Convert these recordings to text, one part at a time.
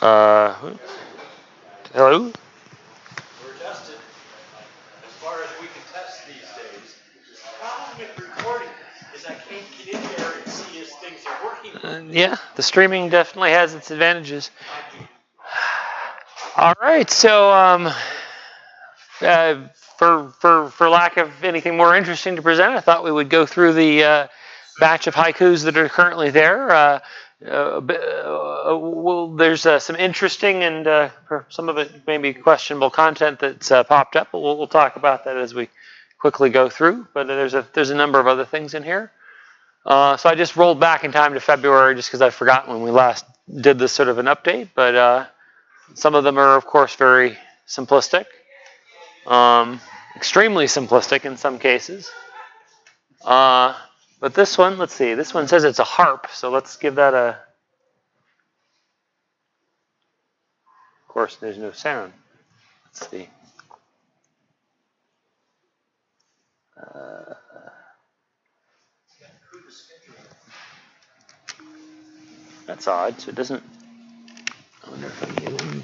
Hello? We're tested as far as we can test these days. The problem with recording is I can't get in there and see if things are working. Yeah, the streaming definitely has its advantages. All right, so for lack of anything more interesting to present, I thought we would go through the batch of haikus that are currently there. There's some interesting and some of it maybe questionable content that's popped up. But we'll talk about that as we quickly go through. But there's a number of other things in here. So I just rolled back in time to February just because I forgot when we last did this sort of an update. But some of them are, of course, very simplistic, extremely simplistic in some cases. But this one, let's see. This one says it's a harp, so let's give that a. Of course, there's no sound. Let's see. That's odd. So it doesn't. I wonder if I can get in.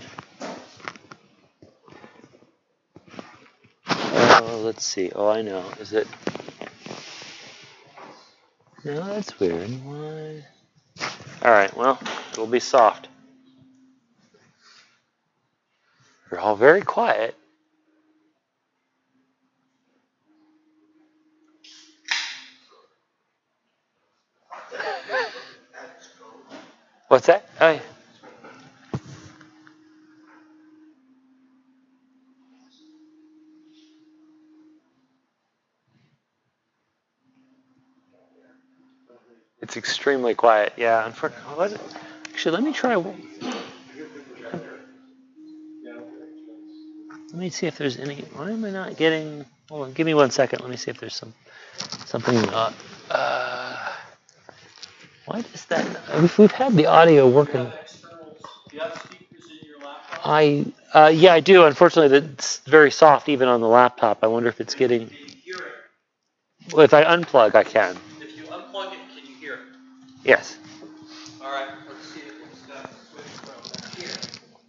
Oh, let's see. Oh, I know. Is it? No, that's weird. Why? All right. Well, it'll be soft. You're all very quiet. What's that? Oh, yeah. It's extremely quiet. Yeah, unfortunately. Actually, let me try. Let me see if there's any. Why am I not getting? Hold on, give me 1 second. Let me see if there's something not. Why does that? We've had the audio working. Do you have speakers in your laptop? Yeah, I do. Unfortunately, it's very soft even on the laptop. I wonder if it's getting. Can you hear it? Well, if I unplug, I can. If you unplug it, can you hear it? Yes. All right. Let's see if it's got a switch from back here.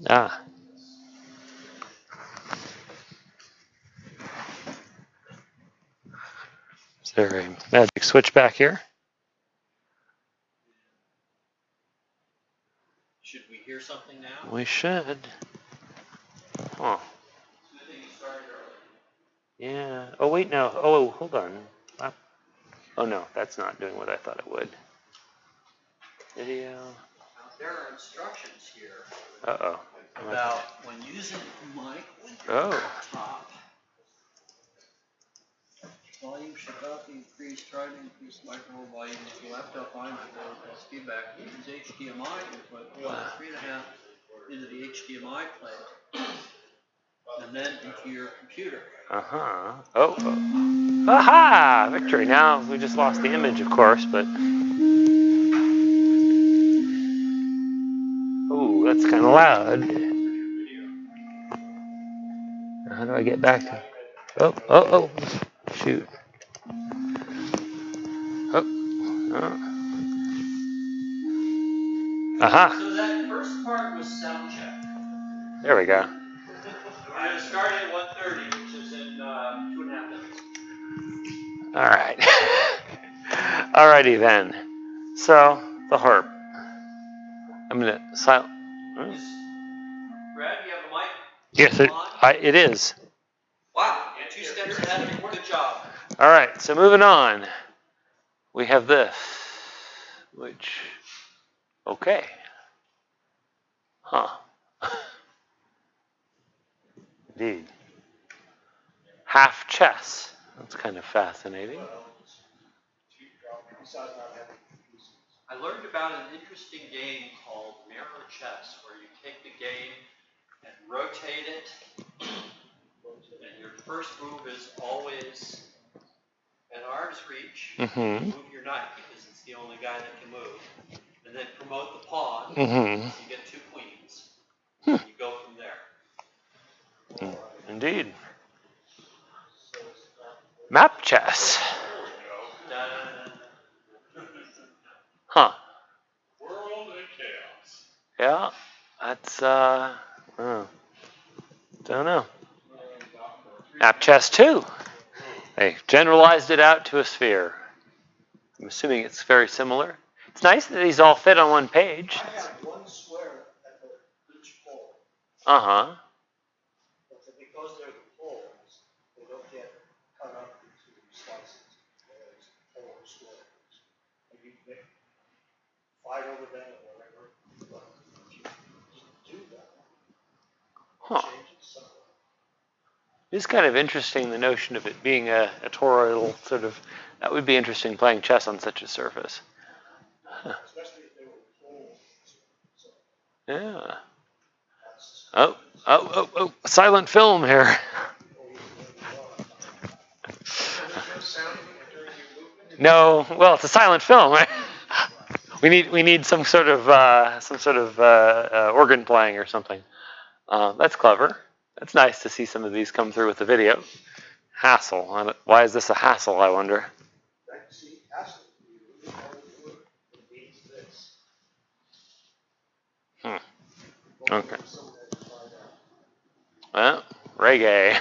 Ah. Is there a magic switch back here? Should we hear something now? We should. Huh. Yeah. Oh, wait, no. Oh, hold on. Oh, no. That's not doing what I thought it would. Video. Now, there are instructions here Uh-oh. about when using the mic with your laptop. Volume should not be increased. Try to increase the microphone volume with your laptop volume as feedback. Use HDMI input, 3.5 into the HDMI plate, and then into your computer. Uh-huh. Oh. Aha! Victory. Now, we just lost the image, of course, but... Ooh, that's kind of loud. How do I get back to... Oh. Shoot. Oh. Aha. So that first part was sound check. There we go. We're going to start at 1:30, which is in 2.5 minutes. All right. Alrighty then. So, the harp. I'm going to silence. Brad, you have a mic? Yes, it is. Wow, you're 2 steps ahead of me. Good job. All right, so moving on. We have this, which, okay. Huh. Indeed. Half chess. That's kind of fascinating. I learned about an interesting game called mirror chess, where you take the game and rotate it, and your first move is always at arm's reach. Mm-hmm. You move your knight because it's the only guy that can move, and then promote the pawn. Mm-hmm. You get 2 queens. You go from there. Indeed. Map chess. Huh. World of chaos. Yeah, that That's, oh, don't know. App chess 2. They generalized it out to a sphere. I'm assuming it's very similar. It's nice that these all fit on one page. I have one square at each pole. Uh-huh. But because they're the poles, they don't get cut up into slices. There's pole squares. And you can fight over them or whatever. But if you do that, change it somewhere. It's kind of interesting, the notion of it being a toroidal sort of, that would be interesting playing chess on such a surface. Huh. Especially if they were poles. So Yeah. Oh, silent film here. No, well, it's a silent film, right? We need some sort of organ playing or something. That's clever. That's nice to see some of these come through with the video. Hassle. Why is this a hassle, I wonder? Okay. Well, reggae.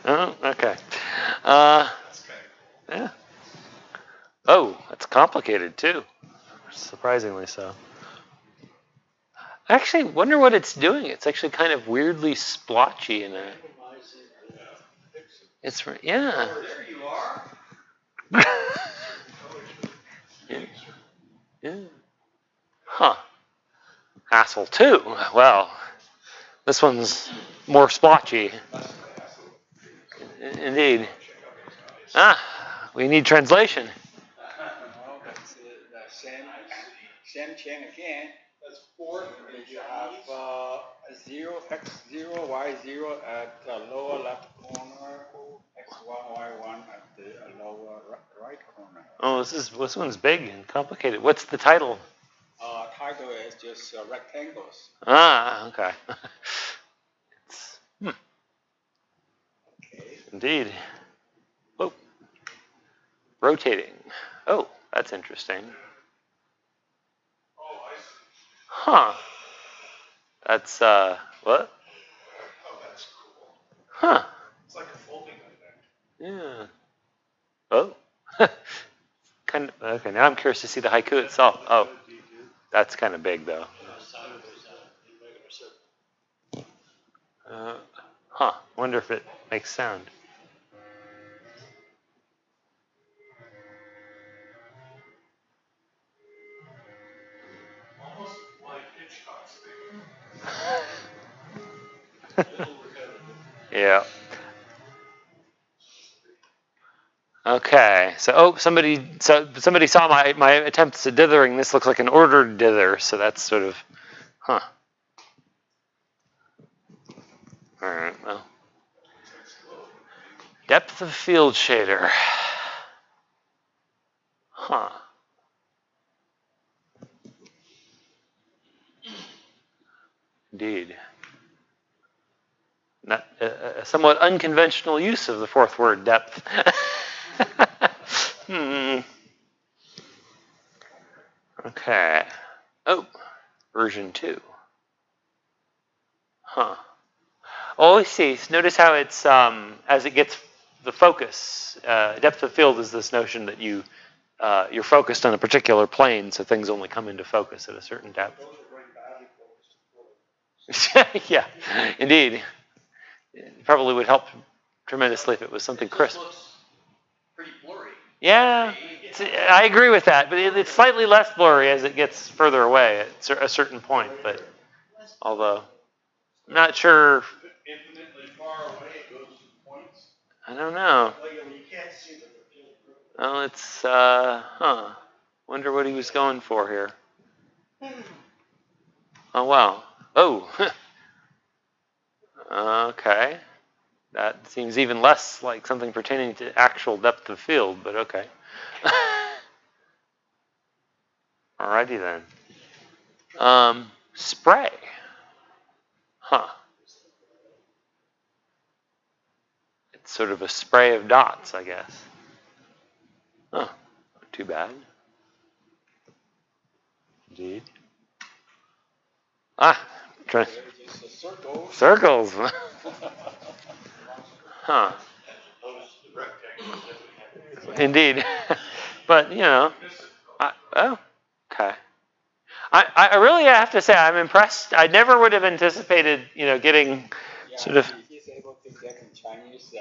Oh, okay. Yeah. Oh, that's complicated too. Surprisingly so. I actually wonder what it's doing. It's actually kind of weirdly splotchy in a. It's yeah. Oh, there you are. Yeah. Huh. Hassle 2. Well, this one's more splotchy. Indeed. We need translation. Same chain again. That's 4. You have 0, x0, y0 at the lower left corner, x1, y1 at the lower right corner. Oh, this one's big and complicated. What's the title? Title is just rectangles. Okay. Okay. Indeed. Oh. Rotating. Oh, that's interesting. Huh. That's, what? Oh, that's cool. Huh. It's like a folding effect. Yeah. Oh. Kind of, okay, now I'm curious to see the haiku itself. Oh. That's kind of big, though. Wonder if it makes sound. Almost like Hitchcock's thing. Yeah. Okay. So, somebody saw my attempts at dithering. This looks like an ordered dither, so that's sort of, huh. All right. Well. Depth of field shader. Huh. Indeed. Not a somewhat unconventional use of the fourth word, depth. Okay. Oh, version 2. Huh. Oh, I see. So notice how it's, as it gets the focus, depth of field is this notion that you're focused on a particular plane, so things only come into focus at a certain depth. Yeah, indeed. It probably would help tremendously if it was something crisp. It looks pretty blurry. Yeah, I agree with that, but it's slightly less blurry as it gets further away at a certain point. But although I'm not sure. Infinitely far away, it goes to points. I don't know. You can't see the field. Well, it's Wonder what he was going for here. Oh wow. Oh. Okay. That seems even less like something pertaining to actual depth of field, but okay. Alrighty then. Spray. Huh. It's sort of a spray of dots, I guess. Huh. Not too bad. Indeed. Ah, try. Just a circle. Circles. Huh. Indeed. But, you know, oh, okay. I really have to say I'm impressed. I never would have anticipated, you know, getting sort of. He's able to get in Chinese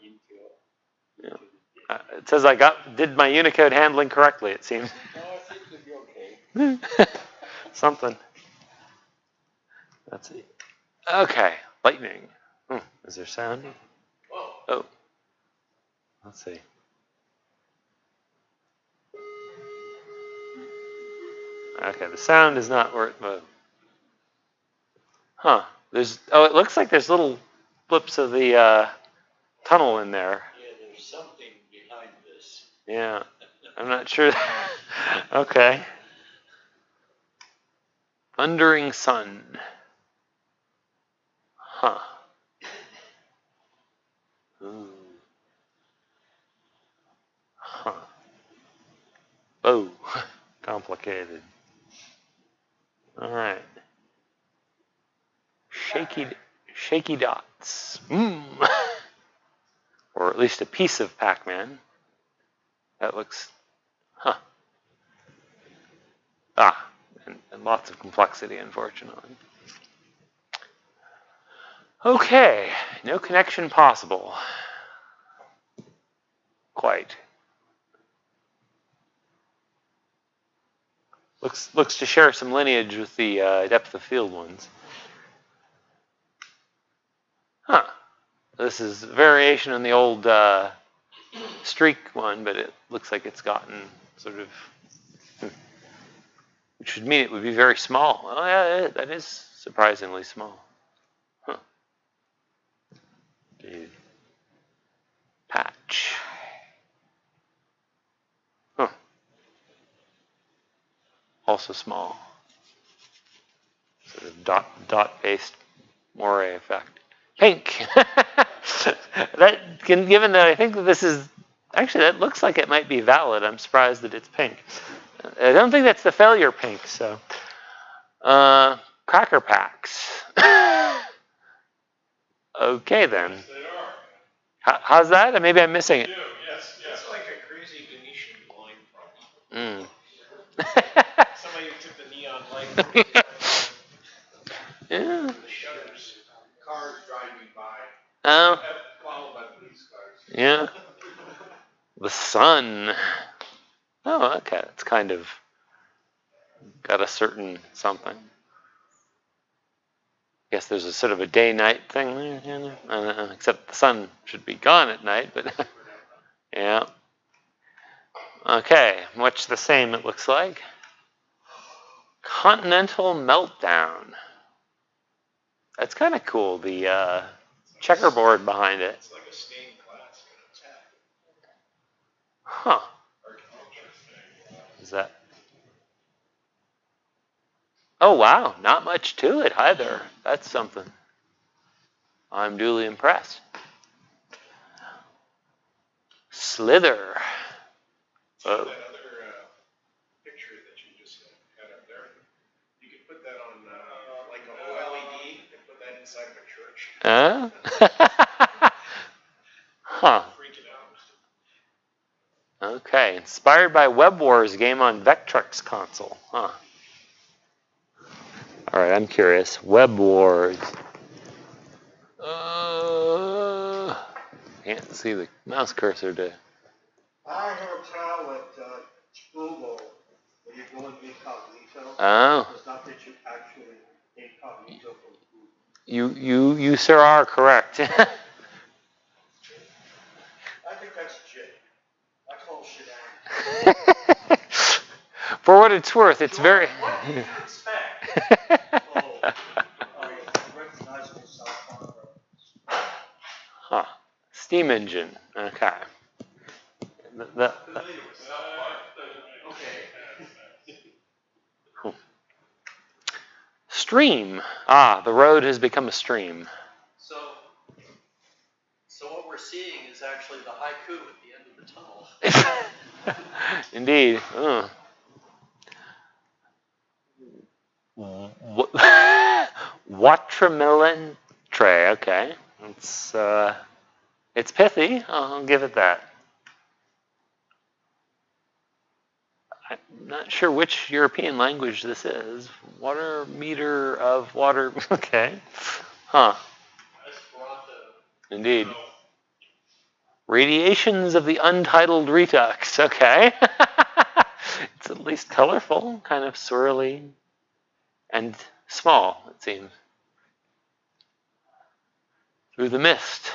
into It says did my Unicode handling correctly, it seems. No, it seems to be okay. Something. Let's see. Okay, lightning. Is there sound? Oh. Let's see. Okay, the sound is not where it moved. Huh. It looks like there's little blips of the tunnel in there. Yeah, there's something behind this. Yeah, I'm not sure. Okay. Thundering sun. Huh. Ooh. Huh. Oh, complicated. All right. Shaky dots. Or at least a piece of Pac-Man. That looks, huh. Ah, and lots of complexity, unfortunately. Okay, no connection possible. Quite. Looks to share some lineage with the depth of field ones. Huh. This is a variation on the old streak one, but it looks like it's gotten sort of, which would mean it would be very small. Oh yeah, that is surprisingly small. Huh. Dude. Patch. Huh. Also small. Sort of dot-based moire effect. Pink. Given that I think that this is, actually that looks like it might be valid. I'm surprised that it's pink. I don't think that's the failure pink, so. Cracker Packs. Okay then. Yes, they are. How's that? Maybe I'm missing it. They do, yes. It's like a crazy Venetian blind problem. Somebody who took the neon light. Yeah. The shutters. Cars driving by. Oh. Followed by police cars. Yeah. The sun. Oh, okay. It's kind of got a certain something. I guess there's a sort of a day-night thing there, except the sun should be gone at night, but yeah. Okay, much the same it looks like. Continental Meltdown. That's kind of cool, the checkerboard behind it. It's like a stained glass. Huh. Is that? Oh, wow. Not much to it either. That's something. I'm duly impressed. Slither. So that other picture that you just had up there, you could put that on like a OLED and put that inside of a church. Huh. Freak it out. Okay. Inspired by Web Wars game on Vectrex console. Huh. All right, I'm curious. Web Wars. Can't see the mouse cursor to. I heard tell at Google where you go into incognito. Oh. It's not that you actually incognito from Google. You sir are correct. I think that's Jay. I call shit out. For what it's worth, it's very. What did you expect? Recognizable South Park. Huh. Steam engine. Okay. Stream. Ah, the road has become a stream. So what we're seeing is actually the haiku at the end of the tunnel. Indeed. Watermelon tray. Okay, it's pithy. I'll give it that. I'm not sure which European language this is. Water meter of water. Okay, huh? Indeed. Radiations of the untitled redux. Okay. It's at least colorful, kind of swirly, and small, it seems. Through the mist.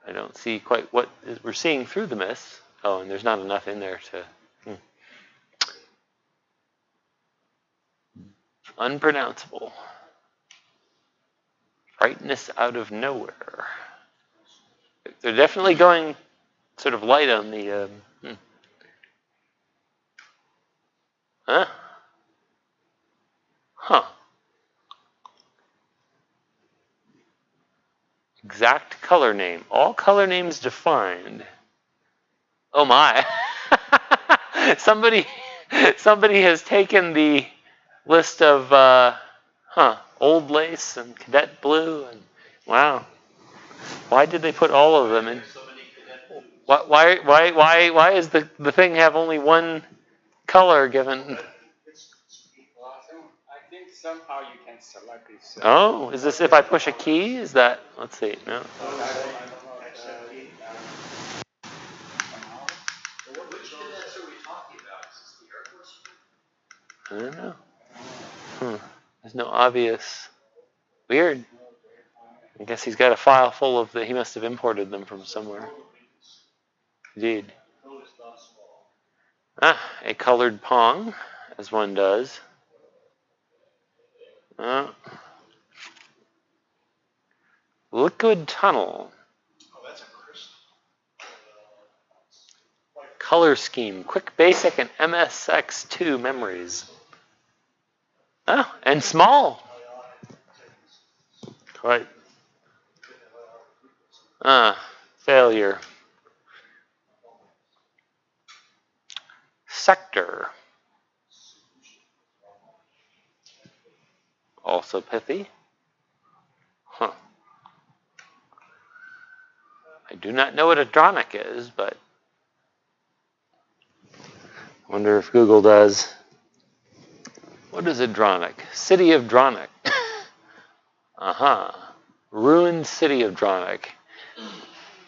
I don't see quite what we're seeing through the mist. Oh, and there's not enough in there to... Unpronounceable. Brightness out of nowhere. They're definitely going sort of light on the... Huh? Huh. Exact color name. All color names defined. Oh my. Somebody has taken the list of old lace and cadet blue and wow. Why did they put all of them in? Why is the thing have only one color given? I think somehow you can select this. Oh, is this if I push a key? Is that? Let's see. No. Which cadets are we talking about? Is this the Air Force? I don't know. There's no obvious. Weird. I guess he's got a file full of he must have imported them from somewhere. Indeed. A colored Pong, as one does. Liquid tunnel. Oh, that's a crystal. Color scheme. Quick Basic and MSX2 memories. Oh, and small. Quite. Failure. Sector. Also pithy. Huh. I do not know what Adronic is, but I wonder if Google does. What is Adronic? City of Dronic. Ruined city of Dronic.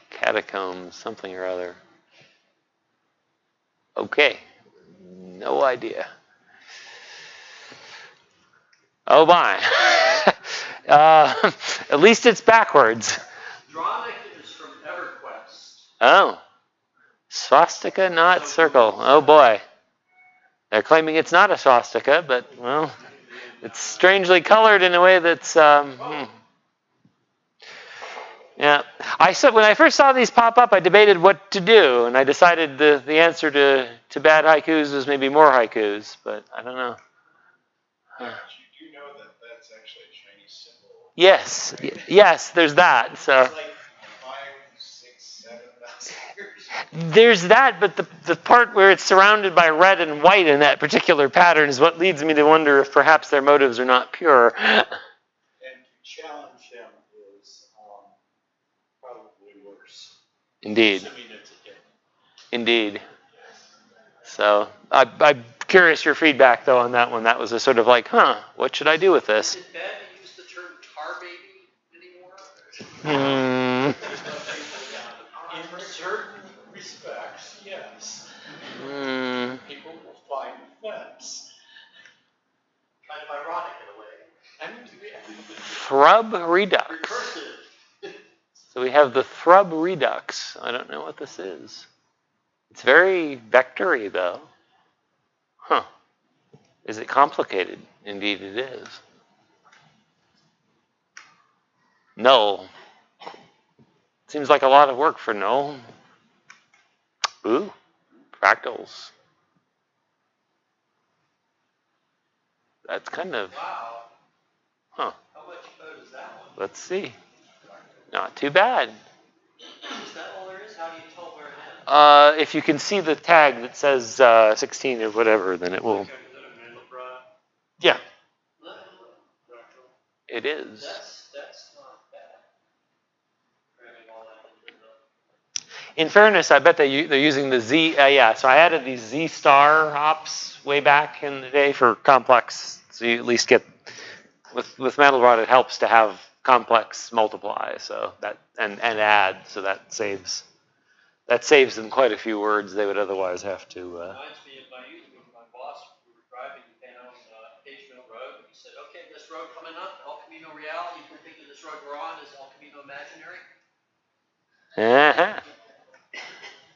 Catacombs, something or other. Okay. No idea. Oh my. At least it's backwards. Dronic is from EverQuest. Oh. Swastika, not circle. Oh boy. They're claiming it's not a swastika, but, well, it's strangely colored in a way that's, Yeah. When I first saw these pop up, I debated what to do, and I decided the answer to bad haikus was maybe more haikus, but I don't know. Yeah, but you do know that that's actually a Chinese symbol. Yes. Yes, there's that. So. It's like 5, 6, 7,000 years. There's that, but the part where it's surrounded by red and white in that particular pattern is what leads me to wonder if perhaps their motives are not pure. And to challenge him is probably worse. Indeed. Assuming it's a hit. Indeed. So I'm curious your feedback, though, on that one. That was a sort of like, what should I do with this? Is it bad to use the term tar baby anymore? In certain respects, yes. People will find offense. Kind of ironic in a way. Thrub Redux. Recursive. So we have the Thrub Redux. I don't know what this is. It's very vectory, though. Huh. Is it complicated? Indeed it is. Null. Seems like a lot of work for null. Ooh, fractals. That's kind of... Wow. Huh. How much code is that one? Let's see. Not too bad. Is that all there is? How do you tell where it is? If you can see the tag that says 16 or whatever, then it will... Yeah. It is. That's not bad. Cramming all that into the... In fairness, I bet they're using the Z. Yeah, so I added these Z star hops way back in the day for complex. So you at least get with Mandelbrot. It helps to have complex multiply. So that and add. So that saves them quite a few words they would otherwise have to. Reminds me of my youth with my boss. We were driving down Page Mill Road, and he said, "Okay, this road coming up, El Camino Real. You can think of this road we're on as El Camino Imaginary."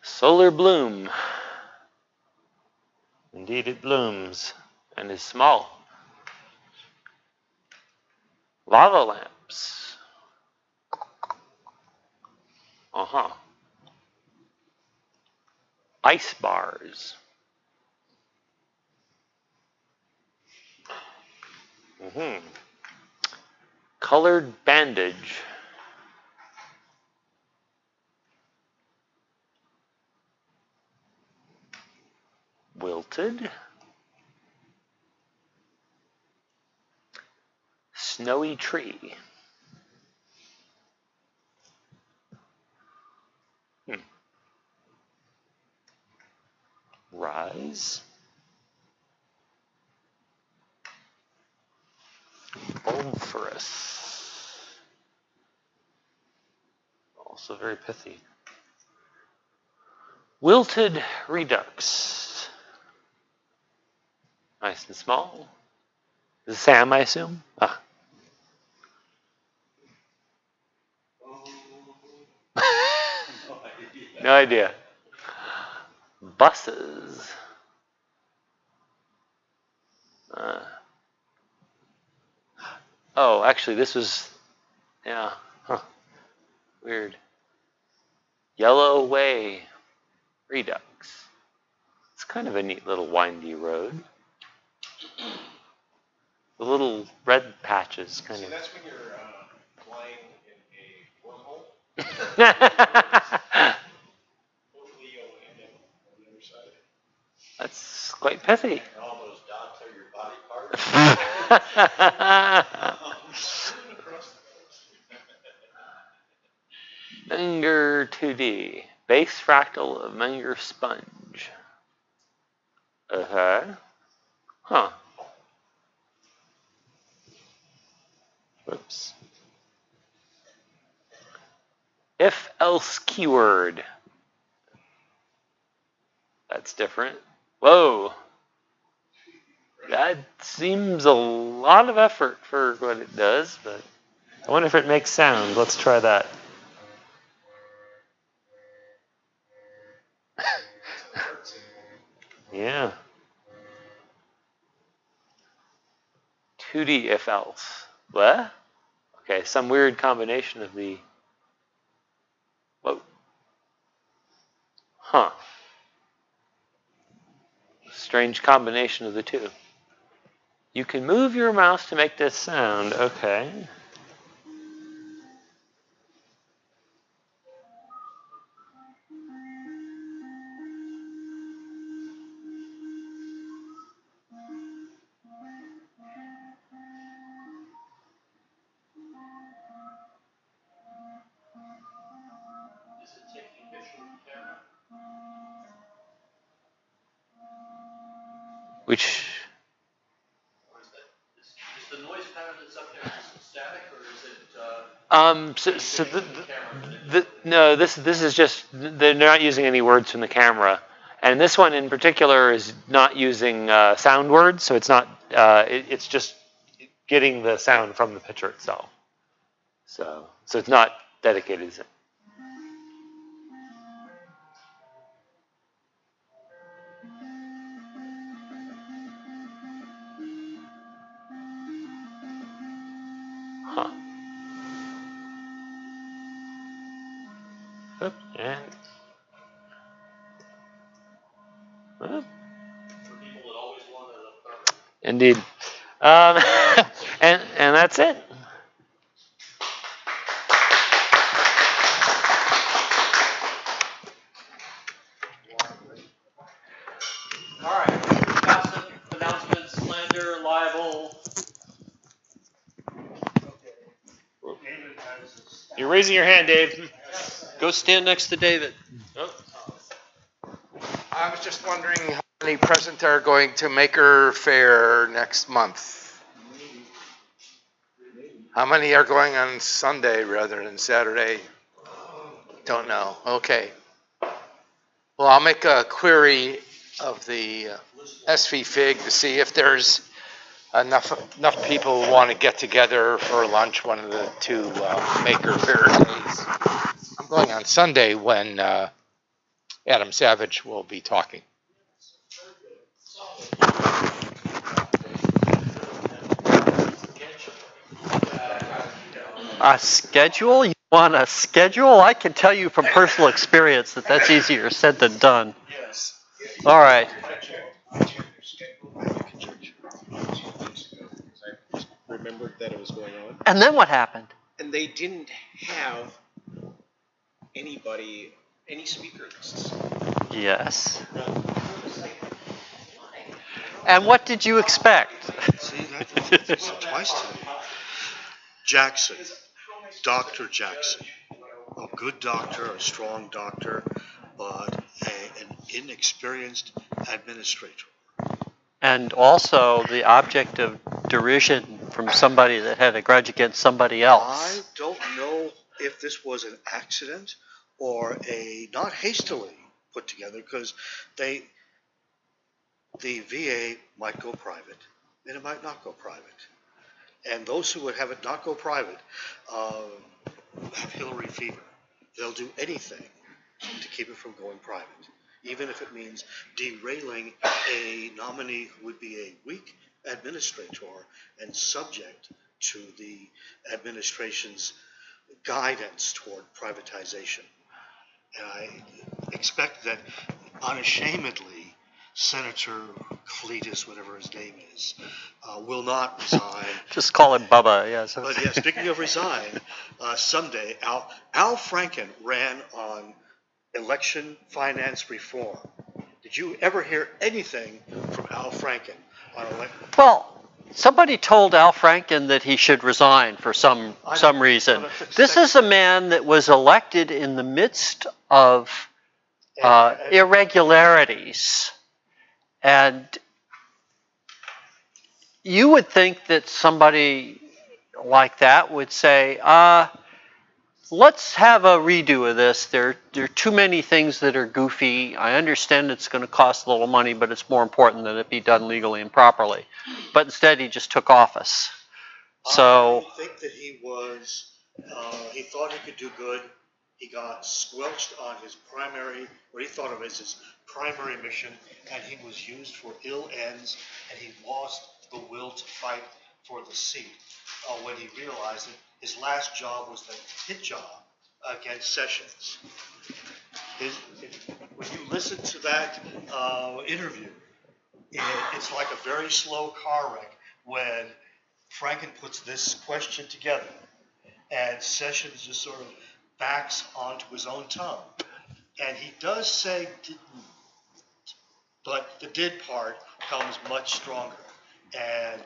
Solar bloom. Indeed, it blooms and is small. Lava lamps. Ice bars. Colored bandage. Wilted. Snowy tree. Rise. Bulbphorus. Also very pithy. Wilted redux. Nice and small. This is Sam, I assume? Ah. No idea. Buses. Oh, actually, this was, yeah, weird. Yellow Way Redux. It's kind of a neat little windy road. The little red patches kind of. That's when you're flying in a wormhole. Hopefully you'll end up on the other side. That's quite pithy. And all those dots are your body parts. Menger 2D. Base fractal of Menger sponge. Huh. Whoops. If else keyword. That's different. Whoa. That seems a lot of effort for what it does, but I wonder if it makes sound. Let's try that. Yeah. 2D if else. What? Okay, some weird combination of the. Whoa. Huh. Strange combination of the two. You can move your mouse to make this sound. Okay. Is it taking a picture with the camera? Which. Or is that is the noise pattern that's up there static, or is it? No, this is just they're not using any words from the camera, and this one in particular is not using sound words, so it's not. It's just getting the sound from the picture itself. So it's not dedicated. Huh. Oop, and. Oop. For people that always wanted a cover. Indeed. And that's it. All right. Gossip, announcements, slander, libel. You're raising your hand, Dave. Go stand next to David. Oh. I was just wondering how many present are going to Maker Fair next month? How many are going on Sunday rather than Saturday? Don't know. Okay. Well, I'll make a query of the SVFIG to see if there's enough people who want to get together for lunch one of the two Maker Fair days. I'm going on Sunday when Adam Savage will be talking. A schedule? You want a schedule? I can tell you from personal experience that that's easier said than done. Yes. All right. Remembered that it was going on. And then what happened? And they didn't have anybody, any speaker lists. Yes. And what did you expect? See, that's twice today. Jackson, Dr. Jackson, a good doctor, a strong doctor, but an inexperienced administrator. And also the object of derision from somebody that had a grudge against somebody I else. don't know if this was an accident or a not hastily put together, because the VA might go private and it might not go private. And those who would have it not go private have Hillary fever. They'll do anything to keep it from going private, even if it means derailing a nominee who would be a weak administrator and subject to the administration's guidance toward privatization. And I expect that unashamedly, Senator Cletus, whatever his name is, will not resign. Just call him Bubba, yes. But yeah, speaking of resign, someday Al Franken ran on election finance reform. Did you ever hear anything from Al Franken on election? Well, somebody told Al Franken that he should resign for some reason. This is a man that was elected in the midst of irregularities. And you would think that somebody like that would say, let's have a redo of this. There are too many things that are goofy. I understand it's going to cost a little money, but it's more important that it be done legally and properly. But instead, he just took office. So I think that he was, he thought he could do good. He got squelched on his primary, what he thought of as his primary mission, and he was used for ill ends, and he lost the will to fight for the seat when he realized that his last job was the hit job against Sessions. When you listen to that interview, it's like a very slow car wreck when Franken puts this question together and Sessions just sort of backs onto his own tongue. And he does say didn't, but the did part comes much stronger. And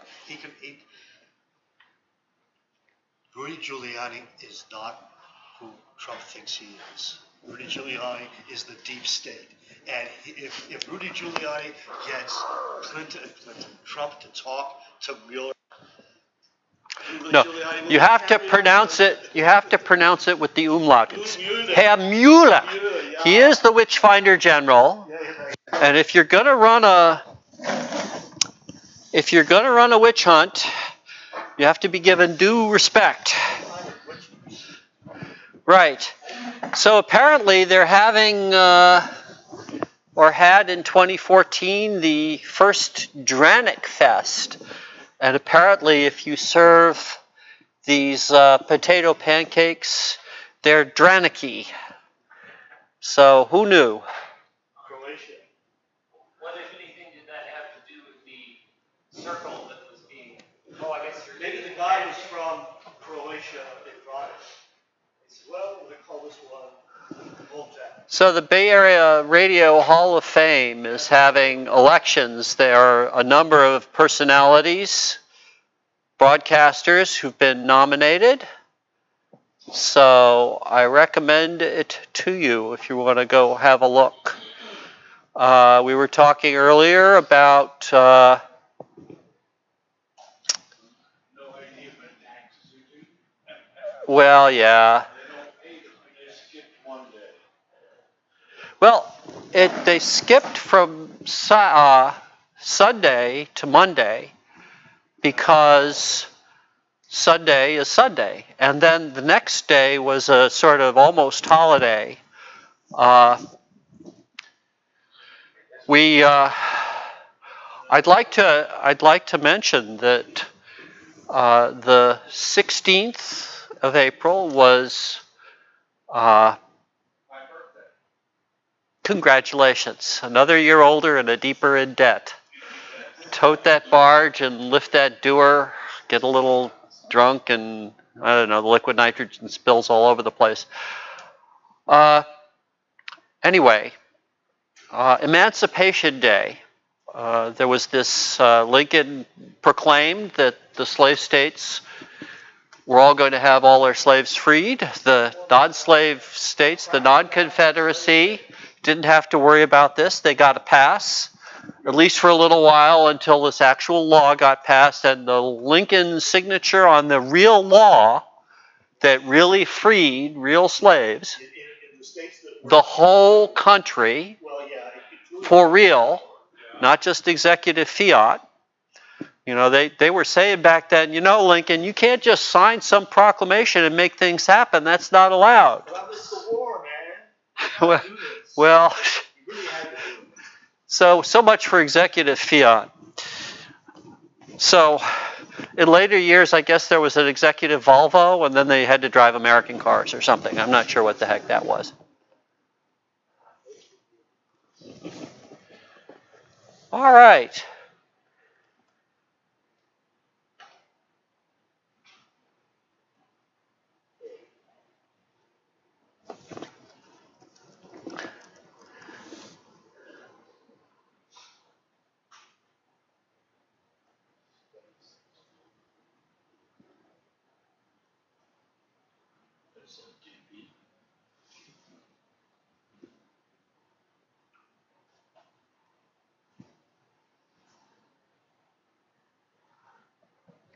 Rudy Giuliani is not who Trump thinks he is. Rudy Giuliani is the deep state. And if Rudy Giuliani gets Trump to talk to Mueller, no, you have to pronounce it. You have to pronounce it with the umlaut. It's Herr Mueller. He is the Witchfinder General, and if you're going to run a witch hunt, you have to be given due respect. Right. So apparently they're having, or had in 2014, the first Dranic Fest. And apparently if you serve these potato pancakes, they're Dranicky. So who knew? Croatia. What, if anything, did that have to do with the circle that was being... Oh, I guess you're... Maybe the guy was from Croatia and brought it. He said, well, we call this one Voltaire. So the Bay Area Radio Hall of Fame is having elections. There are a number of personalities, broadcasters who've been nominated. So I recommend it to you if you want to go have a look. We were talking earlier about well, yeah. Well, they skipped from Sunday to Monday because Sunday is Sunday, and then the next day was a sort of almost holiday. I'd like to mention that the 16th of April was congratulations, another year older and a deeper in debt. Tote that barge and lift that dewar, get a little drunk, and I don't know, the liquid nitrogen spills all over the place. Anyway, Emancipation Day. There was this Lincoln proclaimed that the slave states were all going to have all their slaves freed. The non-slave states, the non-confederacy, didn't have to worry about this. They got a pass, at least for a little while, until this actual law got passed and the Lincoln signature on the real law that really freed real slaves, In the states that the whole country, well, yeah, for real, not just executive fiat. You know, they were saying back then, you know, Lincoln, you can't just sign some proclamation and make things happen. That's not allowed. Well, that was the war, man. Well, You really had to do it. so much for executive fiat. So in later years, I guess there was an executive Volvo, and then they had to drive American cars or something. I'm not sure what the heck that was. All right.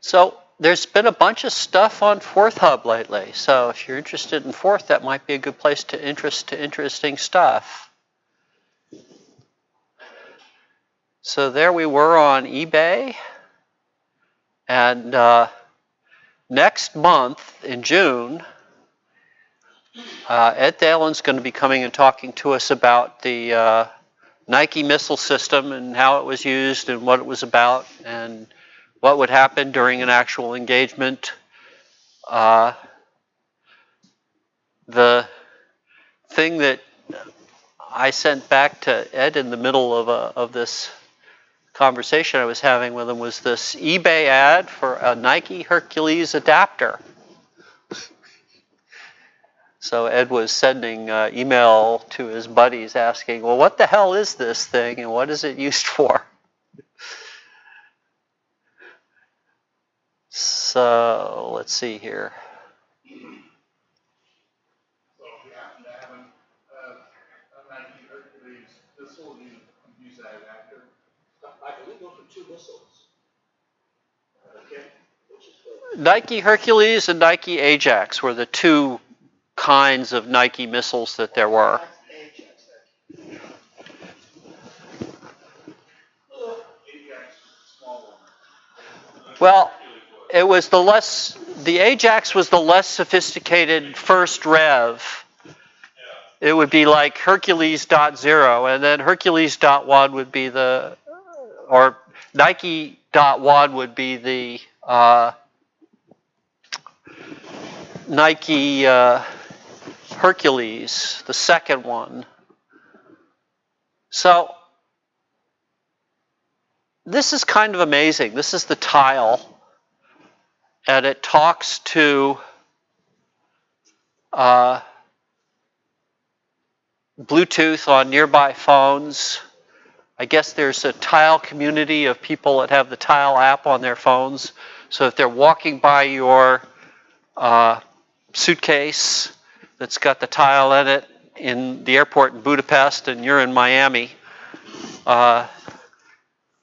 So there's been a bunch of stuff on Fourth Hub lately. So if you're interested in Fourth, that might be a good place to interesting stuff. So there we were on eBay. And next month in June, Ed Thalen's going to be coming and talking to us about the Nike missile system and how it was used and what it was about and what would happen during an actual engagement. The thing that I sent back to Ed in the middle of this conversation I was having with him was this eBay ad for a Nike Hercules adapter. So Ed was sending email to his buddies asking, well, what the hell is this thing and what is it used for? So let's see here. So if you happen to have a Nike Hercules missile, you use that adapter. I believe those are two missiles. Okay. Nike Hercules and Nike Ajax were the two kinds of Nike missiles that there were. Well, it was the Ajax was the less sophisticated first rev. It would be like Hercules.0, and then Hercules.1 would be or Nike.1 would be the Nike Hercules, the second one. So this is kind of amazing. This is the tile, and it talks to Bluetooth on nearby phones. I guess there's a tile community of people that have the tile app on their phones. So if they're walking by your suitcase that's got the tile in it in the airport in Budapest and you're in Miami,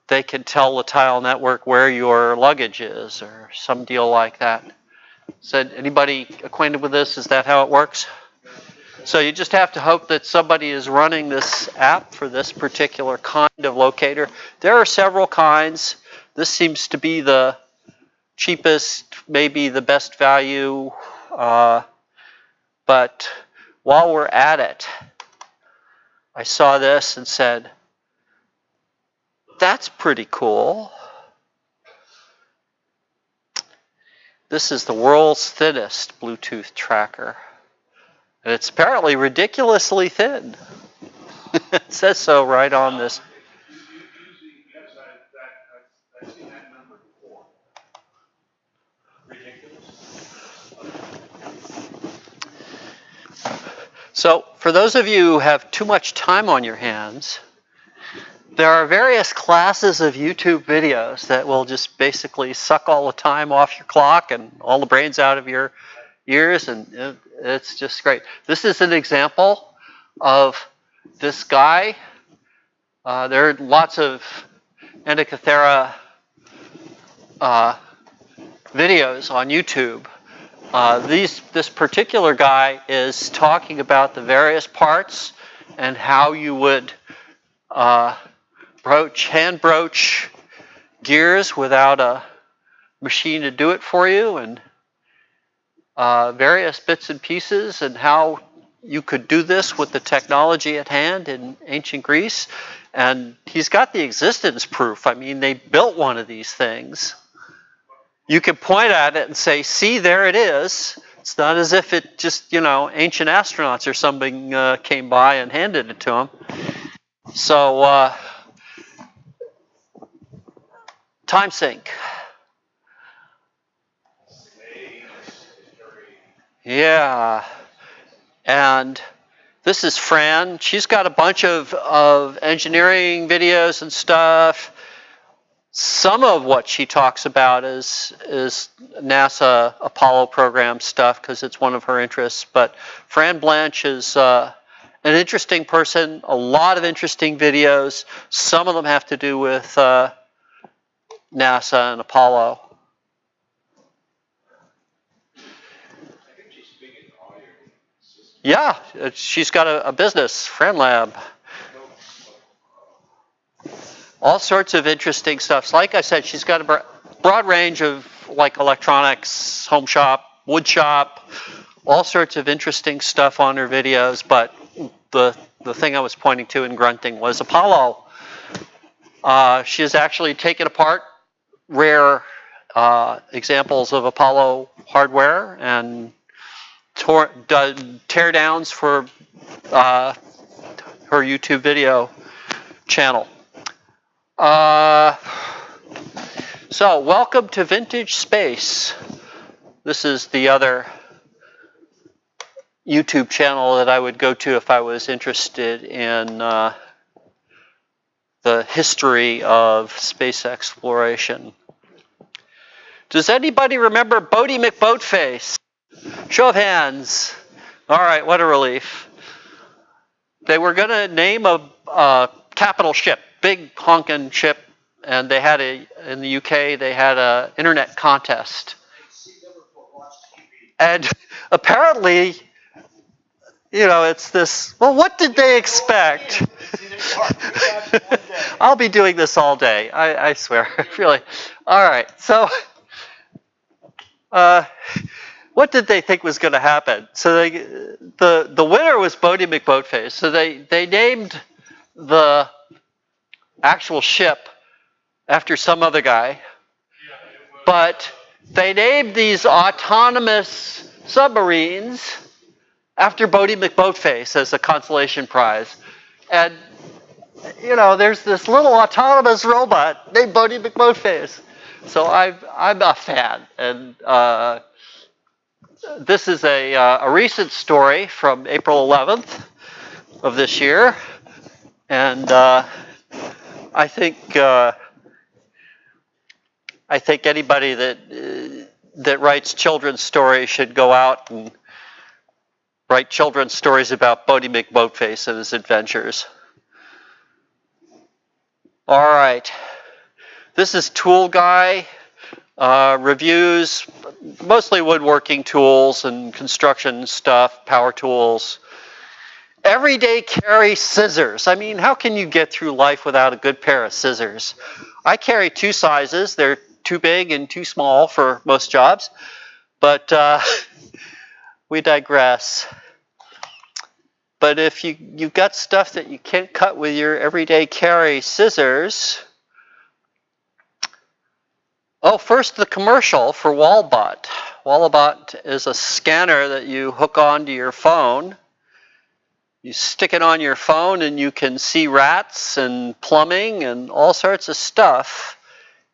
they can tell the tile network where your luggage is or some deal like that. Said, anybody acquainted with this? Is that how it works? So you just have to hope that somebody is running this app for this particular kind of locator. There are several kinds. This seems to be the cheapest, maybe the best value. But while we're at it, I saw this and said, that's pretty cool. This is the world's thinnest Bluetooth tracker. And it's apparently ridiculously thin. It says so right on this. I've seen that number before. So for those of you who have too much time on your hands, there are various classes of YouTube videos that will just basically suck all the time off your clock and all the brains out of your ears, and it's just great. This is an example of this guy. There are lots of Antikythera videos on YouTube. This particular guy is talking about the various parts and how you would hand broach gears without a machine to do it for you, and various bits and pieces, and how you could do this with the technology at hand in ancient Greece. And he's got the existence proof. I mean, they built one of these things. You can point at it and say, see, there it is. It's not as if it just, ancient astronauts or something came by and handed it to him. So, time sync. Yeah. And this is Fran. She's got a bunch of engineering videos and stuff. Some of what she talks about is NASA Apollo program stuff because it's one of her interests. But Fran Blanche is an interesting person, a lot of interesting videos. Some of them have to do with NASA and Apollo. Yeah, she's got a business, Fran Lab. All sorts of interesting stuff. So like I said, she's got a broad range of like electronics, home shop, wood shop, all sorts of interesting stuff on her videos. But the thing I was pointing to and grunting was Apollo. She has actually taken apart rare examples of Apollo hardware and tear downs for her YouTube video channel. So welcome to Vintage Space. This is the other YouTube channel that I would go to if I was interested in the history of space exploration. Does anybody remember Bodie McBoatface? Show of hands. All right, what a relief. They were going to name a capital ship, big honking ship, and they had in the UK, they had an internet contest. And apparently, it's this, well, what did they expect? I'll be doing this all day, I swear, really. All right, so what did they think was going to happen? So the winner was Bodie McBoatface. So they named the actual ship after some other guy, but they named these autonomous submarines after Bodie McBoatface as a consolation prize. And there's this little autonomous robot named Bodie McBoatface. So I'm a fan, and this is a recent story from April 11th of this year, and I think anybody that writes children's stories should go out and write children's stories about Bodie McBoatface and his adventures. All right. This is Tool Guy. Reviews, mostly woodworking tools and construction stuff, power tools. Everyday carry scissors. I mean, how can you get through life without a good pair of scissors? I carry two sizes. They're too big and too small for most jobs. But we digress. But if you've got stuff that you can't cut with your everyday carry scissors. Oh, first the commercial for Wallbot. Wallbot is a scanner that you hook onto your phone. You stick it on your phone and you can see rats and plumbing and all sorts of stuff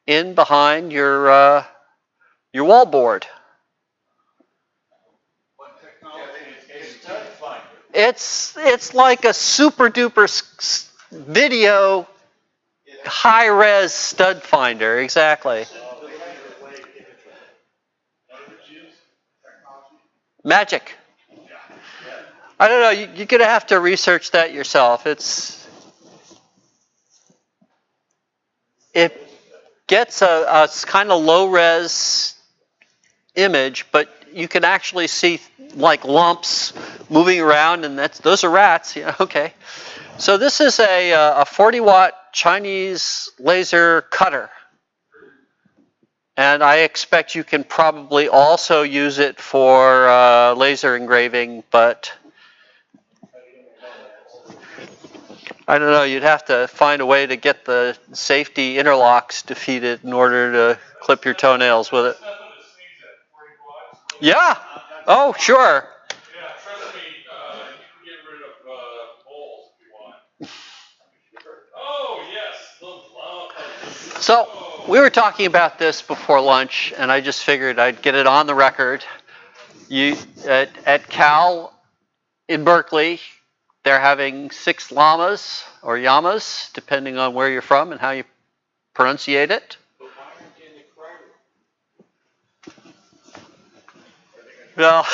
in behind your wallboard. What technology is stud finder? It's like a super duper video high res stud finder, exactly. Magic. I don't know. You're going to have to research that yourself. It gets a kind of low res image, but you can actually see like lumps moving around, and those are rats. Yeah, okay. So this is a 40-watt Chinese laser cutter. And I expect you can probably also use it for laser engraving, but I don't know, you'd have to find a way to get the safety interlocks defeated in order to clip your toenails with it. Yeah. Oh, sure. Yeah, trust me, you can get rid of moles if you want. Oh, yes. So we were talking about this before lunch, and I just figured I'd get it on the record. At Cal in Berkeley, they're having 6 llamas or yamas, depending on where you're from and how you pronunciate it. Well,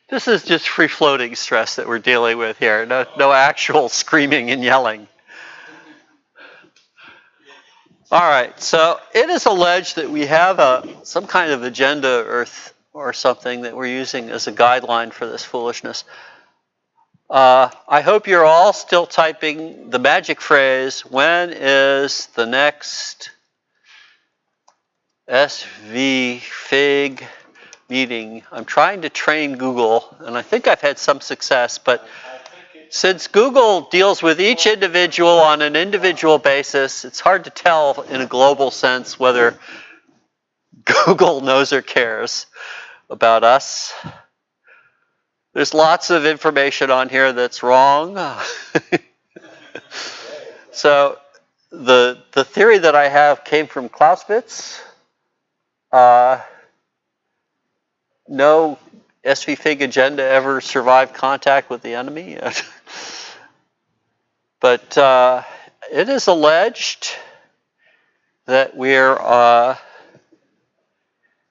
this is just free-floating stress that we're dealing with here. No actual screaming and yelling. All right, so it is alleged that we have some kind of agenda or something that we're using as a guideline for this foolishness. I hope you're all still typing the magic phrase, when is the next SVFIG meeting? I'm trying to train Google, and I think I've had some success, but since Google deals with each individual on an individual basis, it's hard to tell in a global sense whether Google knows or cares about us. There's lots of information on here that's wrong. So the theory that I have came from Clausewitz. No SVFIG agenda ever survived contact with the enemy. But it is alleged that we're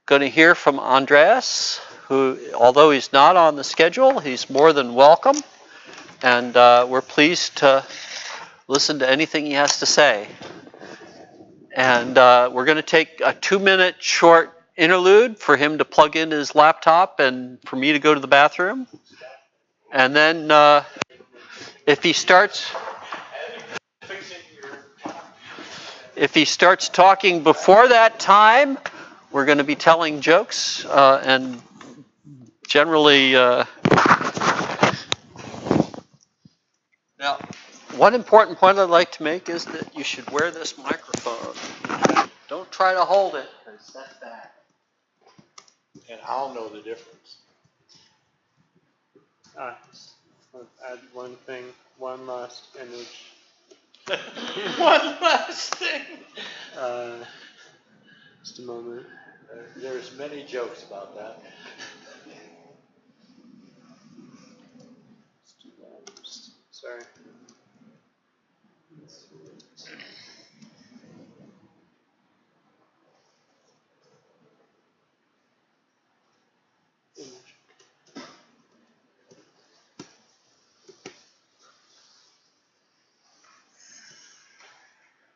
going to hear from Andreas, who, although he's not on the schedule, he's more than welcome. And we're pleased to listen to anything he has to say. And we're going to take a 2-minute short interlude for him to plug in his laptop and for me to go to the bathroom. And then if he starts talking before that time, we're going to be telling jokes and generally now, one important point I'd like to make is that you should wear this microphone. Don't try to hold it, because that's bad. And I'll know the difference. I'll add one thing, one last image. One last thing. Just a moment. There's many jokes about that. Sorry.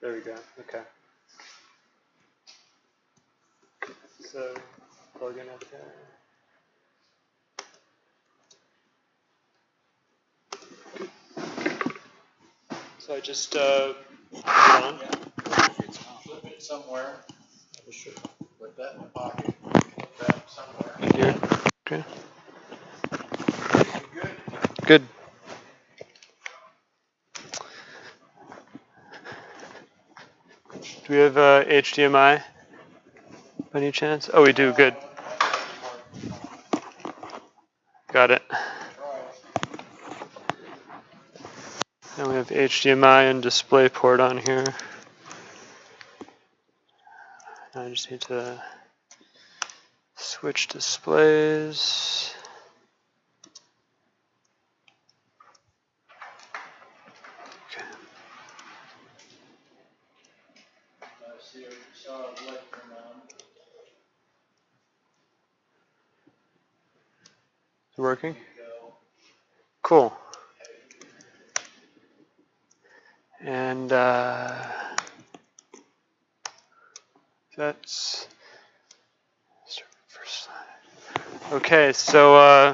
There we go. Okay. So plug in it there. So I just put it on. Flip it somewhere. Put that in the pocket. Put that somewhere. Here. Okay. Good. Good. Do we have HDMI by any chance? Oh, we do. Good. Got it. And we have HDMI and DisplayPort on here. I just need to switch displays. Okay. Is it working? Cool. And that's first slide. Okay, so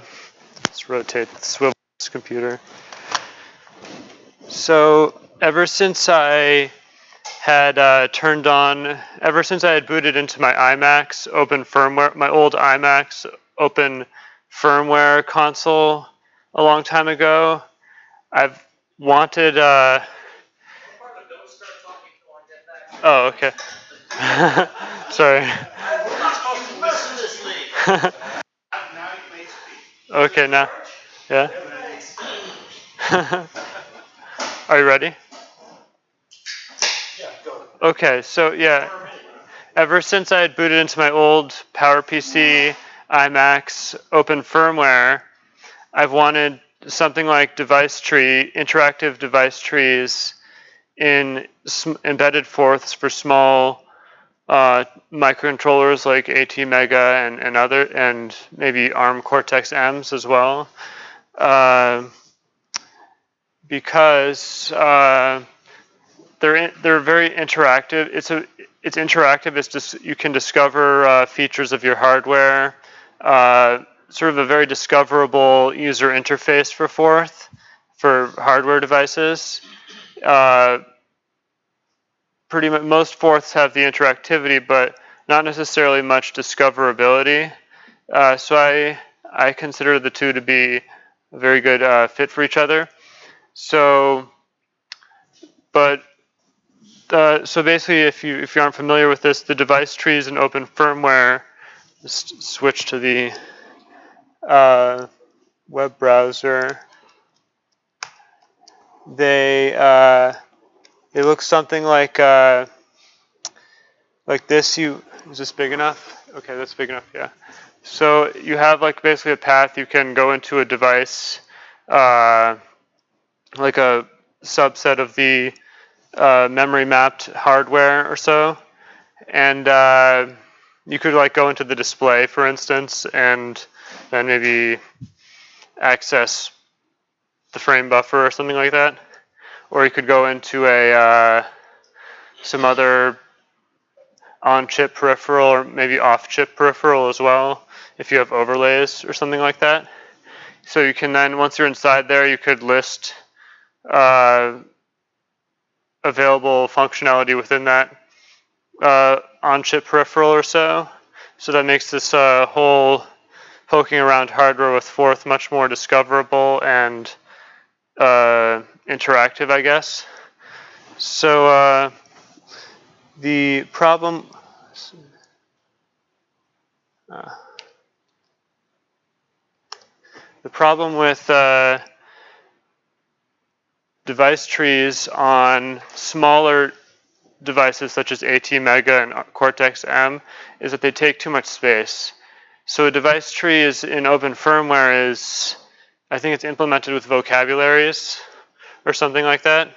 let's rotate the swivel this computer. So ever since I had ever since I had booted into my iMacs open firmware, my old iMacs open firmware console a long time ago, I've wanted. Oh, okay. Sorry. Okay, now. Yeah? Are you ready? Okay, so yeah. Ever since I had booted into my old PowerPC iMacs open firmware, I've wanted something like device tree, interactive device trees in embedded fourths for small microcontrollers like ATmega and maybe ARM Cortex-Ms as well, because they're very interactive. It's interactive. It's just you can discover features of your hardware. Sort of a very discoverable user interface for Forth for hardware devices. Pretty much most Forths have the interactivity, but not necessarily much discoverability. So I consider the two to be a very good fit for each other. So, so basically, if you aren't familiar with this, the device trees in open firmware. Just switch to the web browser. They look something like this. Is this big enough? Okay, that's big enough. Yeah. So you have like basically a path. You can go into a device, like a subset of the memory mapped hardware or so, and you could like go into the display, for instance, and then maybe access the frame buffer or something like that. Or you could go into some other on-chip peripheral or maybe off-chip peripheral as well, if you have overlays or something like that. So you can then, once you're inside there, you could list available functionality within that on-chip peripheral or so. So that makes this whole poking around hardware with Forth much more discoverable and interactive, I guess. So the problem with device trees on smaller devices such as ATmega and Cortex-M is that they take too much space. So a device tree is in open firmware is, I think it's implemented with vocabularies or something like that.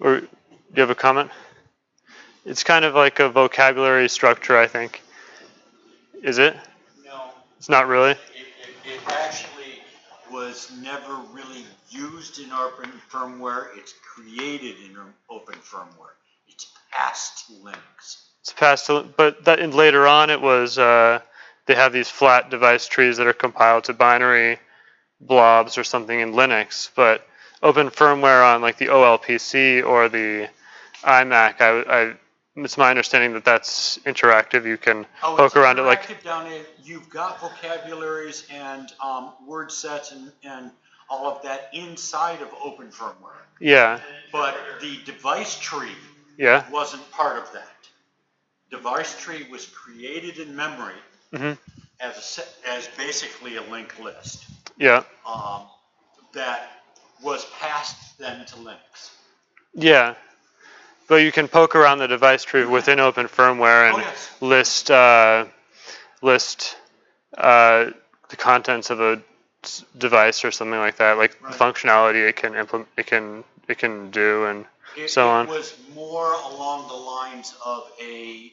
Or do you have a comment? It's kind of like a vocabulary structure, I think. Is it? No. It's not really? It actually was never really used in open firmware. It's created in open firmware. It's passed to Linux. It's passed to, but that, and later on it was, they have these flat device trees that are compiled to binary blobs or something in Linux, but open firmware on like the OLPC or the iMac, it's my understanding that that's interactive. You can poke around it like. Down there, you've got vocabularies and word sets and all of that inside of open firmware. Yeah. But the device tree wasn't part of that. Device tree was created in memory as basically a linked list. Yeah. That was passed then to Linux. Yeah. But you can poke around the device tree within open firmware and list the contents of a device or something like that, like the functionality it can implement, it can do, and so on. It was more along the lines of a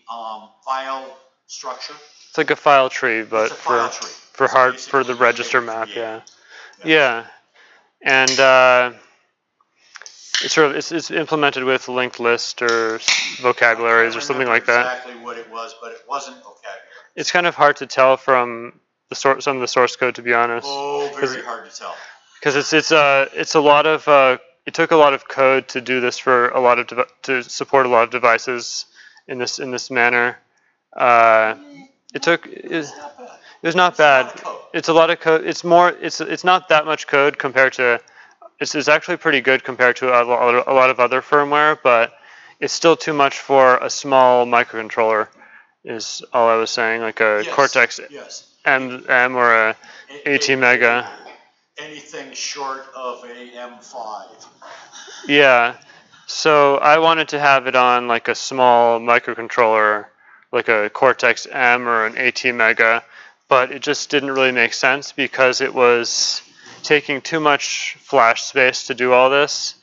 file structure. It's like a file tree, but for the register map, yeah. And it's implemented with linked list or vocabularies or something like that. Exactly what it was, but it wasn't vocabulary. It's kind of hard to tell from the some of the source code, to be honest. Oh, very hard to tell. Because it's a lot of it took a lot of code to do this for a lot of to support a lot of devices in this manner. It was not bad. It's a lot of code. It's not that much code compared to. It's actually pretty good compared to a lot of other firmware, but it's still too much for a small microcontroller. Is all I was saying, like a Cortex M or a ATmega. Anything short of a M5. Yeah. So I wanted to have it on like a small microcontroller, like a Cortex M or an ATmega, but it just didn't really make sense because it was taking too much flash space to do all this.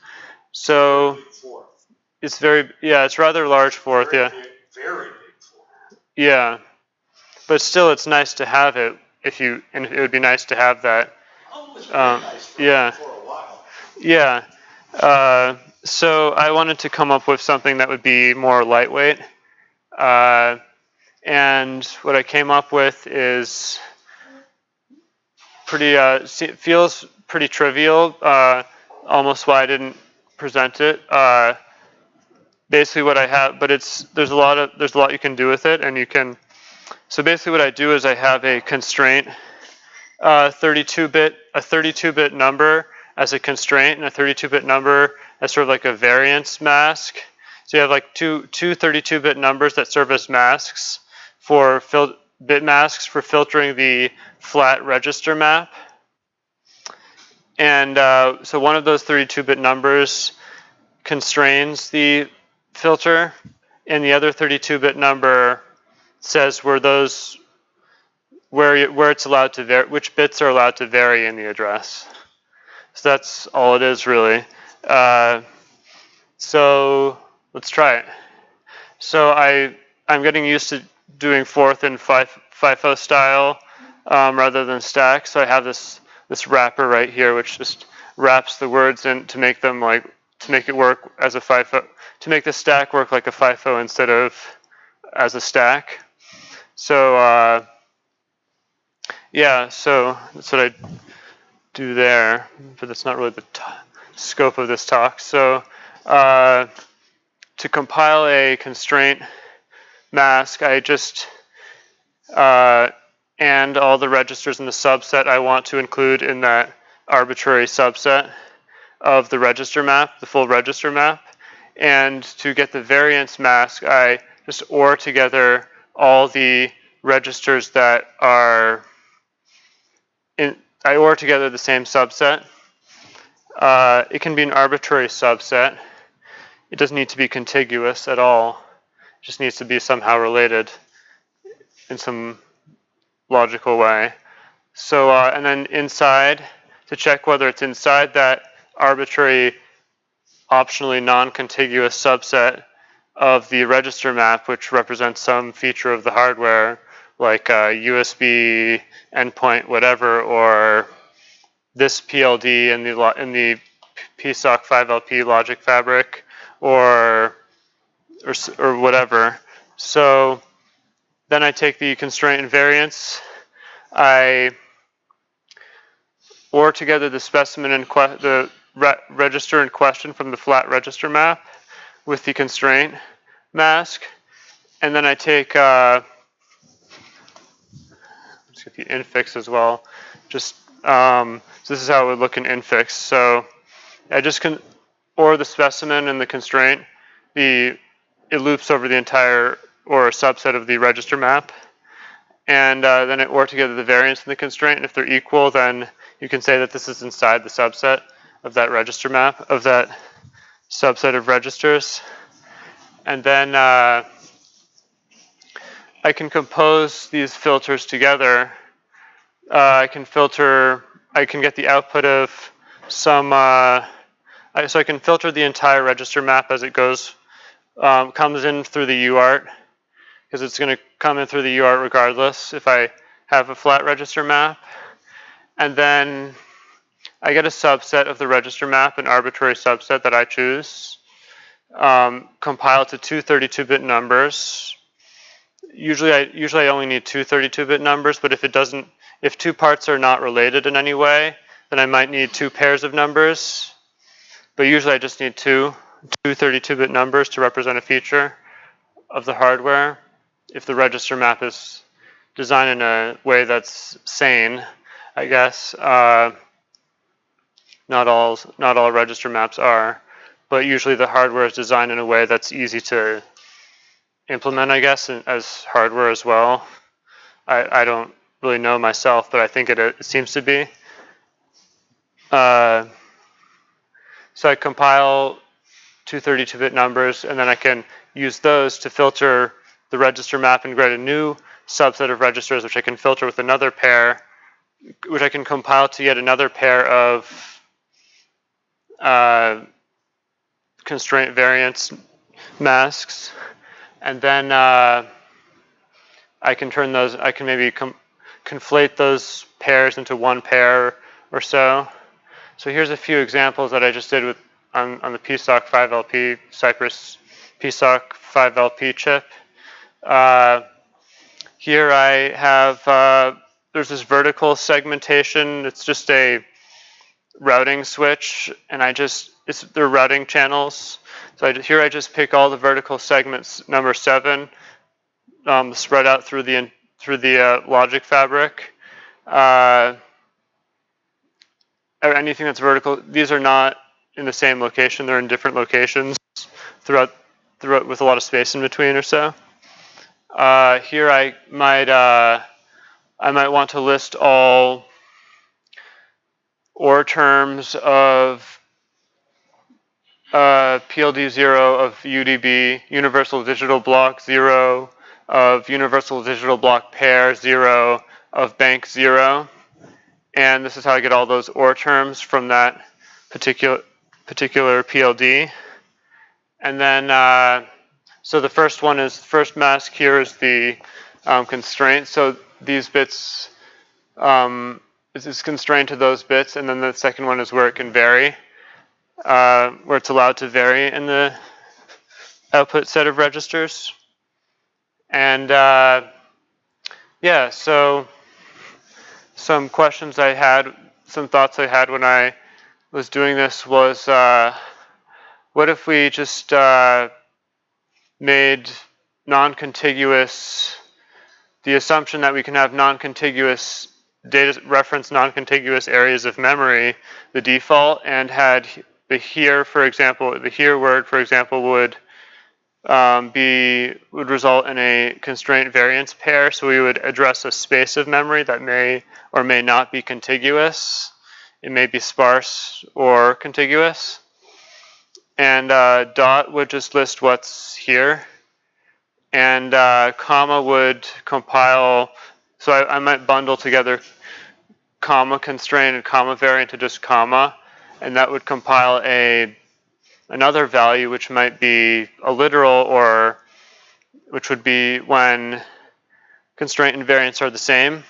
So it's it's rather large fourth, Very big fourth. Yeah. But still it's nice to have it and it would be nice to have that. For a while. Yeah. So I wanted to come up with something that would be more lightweight. And what I came up with is feels pretty trivial, almost why I didn't present it. Basically what I have, but there's a lot you can do with it, and you can. So basically what I do is I have a constraint, 32-bit number as a constraint, and a 32-bit number as sort of like a variance mask. So you have like two 32-bit numbers that serve as masks for bit masks for filtering the flat register map. And so one of those 32-bit numbers constrains the filter, and the other 32-bit number says where it's allowed to vary, which bits are allowed to vary in the address. So that's all it is really. So let's try it. So I'm getting used to doing fourth and FIFO-style rather than stack. So I have this wrapper right here, which just wraps the words in to make them to make it work as a FIFO, to make the stack work like a FIFO instead of as a stack. So so that's what I do there, but that's not really the scope of this talk. So to compile a constraint mask, I just and all the registers in the subset I want to include in that arbitrary subset of the register map, the full register map. And to get the variance mask, I just OR together all the registers that are I OR together the same subset. It can be an arbitrary subset. It doesn't need to be contiguous at all. It just needs to be somehow related in some logical way. So, and then inside, to check whether it's inside that arbitrary, optionally non-contiguous subset of the register map, which represents some feature of the hardware, like USB endpoint, whatever, or this PLD in the PSOC 5LP logic fabric or whatever. So then I take the constraint invariance. I OR together the specimen and the register in question from the flat register map with the constraint mask, and then I take let's get the infix as well. Just so this is how it would look in infix. So I just can OR the specimen and the constraint. It loops over the entire or a subset of the register map, and then it OR together the variance and the constraint. And if they're equal, then you can say that this is inside the subset of that register map, of that subset of registers. And then I can compose these filters together. I can get the output of some, so I can filter the entire register map as it goes, comes in through the UART, because it's going to come in through the UART regardless if I have a flat register map. And then I get a subset of the register map, an arbitrary subset that I choose, compile to two 32-bit numbers. Usually I only need two 32-bit numbers, but if two parts are not related in any way, then I might need two pairs of numbers. But usually I just need two 32-bit numbers to represent a feature of the hardware. If the register map is designed in a way that's sane, I guess. Not all register maps are, but usually the hardware is designed in a way that's easy to implement, I guess, as hardware as well. I don't really know myself, but I think it seems to be. So I compile two 32-bit numbers, and then I can use those to filter the register map and create a new subset of registers, which I can filter with another pair, which I can compile to yet another pair of constraint variance masks, and then I can maybe conflate those pairs into one pair or so. So here's a few examples that I just did on the PSOC 5LP Cypress PSOC 5LP chip. Here I have there's this vertical segmentation. It's just a routing switch, and they're routing channels. So here I just pick all the vertical segments, number 7, spread out through the logic fabric. Anything that's vertical, these are not in the same location. They're in different locations throughout with a lot of space in between or so. Here I might want to list all OR terms of PLD0 of UDB, universal digital block 0, of universal digital block pair 0, of bank 0. And this is how I get all those OR terms from that particular PLD. And then, so the first mask here is the constraint. So these bits, is constrained to those bits. And then the second one is where it can vary, where it's allowed to vary in the output set of registers. And yeah, so some questions I had, some thoughts I had when I was doing this was, what if we just made non-contiguous, the assumption that we can have non-contiguous data, reference non-contiguous areas of memory, the default, and had the here, for example, the here word, for example, would result in a constraint variance pair. So we would address a space of memory that may or may not be contiguous. It may be sparse or contiguous. And dot would just list what's here. And comma would compile. So I might bundle together comma constraint and comma variant to just comma. And that would compile another value, which might be a literal, or which would be when constraint and variance are the same,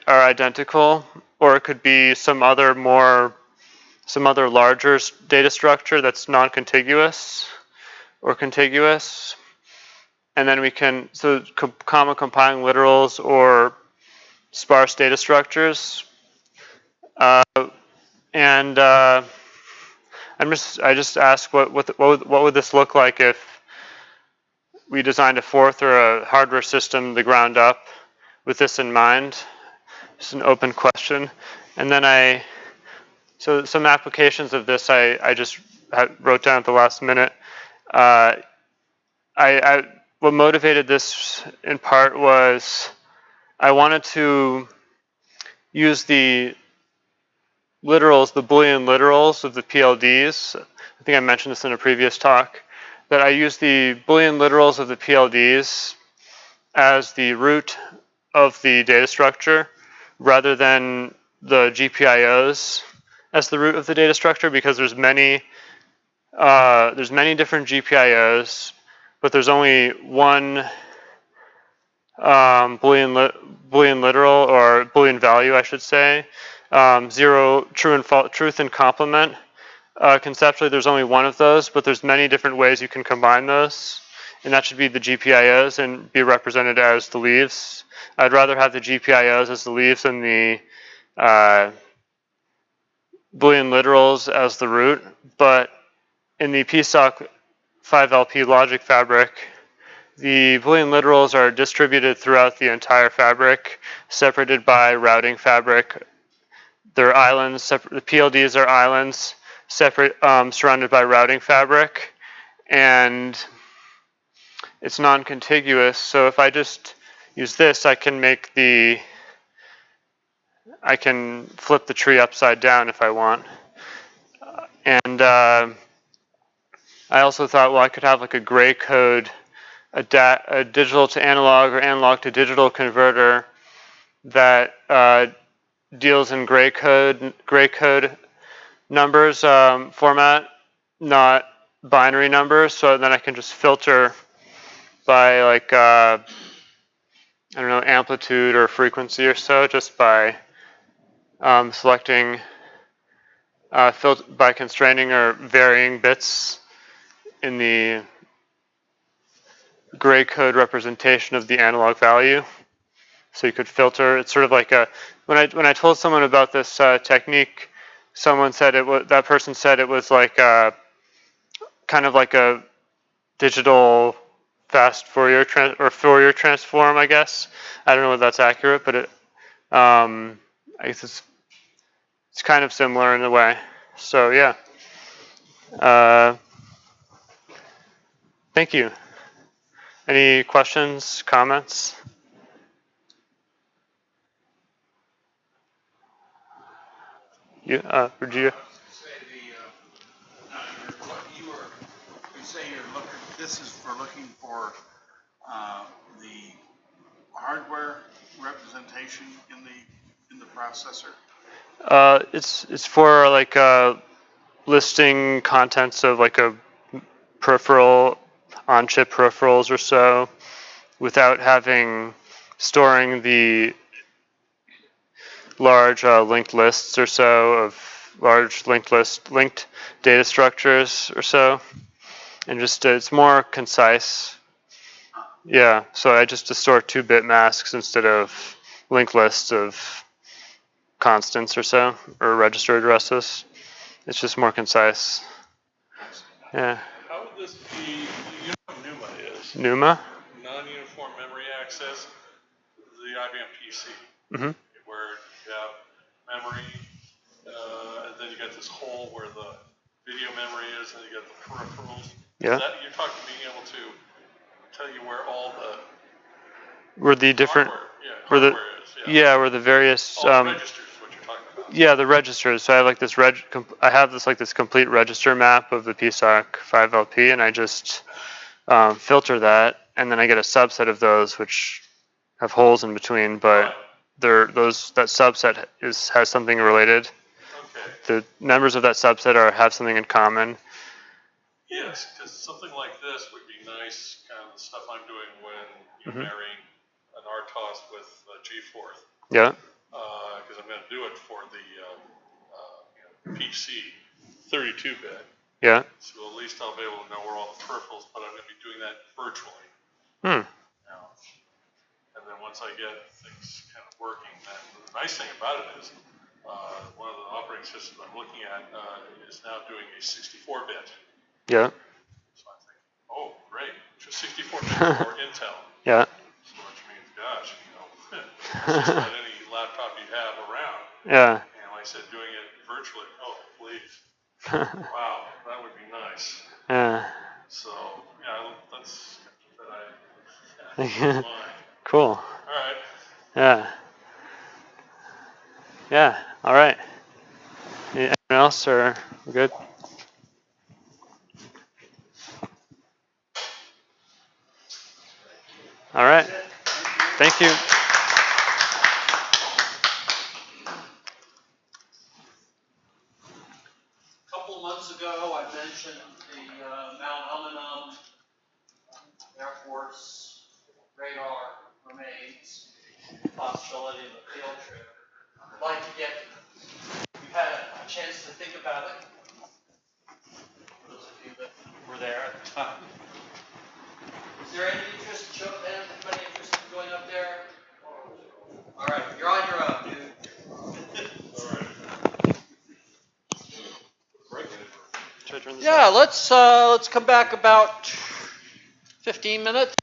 are identical. or it could be some other larger data structure that's non-contiguous or contiguous. And then we can, so comma compiling literals or sparse data structures. I just asked what would this look like if we designed a fourth or a hardware system the ground up with this in mind. It's an open question. And then so some applications of this I just wrote down at the last minute. What motivated this in part was I wanted to use the literals, the Boolean literals of the PLDs. I think I mentioned this in a previous talk, that I use the Boolean literals of the PLDs as the root of the data structure rather than the GPIOs as the root of the data structure, because there's many different GPIOs, but there's only one Boolean literal, or Boolean value, I should say. 0, true and false, truth and complement. Conceptually, there's only one of those, but there's many different ways you can combine those, and that should be the GPIOs and be represented as the leaves. I'd rather have the GPIOs as the leaves than the Boolean literals as the root, but in the PSOC 5LP logic fabric, the Boolean literals are distributed throughout the entire fabric, separated by routing fabric. They're islands. The PLDs are islands, separate, surrounded by routing fabric, and it's non-contiguous. So if I just use this, I can flip the tree upside down if I want. And I also thought, well, I could have like a gray code, a digital to analog or analog to digital converter that deals in gray code numbers format, not binary numbers. So then I can just filter by like I don't know, amplitude or frequency or so, just by selecting by constraining or varying bits in the gray code representation of the analog value. So you could filter. It's sort of like when I told someone about this technique, someone said that person said it was like kind of like a digital fast Fourier transform, I guess. I don't know if that's accurate, but I guess it's kind of similar in a way. So yeah. Thank you. Any questions, comments? Virginia? This is for looking for the hardware representation in the processor. It's for like listing contents of like a peripheral, on-chip peripherals or so, without storing the large linked lists or so of large linked data structures or so, and just it's more concise. Yeah, so I just store 2 bitmasks instead of linked lists of constants or so, or register addresses. It's just more concise. Yeah. How would this be? You know what NUMA is? NUMA? Non-uniform memory access. The IBM PC. Mm-hmm. Where you have memory, and then you got this hole where the video memory is, and you got the peripherals. Yeah. You're talking being able to tell you where all the different hardware is. Yeah. Where the various all the registers. What you're talking about. Yeah, the registers. So I have like this I have this complete register map of the PSOC 5LP, and I just filter that, and then I get a subset of those which have holes in between, but that subset has something related. Okay. The members of that subset have something in common. Yes, because something like this would be nice, kind of the stuff I'm doing when you're marrying an RTOS with a G4. Yeah. because I'm going to do it for the PC 32-bit. Yeah. So at least I'll be able to know where all the peripherals, but I'm going to be doing that virtually. Now, and then once I get things kind of working, then the nice thing about it is one of the operating systems I'm looking at is now doing a 64-bit. Yeah. So I think, oh, great, just 64-bit for Intel. Yeah. So which means, gosh, just about any laptop you have around. Yeah. And like I said, doing it virtually, oh, please. Wow, that would be nice. Yeah. So, yeah, that's that I mind. Cool. All right. Yeah. Yeah. All right. Anything else, or we're good? All right. Thank you. A couple of months ago, I mentioned the Mount Umunhum Air Force radar remains, possibility of a field trip. I'd like to get, you've had a chance to think about it, those of you that were there at the time. Is there any interest, anybody interested in going up there? All right, you're on your own, dude. Yeah, let's come back about 15 minutes.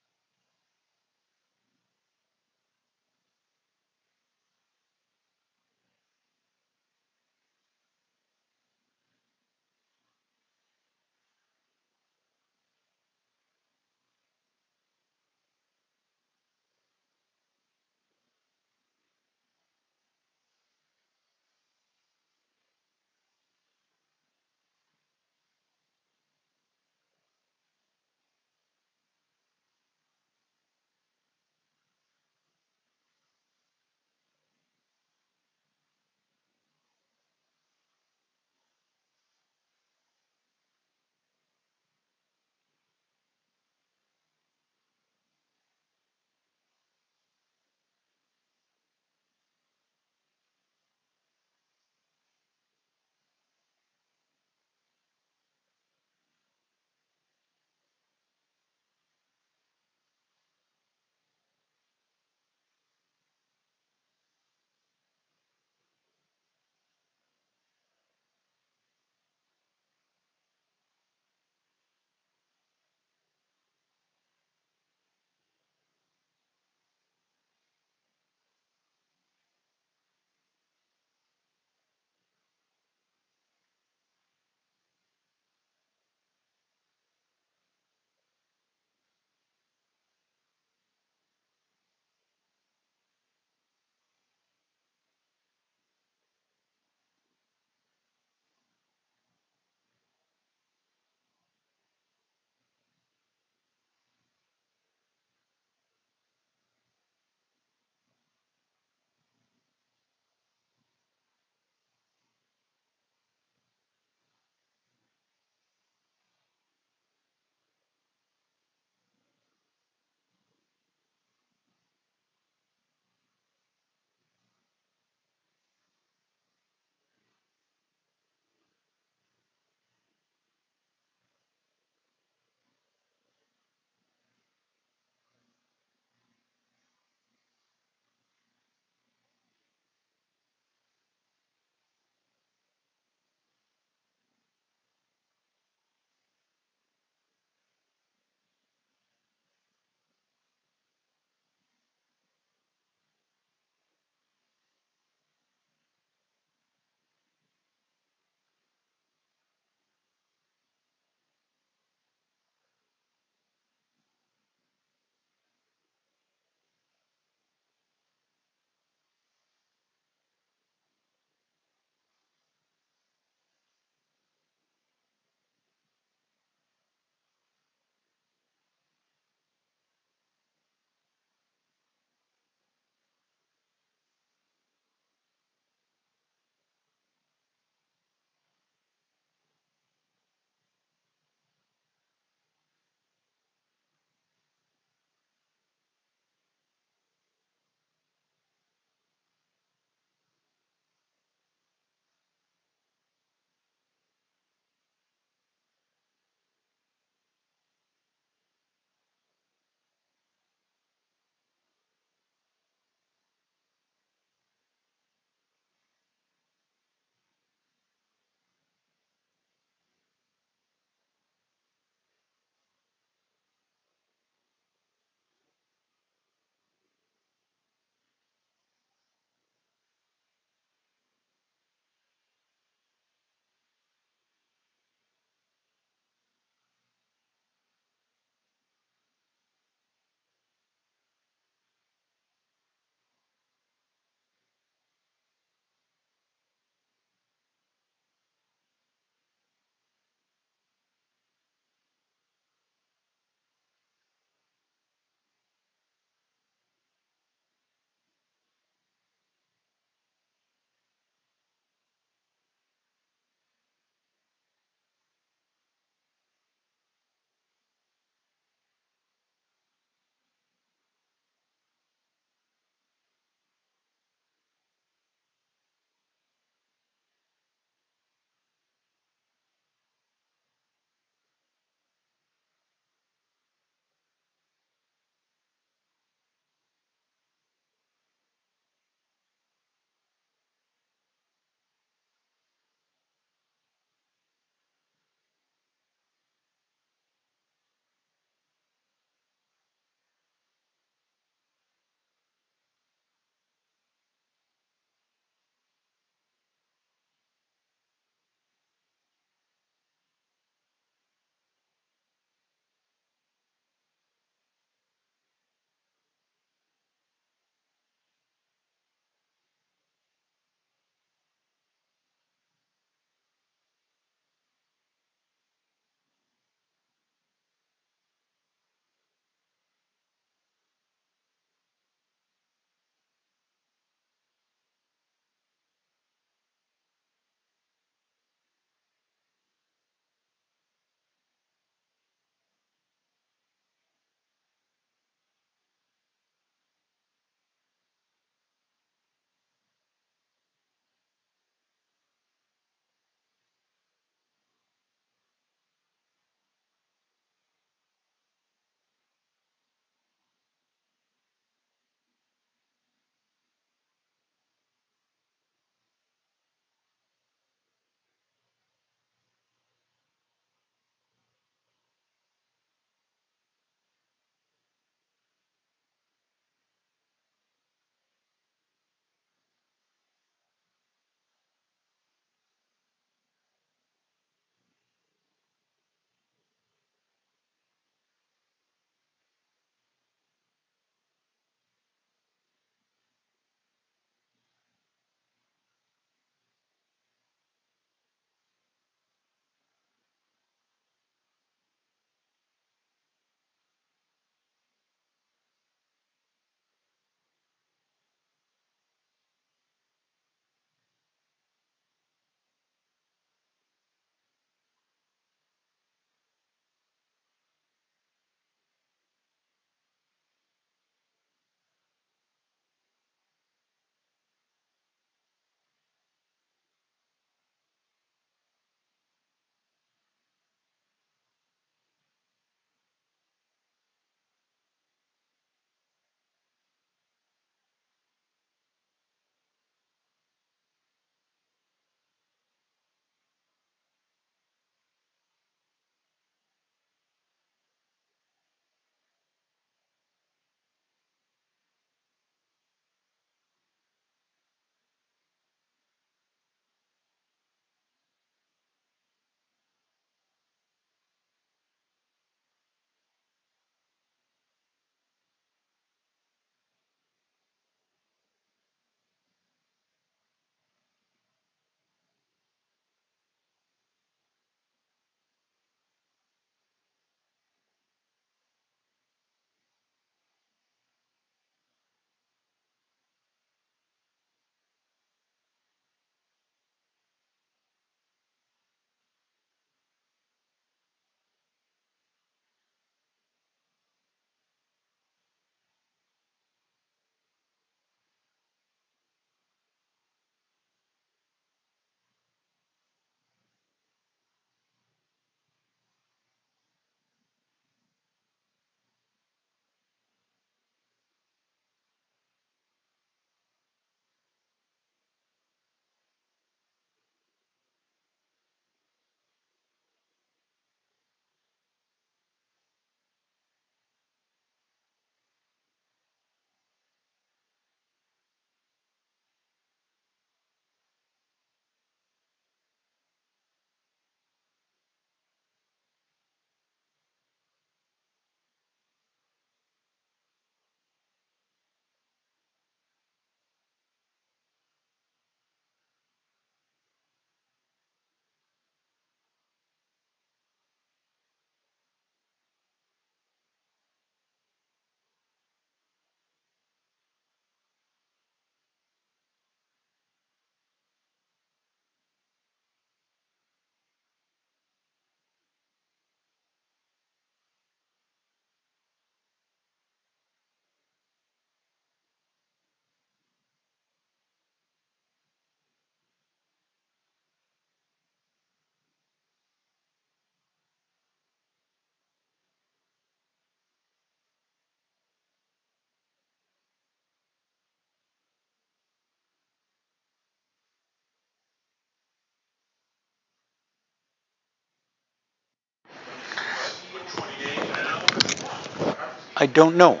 I don't know.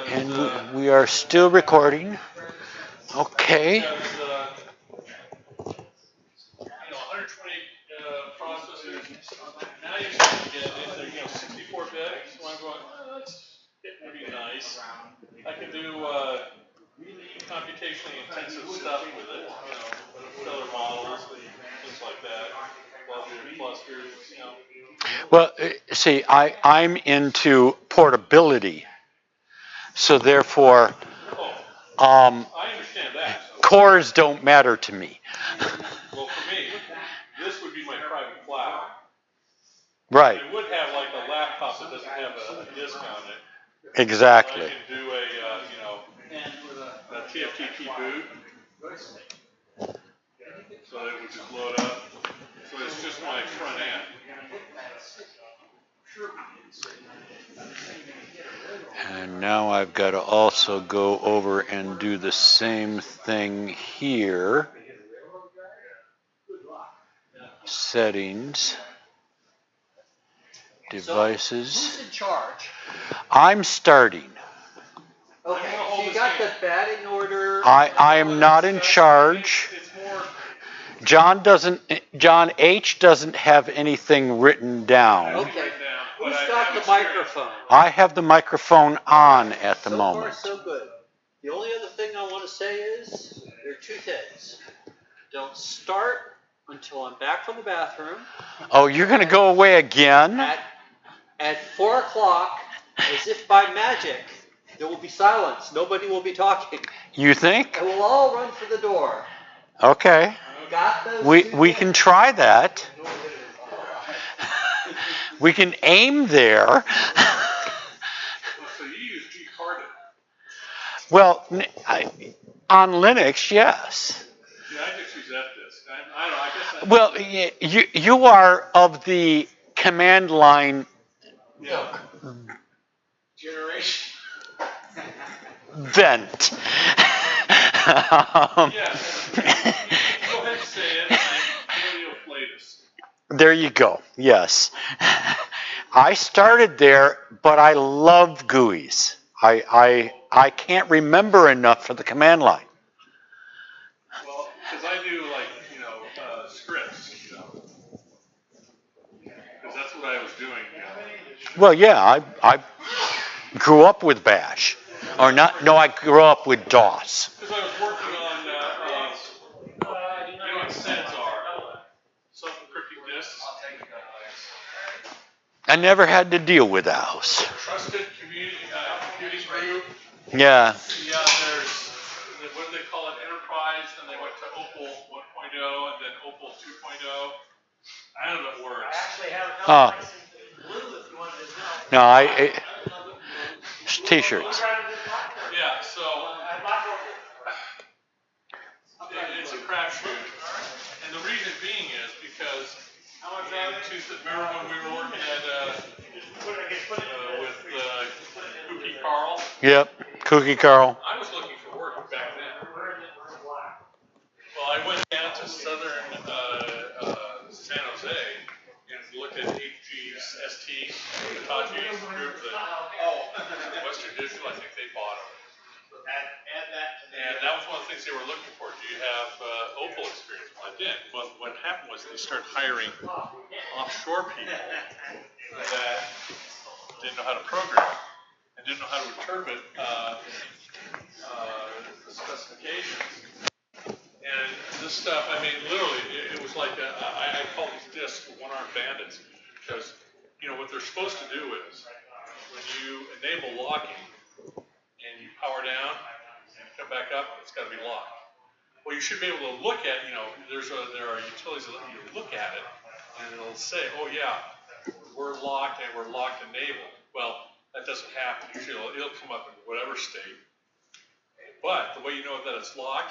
And we are still recording. Okay. 120 processors. Now you're starting to get into 64-bit. So I'm going, that's getting to be nice. I can do really computationally intensive stuff with it. Stellar models, things like that. Clusters, Well, see, I'm into portability. So therefore, I understand that. cores don't matter to me. Well, for me, this would be my private cloud. Right. I would have like a laptop that doesn't have a disk on it. Exactly. I can do a TFTP boot, so that it would just load up. So it's just my front end. And now I've got to also go over and do the same thing here. Settings. Devices. So, who's in charge? I'm starting. Okay, so you got the batting order. I am not in charge. John H doesn't have anything written down. Okay. Who's got the microphone? I have the microphone on at the moment. So far, so good. The only other thing I want to say is there are two things. Don't start until I'm back from the bathroom. Oh, you're going to go away again? At 4 o'clock, as if by magic, there will be silence. Nobody will be talking. You think? And we'll all run for the door. Okay. Got those we can try that. We can aim there. So you use G-carded. Well, on Linux, yes. Yeah, I just use fdisk. I don't know. I guess. Well, you are of the command line generation. Vent. Yeah. Go ahead and say it. There you go. Yes. I started there, but I love GUIs. I can't remember enough for the command line. Well, because I do scripts, because that's what I was doing. Well, yeah, I grew up with Bash. Or not, no, I grew up with DOS. Because I was working on, what sets are, some encrypting disks. I never had to deal with those. Trusted computing group. Yeah. Yeah, there's, what do they call it, Enterprise, and they went to Opal 1.0, and then Opal 2.0. I don't know if it works. I actually have a Oh. nice blue if you wanted to know. No, T-shirts. Yeah, so it's a crapshoot, and the reason being is because remember when we were working at with Kooky Carl? Yep, Kooky Carl. I was looking for work back then. Well, I went down to southern San Jose and looked at HG's ST, Hitachi's group that Western Digital, I think they bought them. And that was one of the things they were looking for. Do you have Opal experience? Well, I did. But what happened was they started hiring offshore people that didn't know how to program and didn't know how to interpret the specifications. And this stuff, I mean, literally, it was like I call these disks one-armed bandits because, what they're supposed to do is when you enable locking and you power down and come back up, it's got to be locked. Well, you should be able to look at, there are utilities that let you look at it and it'll say, oh yeah, we're locked and we're locked enabled. Well, that doesn't happen. Usually it'll come up in whatever state. But the way you know that it's locked,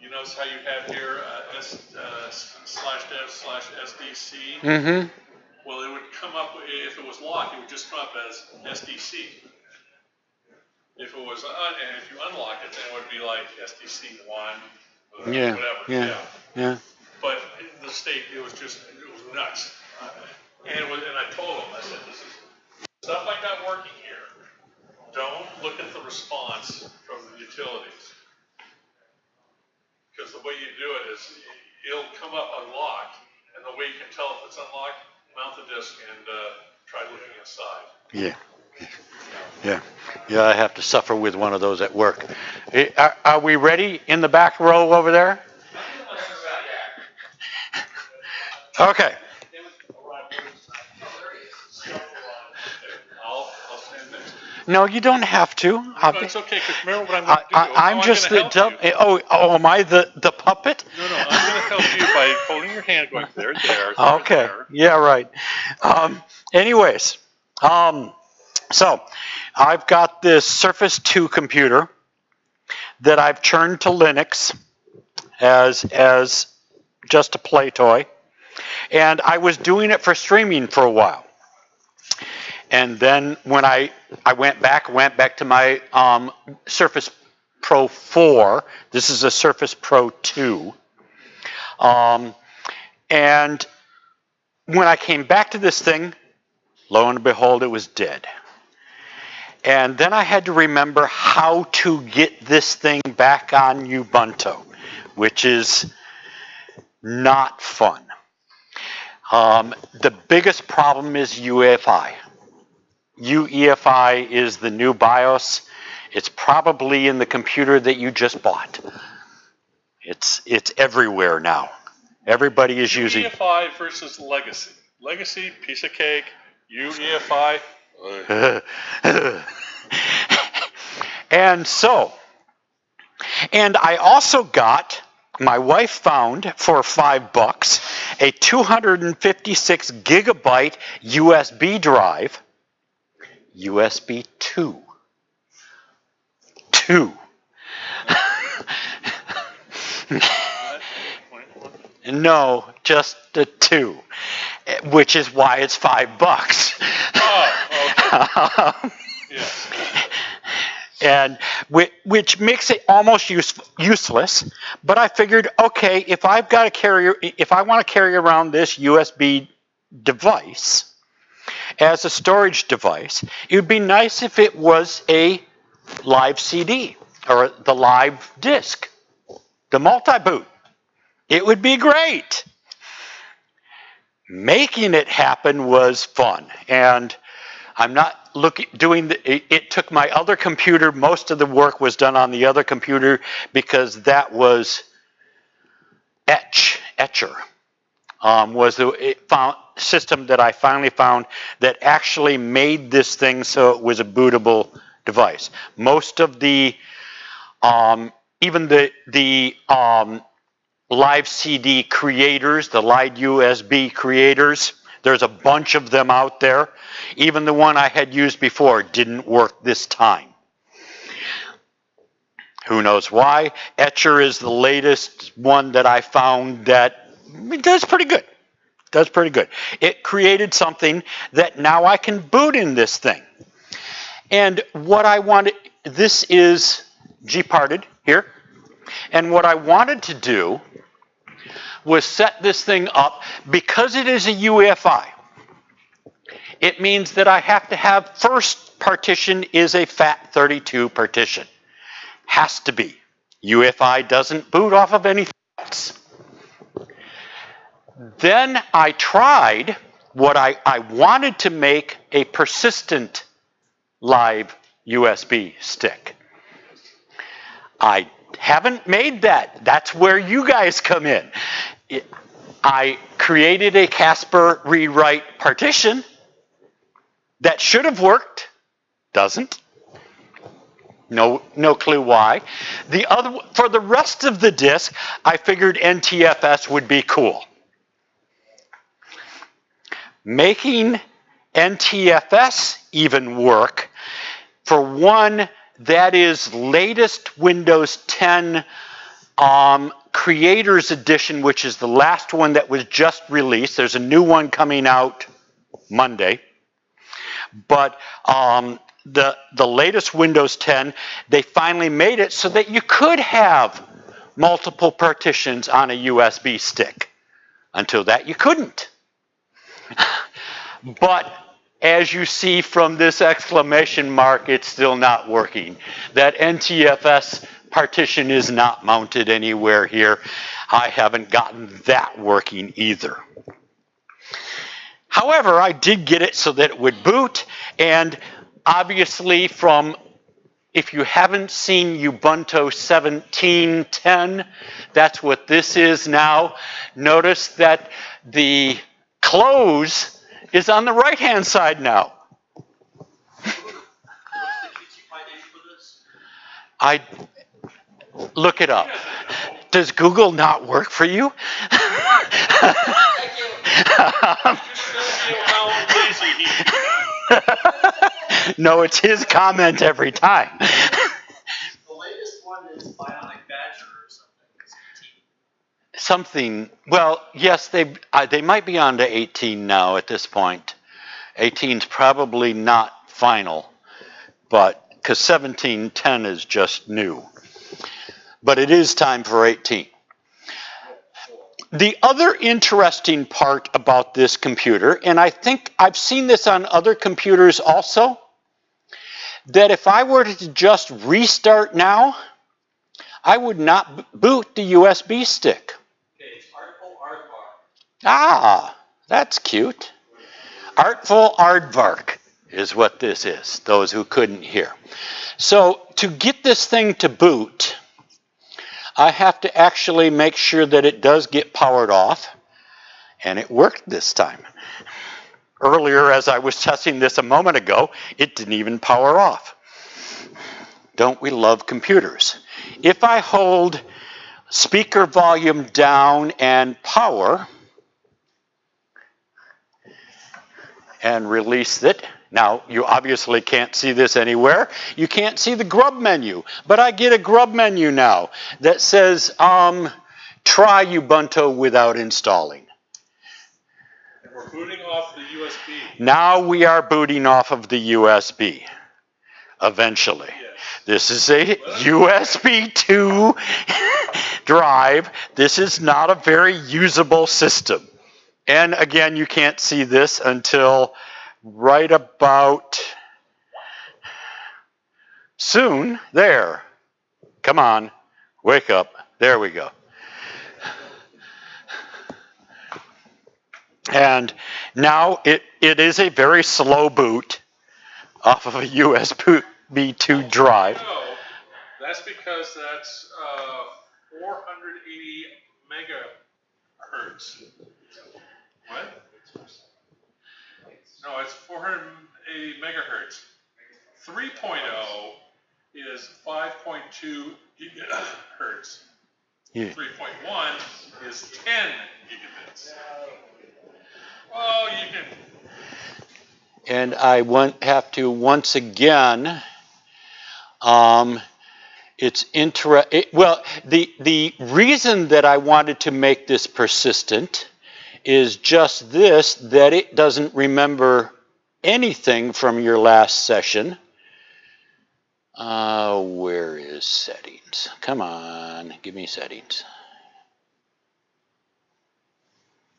you notice how you have here /dev/SDC? Mm-hmm. Well, it would come up, if it was locked, it would just come up as SDC. If it was, and if you unlock it, then it would be like SDC1, Yeah, whatever. yeah. But the state, it was nuts. And I told him, I said, this is stuff like that working here. Don't look at the response from the utilities. Because the way you do it is, it'll come up unlocked, and the way you can tell if it's unlocked, mount the disk and try looking inside. Yeah. Yeah, I have to suffer with one of those at work. Are we ready in the back row over there? Okay. I'll stand next. No, you don't have to. No, it's okay, because remember what I'm going to do. I'm just the dumb. Oh, am I the puppet? No, I'm going to help you by holding your hand, going there. Okay. Yeah, right. Anyways, so I've got this Surface 2 computer that I've turned to Linux as just a play toy, and I was doing it for streaming for a while. And then when I went back to my Surface Pro 4, this is a Surface Pro 2, and when I came back to this thing, lo and behold, it was dead. And then I had to remember how to get this thing back on Ubuntu, which is not fun. The biggest problem is UEFI. UEFI is the new BIOS. It's probably in the computer that you just bought. It's everywhere now. Everybody is using UEFI versus Legacy. Legacy, piece of cake. UEFI. And I also got, my wife found for $5 a 256 gigabyte USB drive. USB 2. No, just the 2, which is why it's $5. Oh, okay. Yes. And which makes it almost useless. But I figured, okay, if I want to carry around this USB device as a storage device, it would be nice if it was a live CD or the live disc, the multi-boot. It would be great. Making it happen was fun, and I'm not it took my other computer. Most of the work was done on the other computer because that was Etcher. Was the system that I finally found that actually made this thing so it was a bootable device. Most of the, even the live CD creators, the live USB creators, there's a bunch of them out there. Even the one I had used before didn't work this time. Who knows why? Etcher is the latest one that I found that does pretty good. Does pretty good. It created something that now I can boot in this thing. And what I wanted, this is G-parted here. And what I wanted to do was set this thing up because it is a UEFI. It means that I have to have first partition is a FAT32 partition. Has to be. UEFI doesn't boot off of anything else. Then I tried what I wanted to make a persistent live USB stick. I haven't made that. That's where you guys come in. I created a Casper rewrite partition that should have worked. Doesn't. No clue why. For the rest of the disk, I figured NTFS would be cool. Making NTFS even work, for one, that is latest Windows 10 Creators Edition, which is the last one that was just released. There's a new one coming out Monday. But the latest Windows 10, they finally made it so that you could have multiple partitions on a USB stick. Until that, you couldn't. But as you see from this exclamation mark, it's still not working. That NTFS partition is not mounted anywhere here. I haven't gotten that working either. However, I did get it so that it would boot, and obviously if you haven't seen Ubuntu 17.10, that's what this is now. Notice that the close is on the right-hand side now. I look it up. Does Google not work for you? No, it's his comment every time. The latest one is Bionic Badger or something. Well, yes, they might be on to 18 now at this point. 18's probably not final, but because 17.10 is just new. But it is time for 18. The other interesting part about this computer, and I think I've seen this on other computers also, that if I were to just restart now, I would not boot the USB stick. Okay, it's Artful Aardvark. Ah, that's cute. Artful Aardvark is what this is, those who couldn't hear. So to get this thing to boot, I have to actually make sure that it does get powered off, and it worked this time. Earlier, as I was testing this a moment ago, it didn't even power off. Don't we love computers? If I hold speaker volume down and power, and release it. Now, you obviously can't see this anywhere. You can't see the grub menu, but I get a grub menu now that says, try Ubuntu without installing. And we're booting off the USB. Now we are booting off of the USB, eventually. Yes. This is a USB 2 drive. This is not a very usable system. And again, you can't see this until right about soon. There. Come on. Wake up. There we go. And now it is a very slow boot off of a USB 2 drive. No, that's because that's 480 megahertz. What? No, it's 480 megahertz. 3.0 is 5.2 gigahertz. Yeah. 3.1 is 10 gigabits. Oh, you can. And I have to once again. It's well, the reason that I wanted to make this persistent is just this, that it doesn't remember anything from your last session. Where is settings? Come on, give me settings.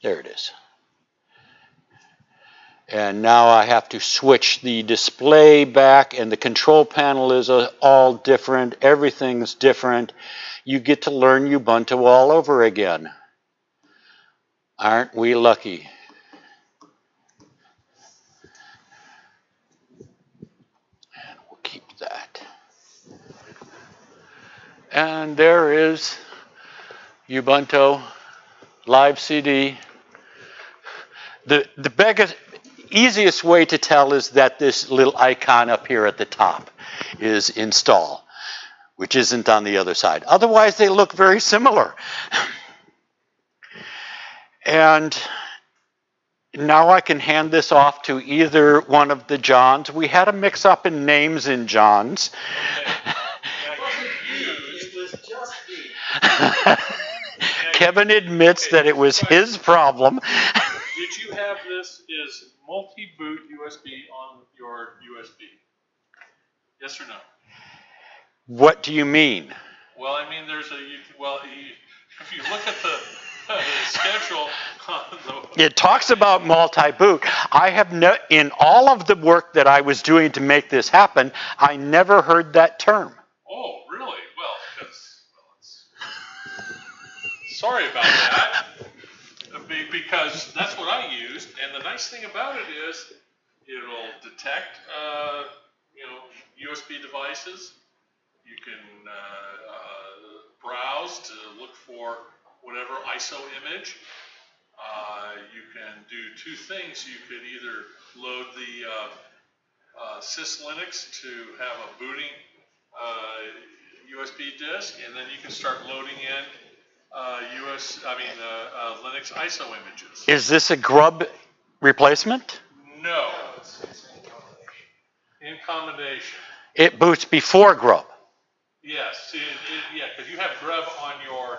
There it is. And now I have to switch the display back, and the control panel is all different. Everything's different. You get to learn Ubuntu all over again. Aren't we lucky? And we'll keep that. And there is Ubuntu Live CD. The biggest, easiest way to tell is that this little icon up here at the top is install, which isn't on the other side. Otherwise, they look very similar. And now I can hand this off to either one of the Johns. We had a mix-up in names in Johns. It was just me. Kevin admits that it was his problem. Did you have this as multi-boot USB on your USB? Yes or no? What do you mean? Well, I mean, there's a, if you look at the schedule on the. It talks about multi-boot. I have in all of the work that I was doing to make this happen, I never heard that term. Oh, really? Well, sorry about that. Because that's what I used, and the nice thing about it is it'll detect, USB devices. You can browse to look for whatever ISO image. You can do two things. You could either load the syslinux to have a booting USB disk, and then you can start loading in Linux ISO images. Is this a grub replacement? No. In combination. It boots before grub. Yes, yeah, because you have grub on your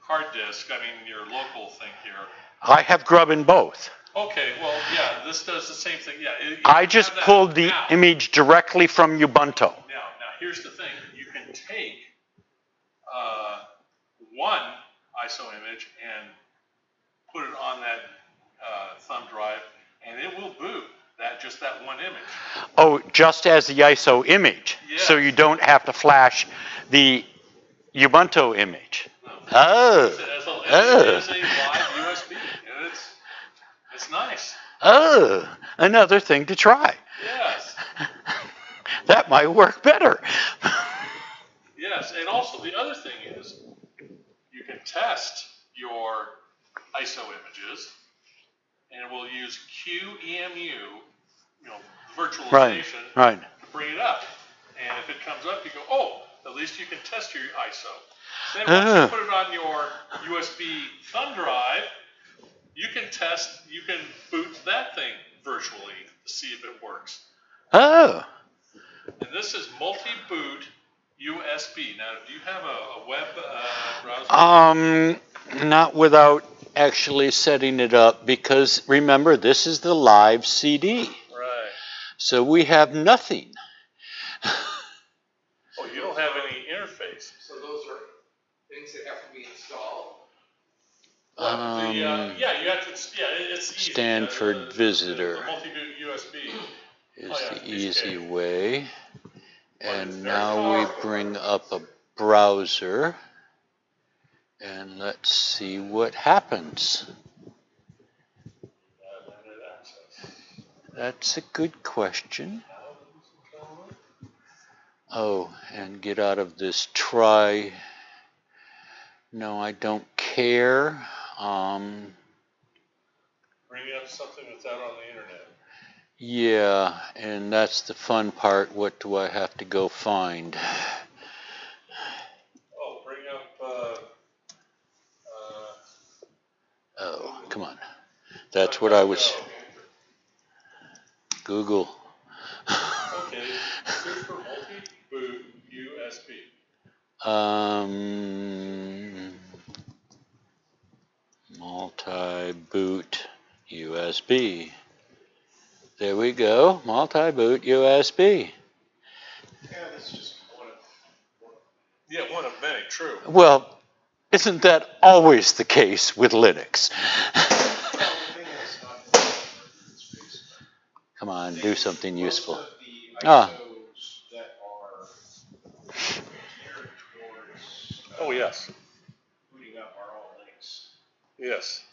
hard disk, your local thing here. I have grub in both. Okay, well, yeah, this does the same thing. Yeah, I just pulled the image directly from Ubuntu. Now, here's the thing. You can take one ISO image and put it on that thumb drive, and it will boot just that one image. Oh, just as the ISO image. Yes. So you don't have to flash the Ubuntu image. No. Oh. It is a live USB, and it's nice. Oh, another thing to try. Yes. That might work better. Yes, and also the other thing is you can test your ISO images, and we'll use QEMU, virtualization, right. to bring it up. And if it comes up, you go, oh, at least you can test your ISO. Then once you put it on your USB thumb drive, you can boot that thing virtually to see if it works. Oh. And this is multi-boot USB. Now, do you have a web browser? Not without actually setting it up, because remember, this is the live CD. Right. So we have nothing. Oh, you don't have any interface. So those are things that have to be installed? You have to, it's easy. Stanford Visitor the multi-boot USB is the easy way. And now we bring up a browser, and let's see what happens. That's a good question. Oh, and get out of this try. No, I don't care. Bring up something that's out on the internet. Yeah, and that's the fun part. What do I have to go find? Oh, bring up. Oh, come on. That's what I was. Google. Okay, search for multi-boot USB. Multi-boot USB. There we go. Multi-boot USB. Yeah, that's just one of one of many, true. Well, isn't that always the case with Linux? Come on, do something useful. Most of the ISOs that are geared towards Oh, yes. booting up are all Linux. Yes.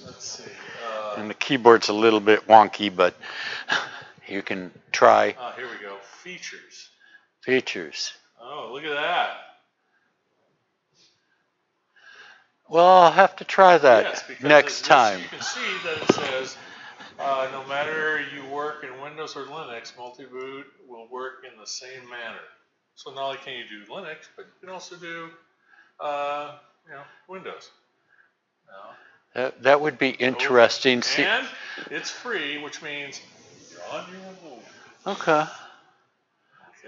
Let's see. And the keyboard's a little bit wonky, but you can try. Here we go. Features. Features. Oh, look at that. Well, I'll have to try that next time. You can see that it says, no matter you work in Windows or Linux, multi-boot will work in the same manner. So not only can you do Linux, but you can also do, Windows. That would be interesting. And it's free, which means you're on your own. Okay.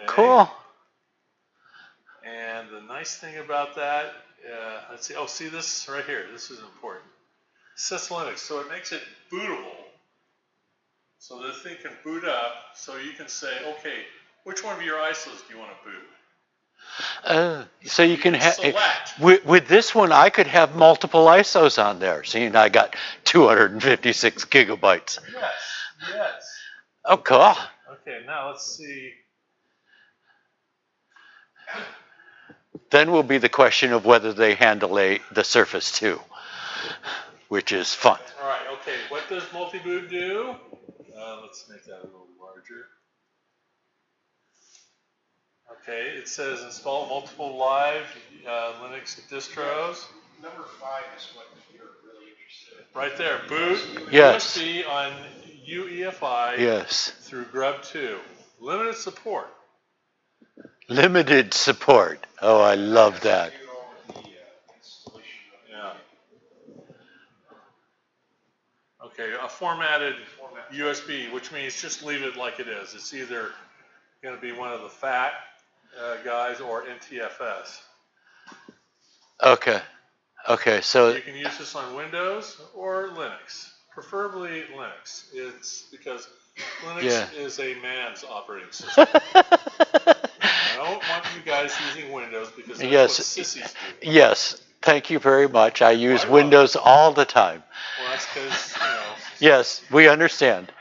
Cool. And the nice thing about that, let's see. Oh, see this right here. This is important. Syslinux, so it makes it bootable. So this thing can boot up. So you can say, okay, which one of your ISOs do you want to boot? So you can have, select. with this one, I could have multiple ISOs on there. Seeing I got 256 gigabytes. Yes, yes. Oh, cool. Okay, now let's see. Then will be the question of whether they handle the Surface 2, which is fun. All right, okay, what does multi-boot do? Let's make that a little larger. Okay, it says install multiple live Linux distros. Number 5 is what you're really interested in. Right there, boot Yes. USB on UEFI Yes. through Grub 2. Limited support. Limited support. Oh, I love that. Yeah. Okay, a formatted USB, which means just leave it like it is. It's either going to be one of the FAT guys or NTFS. Okay. Okay, so You can use this on Windows or Linux, preferably Linux. It's because Linux is a man's operating system. I don't want you guys using Windows because that's what sissies do. Yes, thank you very much. I use Windows all the time. Well, that's because, you know. Yes, we understand.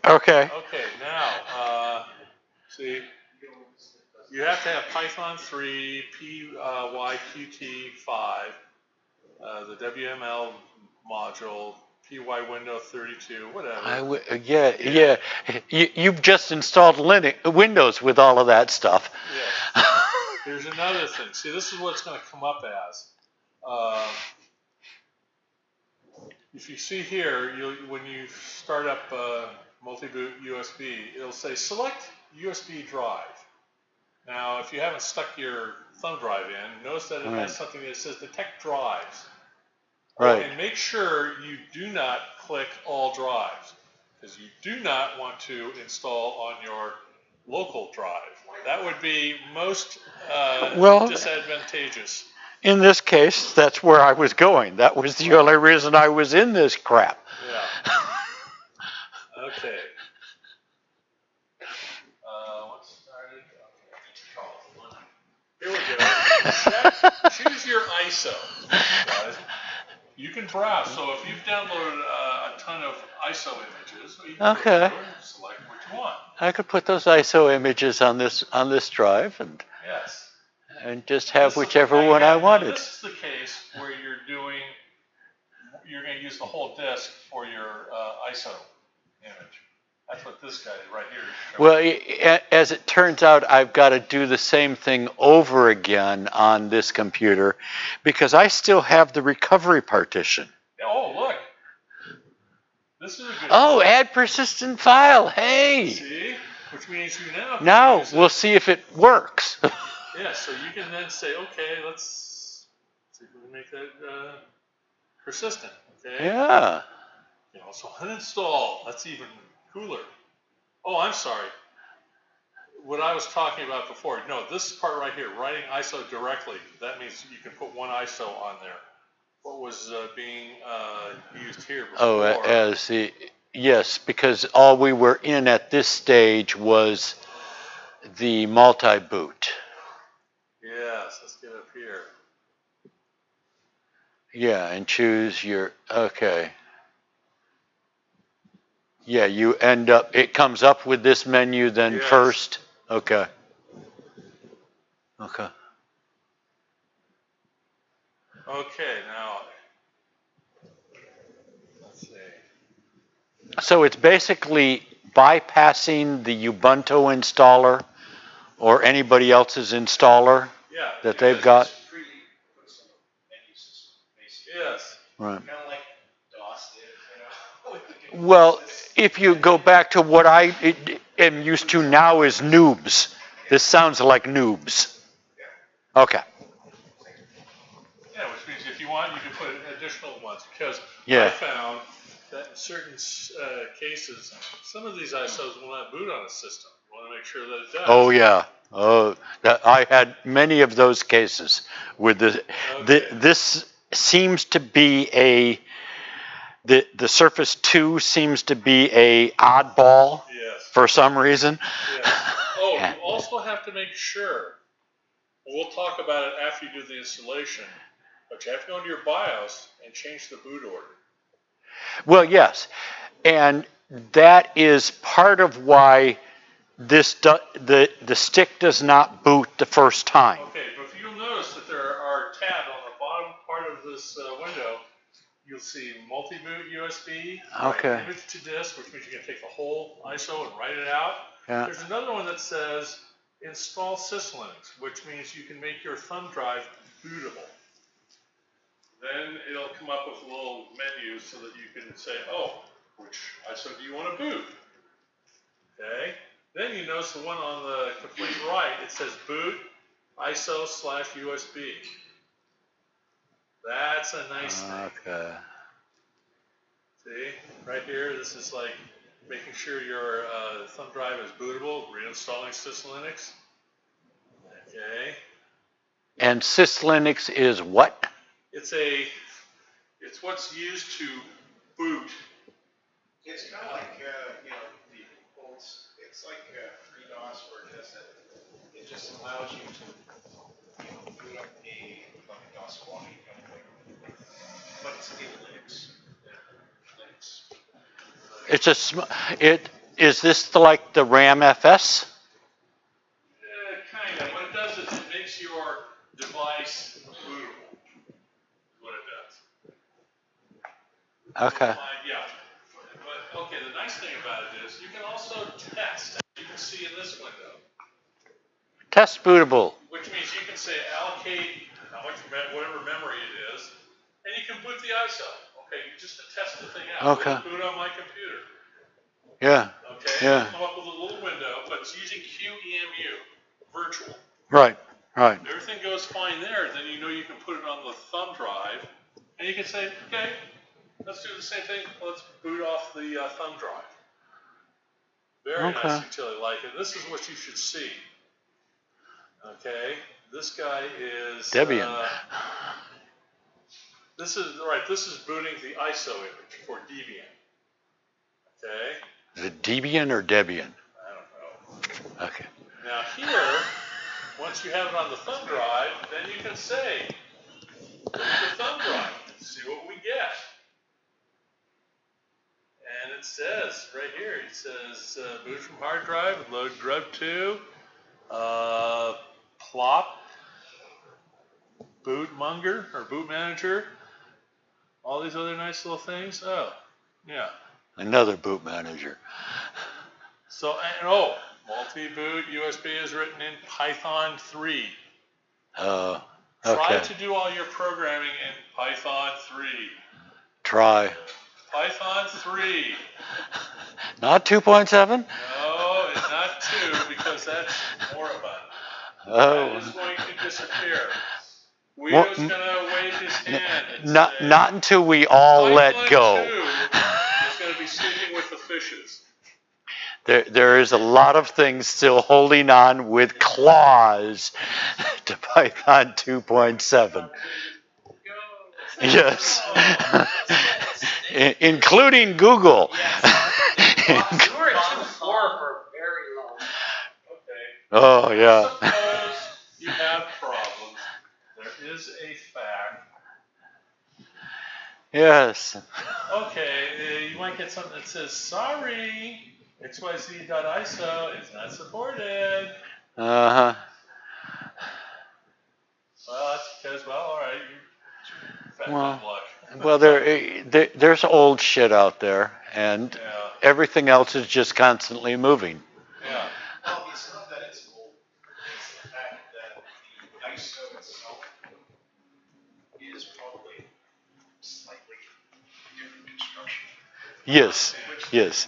Okay. Okay, now, see, you have to have Python 3, PYQT5, the WML module, PY Window 32, whatever. Yeah. You've just installed Windows with all of that stuff. Yeah. Here's another thing. See, this is what it's going to come up as. If you see here, when you start up multi-boot USB, it'll say select USB drive. Now, if you haven't stuck your thumb drive in, notice that it has something that says detect drives. Right. And make sure you do not click all drives, because you do not want to install on your local drive. That would be most disadvantageous. In this case, that's where I was going. That was the only reason I was in this crap. Yeah. Okay. Once started. Here we go. Choose your ISO, guys. You can browse. So if you've downloaded a ton of ISO images, you can go through and select what you want. I could put those ISO images on this drive and just have whichever one I wanted. This is the case where you're going to use the whole disk for your ISO image. That's what this guy right here is showing. Well, as it turns out, I've got to do the same thing over again on this computer because I still have the recovery partition. Oh, look. This is a good one. Add persistent file. Hey. See? Which means you now. Now we'll see if it works. Yeah, so you can then say, okay, let's see if we can make that persistent. Okay. Yeah. You can also uninstall. That's even cooler. Oh, I'm sorry. What I was talking about before. No, this part right here, writing ISO directly. That means you can put one ISO on there. What was being used here before? Yes, because all we were in at this stage was the multi-boot. Yes, let's get up here. Yeah, and choose your, okay. Yeah, you end up, it comes up with this menu then first. Okay. Okay. Okay, now, let's see. So it's basically bypassing the Ubuntu installer or anybody else's installer that they've got. Yes. Right. Kind of like DOS did, you know? Well, if you go back to what I am used to now is noobs. This sounds like noobs. Okay. Yeah, which means if you want, you can put additional ones because I found that in certain cases, some of these ISOs will not boot on a system. You want to make sure that it does. Oh, yeah. Oh, I had many of those cases with this seems to be the Surface 2 seems to be a oddball. Yes. for some reason. Yeah. Oh, you also have to make sure, we'll talk about it after you do the installation, but you have to go into your BIOS and change the boot order. Well, yes, and that is part of why this the stick does not boot the first time. Okay, but if you'll notice that there are tabs on the bottom part of this window, you'll see multi-boot USB, Okay. image to disk, which means you can take the whole ISO and write it out. Yeah. There's another one that says install syslinux, which means you can make your thumb drive bootable. Then it'll come up with a little menu so that you can say, oh, which ISO do you want to boot? Okay. Then you notice the one on the complete right, it says boot ISO/USB. That's a nice thing. Okay. See, right here, this is like making sure your thumb drive is bootable, reinstalling syslinux. Okay. And syslinux is what? It's what's used to boot. It's kind of like, you know, the old, it's like FreeDOS where it does that. It just allows you to, you know, boot up like a DOS quality kind of thing. But it's in Linux. Linux. Is this like the RAM FS? Kind of. What it does is it makes your device bootable. Is what it does. Okay. Yeah. But okay, the nice thing about it is you can also test. You can see in this window. Test bootable. Which means you can say allocate how much whatever memory it is, and you can boot the ISO. Okay, just to test the thing out. Okay. Boot on my computer. Yeah. Okay. Yeah. Come up with a little window, but it's using QEMU, virtual. Right. Right. If everything goes fine there, then you know you can put it on the thumb drive, and you can say, okay, let's do the same thing. Let's boot off the thumb drive. Very nice utility like it. This is what you should see. Okay, this guy is Debian. This is booting the ISO image for Debian. Okay. Is it Debian or Debian? I don't know. Okay. Now here, once you have it on the thumb drive, then you can say, boot the thumb drive, see what we get. And it says right here, it says boot from hard drive, load grub2, plop, boot monger or boot manager, all these other nice little things. Oh, yeah. Another boot manager. So, multi-boot USB is written in Python 3. Okay. Try to do all your programming in Python 3. Try. Python 3. Not 2.7? No, it's not 2 because that's Moribund. Oh. That is going to disappear. Guido's going to wave his hand and not until we all let go. Python 2 is going to be sleeping with the fishes. There is a lot of things still holding on with claws to Python 2.7. Yes. Including Google. Yes. You were at 2.4 for very long. Okay. Oh, yeah. Suppose you have problems. There is a fact. Yes. Okay, you might get something that says, sorry, xyz.iso is not supported. Uh-huh. Well, that's because, all right, you're luck. Well, there's old shit out there, and everything else is just constantly moving. Yeah. Well, it's not that it's old. It's the fact that the ISO itself is probably slightly different construction. Yes. Yes.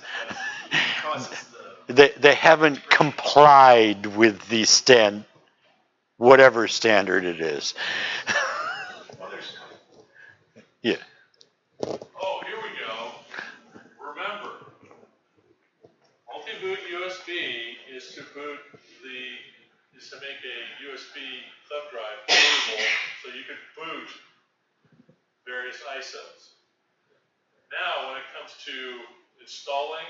They haven't complied with the whatever standard it is. Yeah. Oh, here we go. Remember, multi-boot USB is to make a USB thumb drive bootable so you can boot various ISOs. Now, when it comes to installing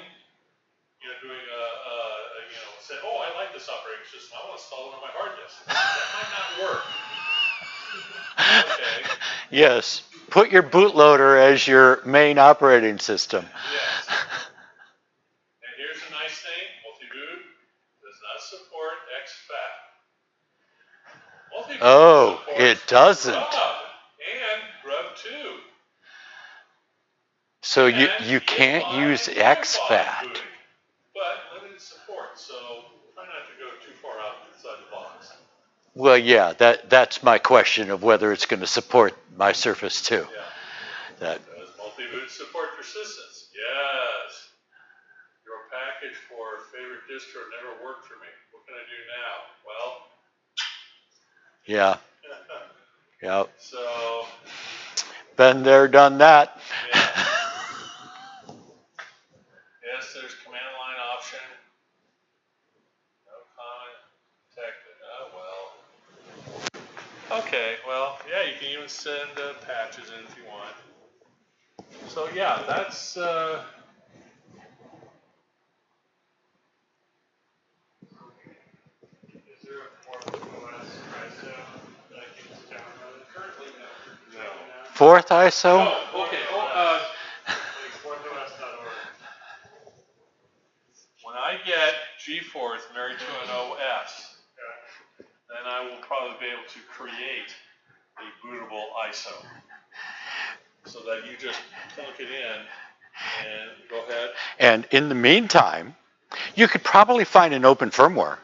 doing say, oh, I like this operating system. I want to install it on my hard disk. That might not work. Okay. Yes. Put your bootloader as your main operating system. Yes. And here's a nice thing. Multi-boot does not support exFAT. Multi-boot supports it doesn't. Grub and Grub 2. So you can't use exFAT. Booting, but limited support, so try not to go too far outside the box. Well, yeah, that's my question of whether it's going to support my Surface 2. Yeah. Does multi-boot support persistence? Yes. Your package for favorite distro never worked for me. What can I do now? Well. Yeah. Yep. So. Been there, done that. Yeah. Yes, there's command line option. No comment detected. Oh, well. Okay, well, yeah, you can even send patches in if you want. So, yeah, that's... Is there a fourth OS ISO that I can download? Currently, no. No. Fourth ISO? Oh, okay. When I get G-Force married to an OS, then I will probably be able to create a bootable ISO. So that you just plug it in and go ahead. And in the meantime, you could probably find an open firmware.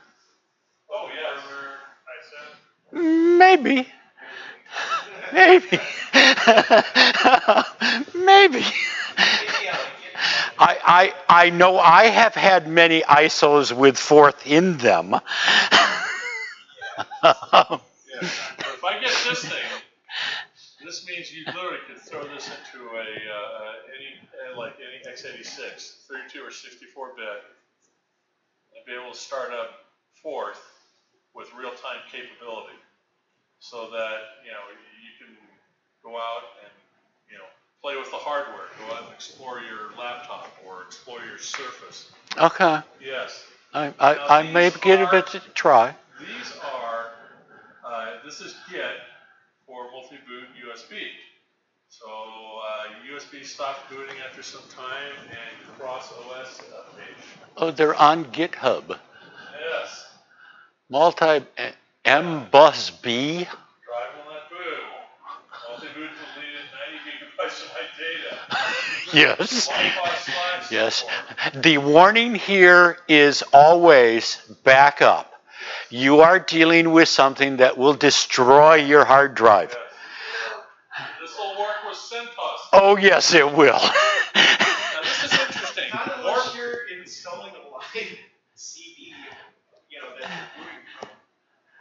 Oh, yes. Maybe. Maybe. Maybe. I know I have had many ISOs with fourth in them. But if I get this thing, this means you literally could throw this into any x86, 32 or 64 bit, and be able to start up fourth with real-time capability, so that you can go out and play with the hardware, go out and explore your laptop or explore your Surface. Okay. Yes. I may give it a try. These are this is Git for multi-boot USB. So USB stopped booting after some time and cross OS page. Oh, they're on GitHub. Yes. M-Bus B. Drive will not boot. Multi-boot deleted 90 gigabytes of my data. Yes. Yes. The warning here is always back up. You are dealing with something that will destroy your hard drive. Yes. This will work with CentOS. Oh, yes, it will. Now, this is interesting. Not unless you're installing a live CD, that you're booting from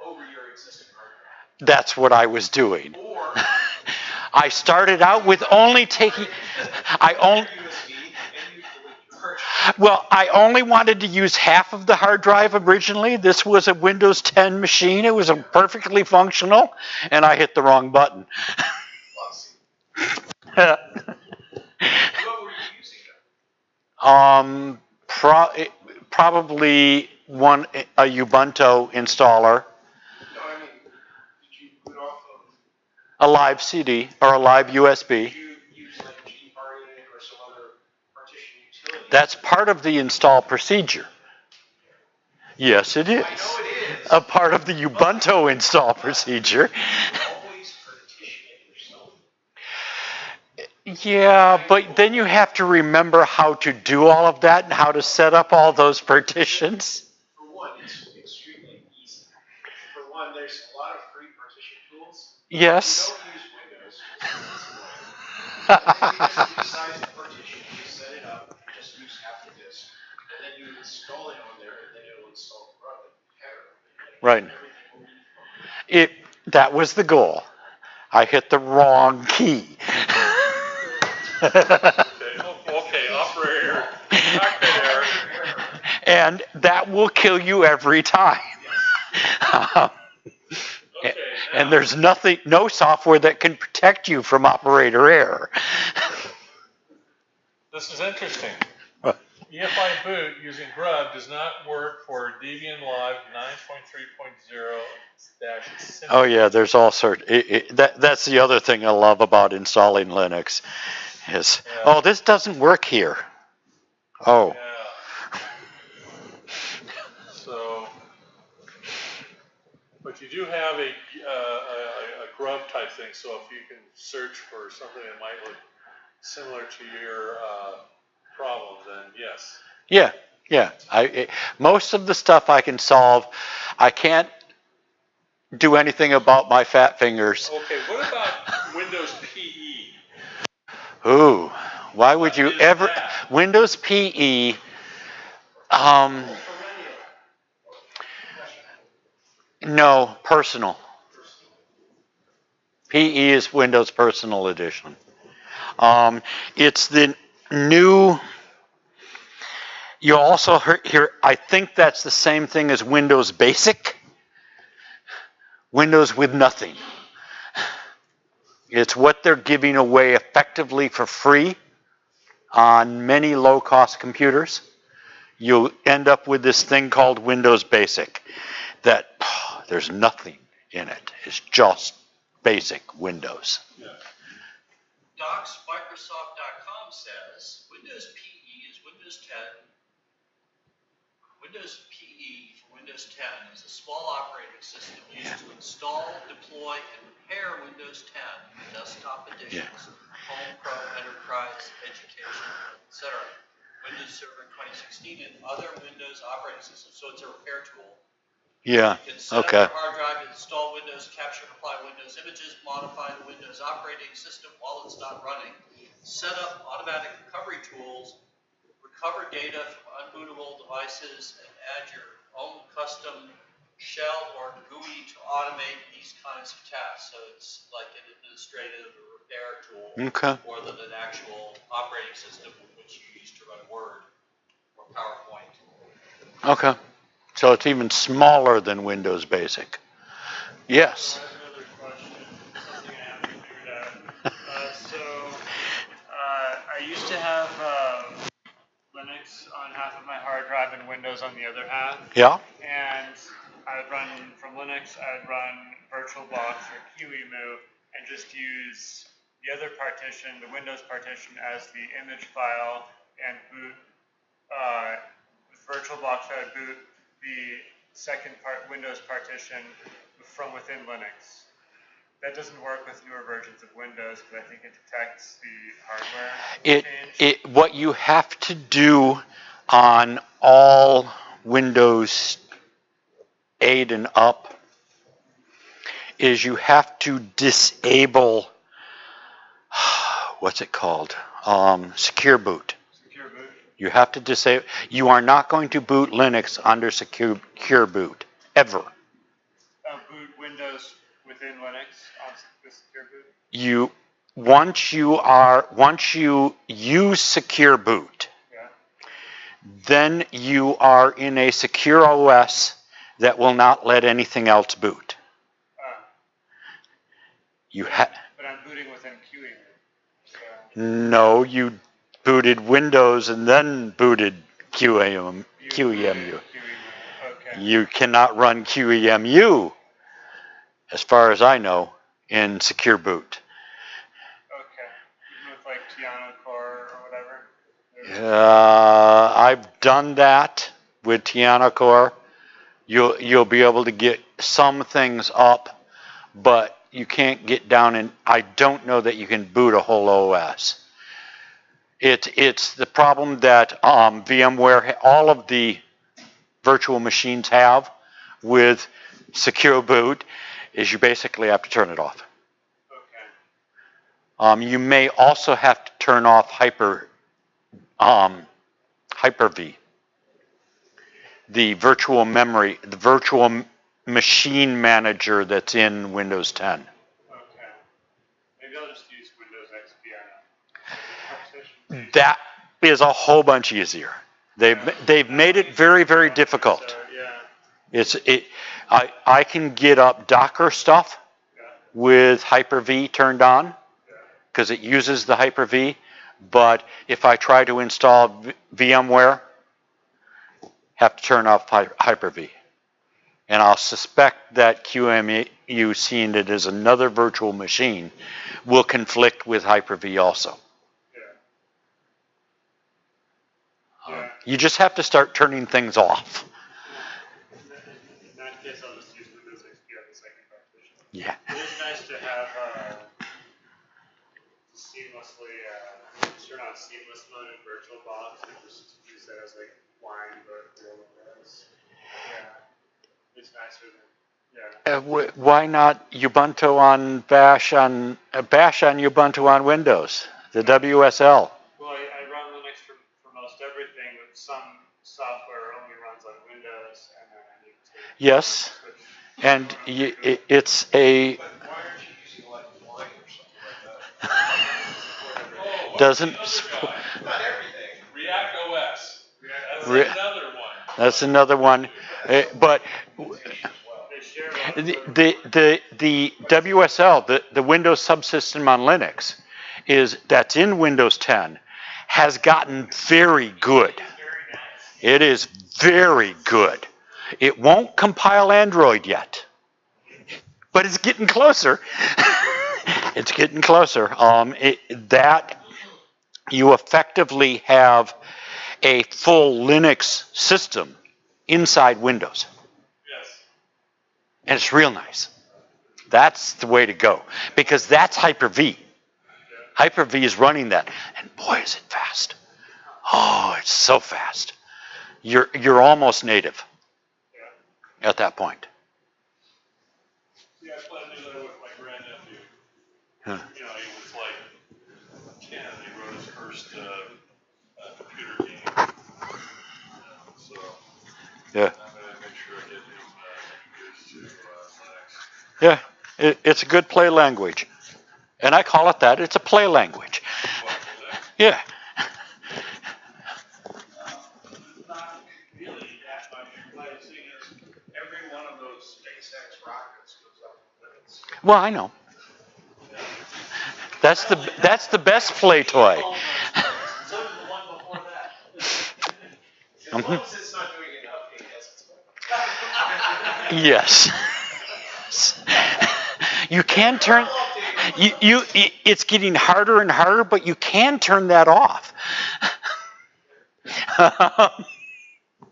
over your existing hard drive. That's what I was doing. Or I started out with only taking. Well, I only wanted to use half of the hard drive originally. This was a Windows 10 machine. It was perfectly functional, and I hit the wrong button. what were you using then? Probably a Ubuntu installer. No, I mean, did you boot off of A live CD or a live USB. Did you use like gparted or some other partition utility? That's part of the install procedure. Yes, it is. I know it is. A part of the Ubuntu install procedure. Always partition it yourself. Yeah, but then you have to remember how to do all of that and how to set up all those partitions. For one, it's extremely easy. For one, there's a lot of free partition tools. Yes. You don't use Windows. You just resize the partition, you set it up, just use half the disk, and then you install it on there, and then it'll install the header. Right. That was the goal. I hit the wrong key. Okay, operator. And that will kill you every time. And there's no software that can protect you from operator error. This is interesting. EFI boot using grub does not work for Debian Live 9.3.0-6. Oh yeah, there's all sorts. That's the other thing I love about installing Linux is, oh, this doesn't work here. Oh. Yeah. So, but you do have a grub type thing. So if you can search for something that might look similar to your problem, then yes. Yeah, yeah. Most of the stuff I can solve. I can't do anything about my fat fingers. Okay, what about Windows PE? Ooh, why would you ever? Windows PE. No, personal. PE is Windows Personal Edition. It's the new. You also hear. I think that's the same thing as Windows Basic. Windows with nothing. It's what they're giving away effectively for free on many low-cost computers. You'll end up with this thing called Windows Basic that there's nothing in it. It's just basic Windows. Yeah. DocsMicrosoft.com says Windows PE is Windows 10. Windows PE for Windows 10 is a small operating system used to install, deploy, and repair Windows 10 desktop editions, Home, Pro, Enterprise, Education, etc. Windows Server 2016 and other Windows operating systems. So it's a repair tool. Yeah. You can set up your hard drive, install Windows, capture and apply Windows images, modify the Windows operating system while it's not running, set up automatic recovery tools, recover data from unbootable devices, and add your own custom shell or GUI to automate these kinds of tasks. So it's like an administrative or repair tool more than an actual operating system which you use to run Word or PowerPoint. Okay. So it's even smaller than Windows Basic. Yes. I have another question, something I haven't figured out. I used to have Linux on half of my hard drive and Windows on the other half. Yeah. And I would run from Linux, I would run VirtualBox or QEMU and just use the other partition, the Windows partition, as the image file and boot. With VirtualBox, I would boot the second Windows partition from within Linux. That doesn't work with newer versions of Windows because I think it detects the hardware. What you have to do on all Windows 8 and up is you have to disable, what's it called? Secure boot. Secure boot. You have to disable. You are not going to boot Linux under secure boot ever. Boot Windows within Linux on the secure boot. Once you use secure boot, then you are in a secure OS that will not let anything else boot. But I'm booting within QEMU. So. No, you booted Windows and then booted QEMU. Okay. You cannot run QEMU, as far as I know, in secure boot. Okay. Even with like Tiana Core or whatever? I've done that with Tiana Core. You'll be able to get some things up, but you can't get down and I don't know that you can boot a whole OS. It's the problem that VMware, all of the virtual machines have with secure boot is you basically have to turn it off. Okay. You may also have to turn off Hyper-V, the virtual memory, the virtual machine manager that's in Windows 10. Okay. Maybe I'll just use Windows XP on it. That is a whole bunch easier. They've made it very, very difficult. So, yeah. I can get up Docker stuff with Hyper-V turned on because it uses the Hyper-V, But if I try to install VMware, have to turn off Hyper-V. And I'll suspect that QEMU, seeing it as another virtual machine, will conflict with Hyper-V also. You just have to start turning things off. In that case, I'll just use Windows XP on the second partition. Yeah. It is nice to have seamlessly turn on seamless mode in VirtualBox and just use that as like line or Windows. Yeah. It's nicer than Why not Ubuntu on Bash on Ubuntu on Windows? The WSL. Well, I run Linux for most everything, but some software only runs on Windows, and then I need to. Yes, and it's a. Doesn't. Not everything. React OS. That's another one. That's another one, but. The WSL, the Windows subsystem on Linux, that's in Windows 10, has gotten very good. It is very good. It won't compile Android yet, but it's getting closer. It's getting closer. That you effectively have a full Linux system inside Windows. And it's real nice. That's the way to go. Because that's Hyper-V. Hyper-V is running that. And boy, is it fast. Oh, it's so fast. You're almost native at that point. Yeah, I played that with my grandnephew. Huh. You know, he was like 10. He wrote his first computer game. So Yeah. I'm going to make sure I get him introduced to Linux. Yeah, it's a good play language. And I call it that. It's a play language. Yeah. Not really that much play, seeing as every one of those SpaceX rockets goes up in minutes. Well, I know. That's the best play toy. So did the one before that. As long as it's not doing enough, Yes. You can turn. It's getting harder and harder, but you can turn that off. I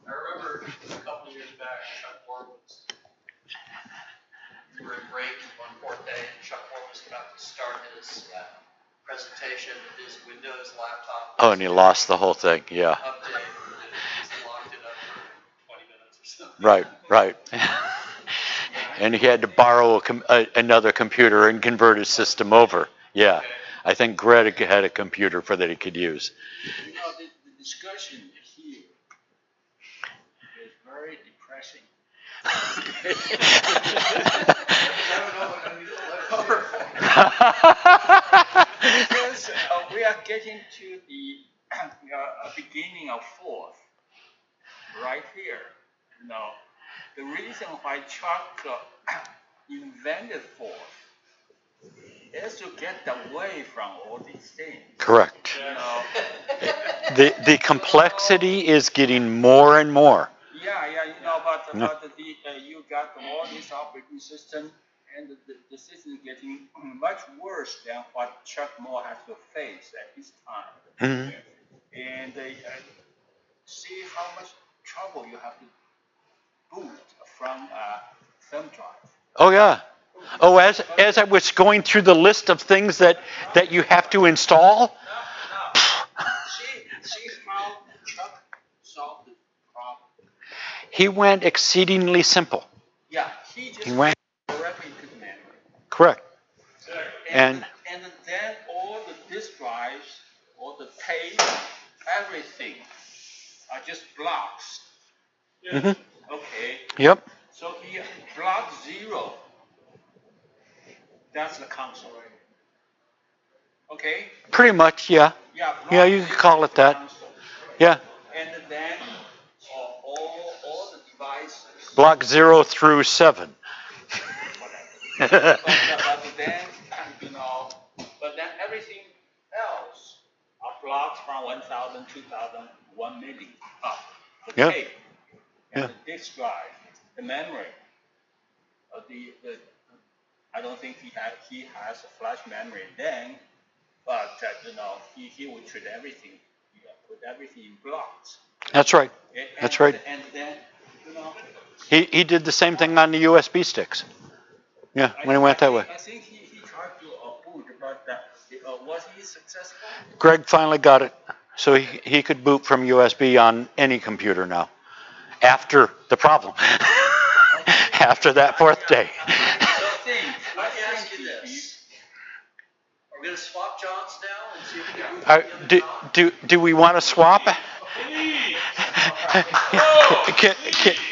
remember a couple years back, Chuck Moore we were in break one fourth day, and Chuck Moore was about to start his presentation with his Windows laptop. Oh, and he lost the whole thing. Yeah. Update, and just locked it up for 20 minutes or so. Right. And he had to borrow another computer and convert his system over. Yeah. I think Greg had a computer that he could use. You know, the discussion here is very depressing. Because we are getting to the beginning of fourth, right here. You know, the reason why Chuck invented fourth is to get away from all these things. Correct. You know, The complexity is getting more and more. Yeah, you know, but you got all this operating system, and the system is getting much worse than what Chuck Moore has to face at his time. Mm-hmm. And see how much trouble you have to boot from thumb drive. Oh yeah. Oh, as I was going through the list of things that you have to install. No. See how Chuck solved the problem. He went exceedingly simple. Yeah, he just went directly into the memory. Correct. And then all the disk drives, all the tape, everything are just blocks. Mm-hmm. Okay. Yep. So here, block 0, that's the console. Okay? Pretty much, yeah. Yeah, You could call it that. Console. Yeah. And then all the devices. Block 0 through 7. but then, you know, everything else, from 1,000, 2,000, 1 million up. The Yeah. tape and Yeah. the disk drive, the memory. I don't think he has a flash memory then, but he would treat everything, put everything in blocks. That's right. That's right. And then He did the same thing on the USB sticks. Yeah, when he went that way. I think he tried to boot, but was he successful? Greg finally got it, so he could boot from USB on any computer now. After the problem. After that 4th day. Let me ask you this. Are we going to swap Johns now and see if we can move to the other John? Do we want to swap?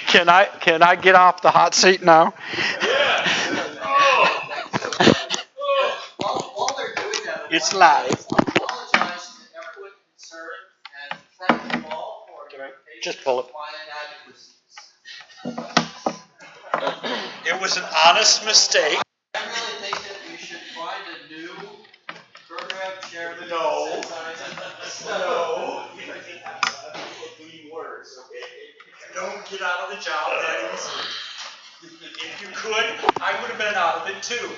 Can I get off the hot seat now? While they're doing that, It's live. I apologize to everyone concerned and thank you all for your patience Just pull it. and inadequacies. It was an honest mistake. I really think that we should find a new program chairman. No. No. Words, okay? Don't get out of the job that easily. If you could, I would have been out of it too.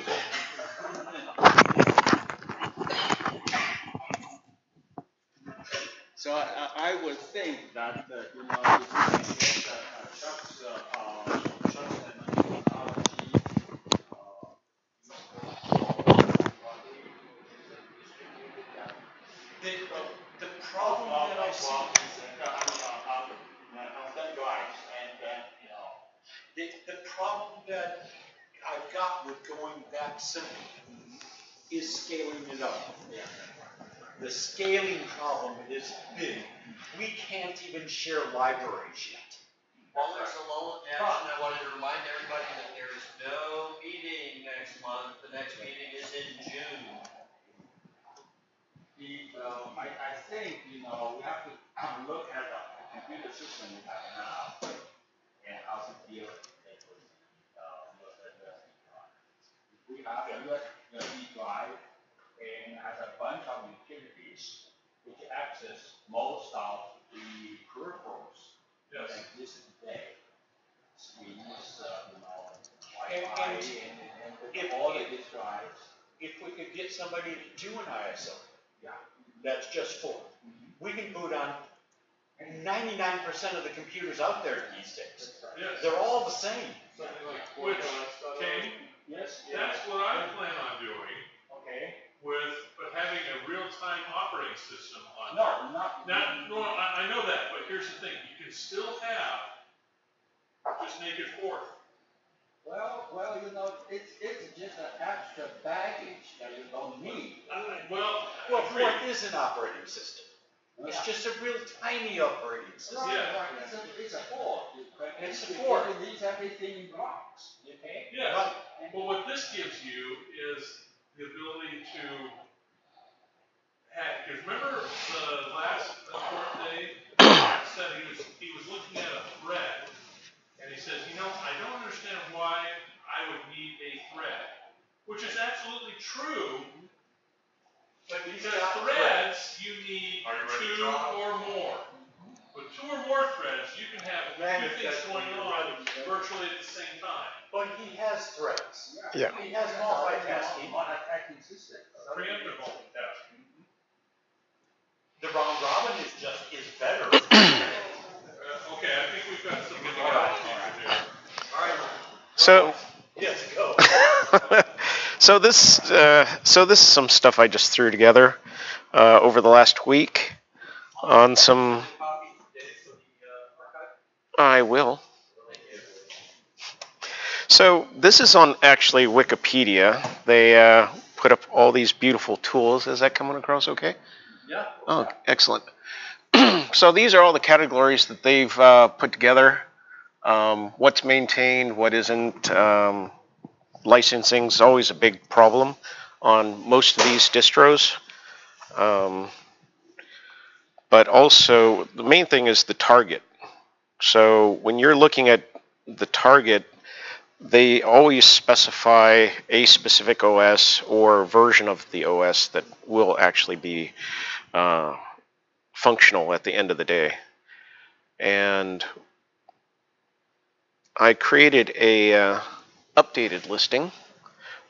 So I would think that if you can get Chuck's The problem that I see. The problem that I've got with going that simple is scaling it up. The scaling problem is big. We can't even share libraries yet. While there's a lull in action, I wanted to remind everybody that there is no meeting next month. The next meeting is in June. I think we have to look at the computer system we have now and how to deal with it. We have a USB drive and has a bunch of utilities which access most of the peripherals that exist today. We use Wi-Fi and all of these drives. If we could get somebody to do an ISO, that's just for. We can boot on 99% of the computers out there these days. Yes. They're all the same. Which, King, Yes. that's what I plan on doing Okay. with having a real-time operating system on No, there. not. No, I know that, but here's the thing, you can still have, just make it fourth. Well, it's just an extra baggage that you don't need. Well, Fourth is an operating system. It's just a real tiny operating system. Yeah. It's a four. It's a four. It needs everything in blocks. Okay. yeah, well, what this gives you is the ability to have, because remember the last birthday, said he was looking at a thread, and he says, I don't understand why I would need a thread, which is absolutely true, but because threads, you need 2 or more. With 2 or more threads, you can have 2 things going on virtually at the same time. But he has threads. Yeah. He has multitasking. Multitasking system. Preemptive multitasking. The round robin is better. Okay, I think we've got some good ideas here. All right. So, Yes, go. so this is some stuff I just threw together over the last week on some. I will. So this is on actually Wikipedia. They put up all these beautiful tools. Is that coming across okay? Yeah. Oh, excellent. So these are all the categories that they've put together. What's maintained, what isn't. Licensing is always a big problem on most of these distros. But also, the main thing is the target. So when you're looking at the target, they always specify a specific OS or version of the OS that will actually be functional at the end of the day. And I created a updated listing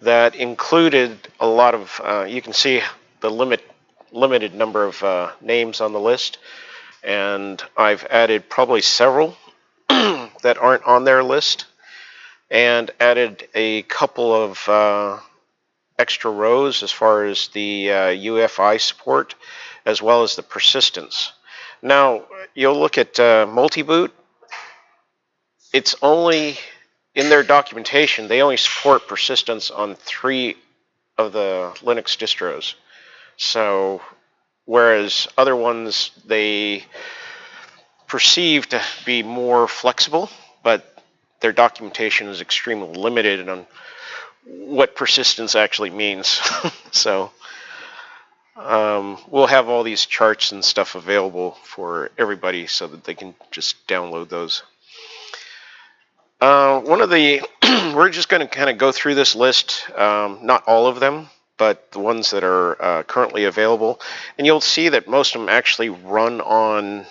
that included a lot of, you can see the limited number of names on the list, and I've added probably several that aren't on their list, and added a couple of extra rows as far as the UFI support, as well as the persistence. Now, you'll look at multi-boot. It's only, in their documentation, they only support persistence on 3 of the Linux distros. So, whereas other ones, they perceive to be more flexible, but their documentation is extremely limited on what persistence actually means. So we'll have all these charts and stuff available for everybody so that they can just download those. One of the, we're just going to kind of go through this list, not all of them, but the ones that are currently available. And you'll see that most of them actually run on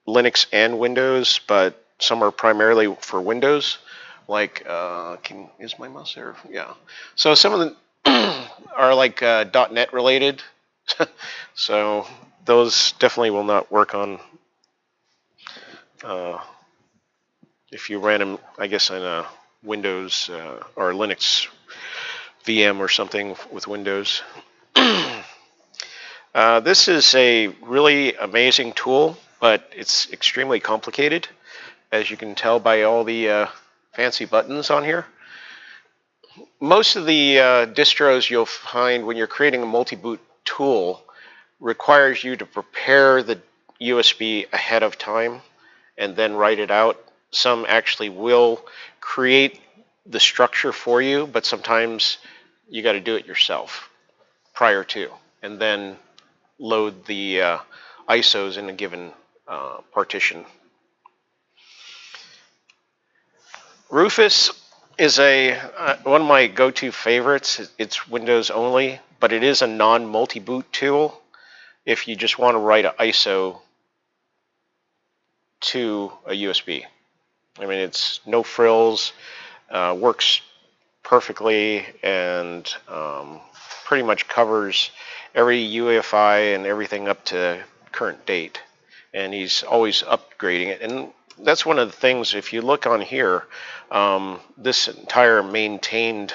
Linux and Windows, but some are primarily for Windows. Like, is my mouse there? Yeah. So some of them are like .NET related. So those definitely will not work on, if you ran them, I guess, on a Windows or Linux VM or something with Windows. This is a really amazing tool, but it's extremely complicated, as you can tell by all the fancy buttons on here. Most of the distros you'll find when you're creating a multi-boot tool requires you to prepare the USB ahead of time and then write it out. Some actually will create the structure for you, but sometimes you got to do it yourself prior to, and then load the ISOs in a given partition. Rufus is one of my go-to favorites. It's Windows only, but it is a non-multi-boot tool if you just want to write an ISO to a USB. I mean, it's no frills, works perfectly, and pretty much covers every UEFI and everything up to current date. And he's always upgrading it. And that's one of the things, if you look on here, this entire maintained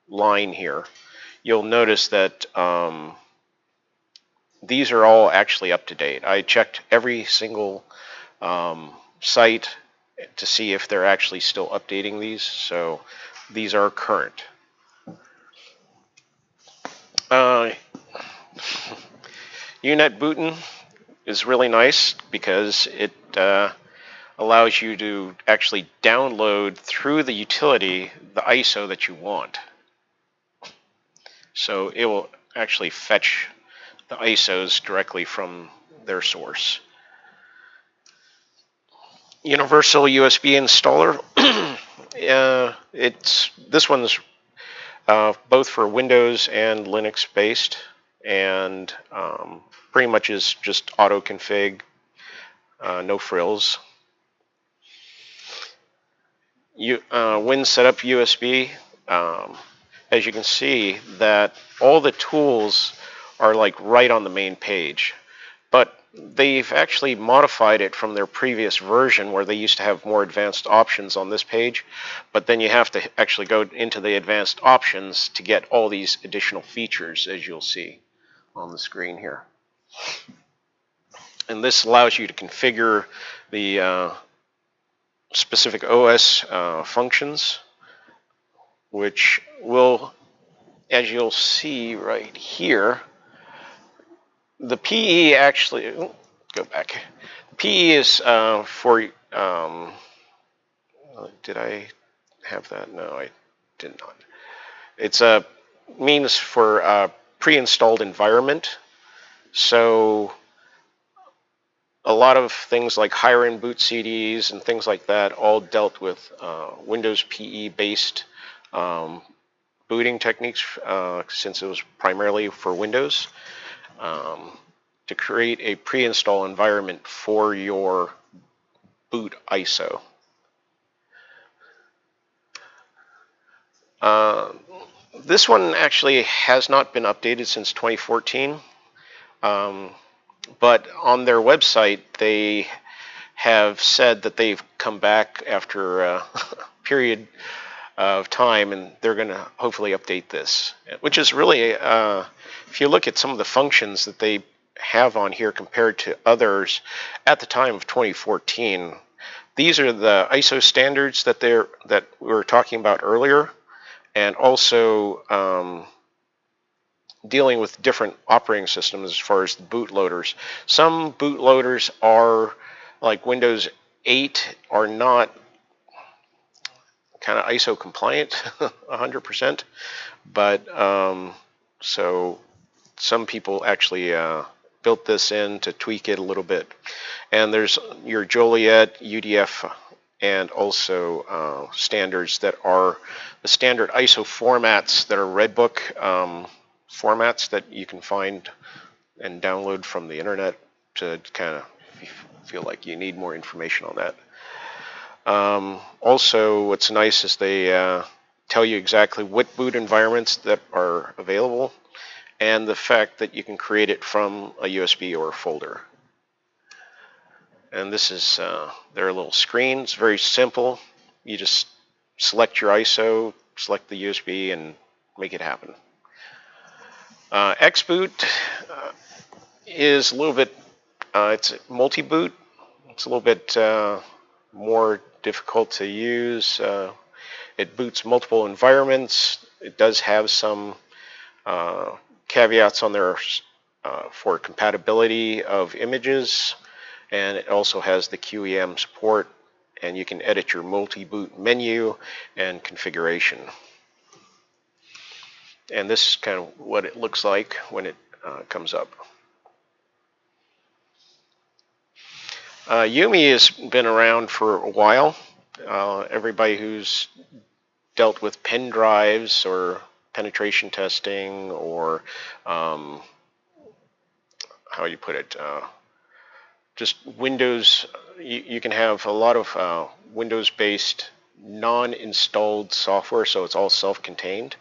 line here, you'll notice that these are all actually up to date. I checked every single site to see if they're actually still updating these, so these are current. UNet bootin is really nice because it allows you to actually download through the utility the ISO that you want. So it will actually fetch the ISOs directly from their source. Universal USB installer. This one's both for Windows and Linux based, and pretty much is just auto config, no frills. Win setup USB. As you can see, that all the tools are like right on the main page, but they've actually modified it from their previous version where they used to have more advanced options on this page, but then you have to actually go into the advanced options to get all these additional features, as you'll see on the screen here. And this allows you to configure the specific OS functions, which will, as you'll see right here, the PE actually, go back. PE is for, did I have that? No, I did not. It's a means for pre-installed environment. So a lot of things like higher-end boot CDs and things like that all dealt with Windows PE-based booting techniques since it was primarily for Windows. to create a pre-install environment for your boot ISO. This one actually has not been updated since 2014, but on their website they have said that they've come back after a period of time and they're going to hopefully update this, which is really, if you look at some of the functions that they have on here compared to others at the time of 2014, these are the ISO standards that we were talking about earlier, and also dealing with different operating systems as far as the bootloaders. Some bootloaders are, like Windows 8, are not kind of ISO compliant 100%, but so some people actually built this in to tweak it a little bit. And there's your Joliet, UDF, and also standards that are the standard ISO formats that are Redbook formats that you can find and download from the internet to kind of feel like you need more information on that. Also, what's nice is they tell you exactly what boot environments that are available and the fact that you can create it from a USB or a folder. And this is their little screen. It's very simple. You just select your ISO, select the USB, and make it happen. Xboot is a little bit, it's multi-boot. It's a little bit more difficult to use. It boots multiple environments. It does have some caveats on there for compatibility of images, and it also has the QEM support, and you can edit your multi-boot menu and configuration. And this is kind of what it looks like when it comes up. Yumi has been around for a while. Everybody who's dealt with pen drives or penetration testing or how you put it, just Windows, you can have a lot of Windows-based non-installed software, so it's all self-contained,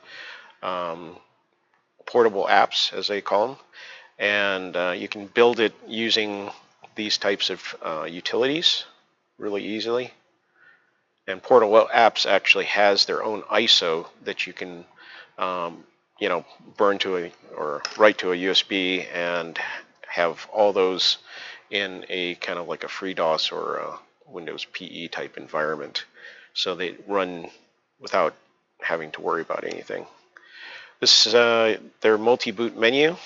portable apps as they call them, and you can build it using these types of utilities really easily. And portable apps actually has their own ISO that you can burn to or write to a USB and have all those in a kind of like a FreeDOS or a Windows PE type environment, so they run without having to worry about anything. This is their multi-boot menu. Comes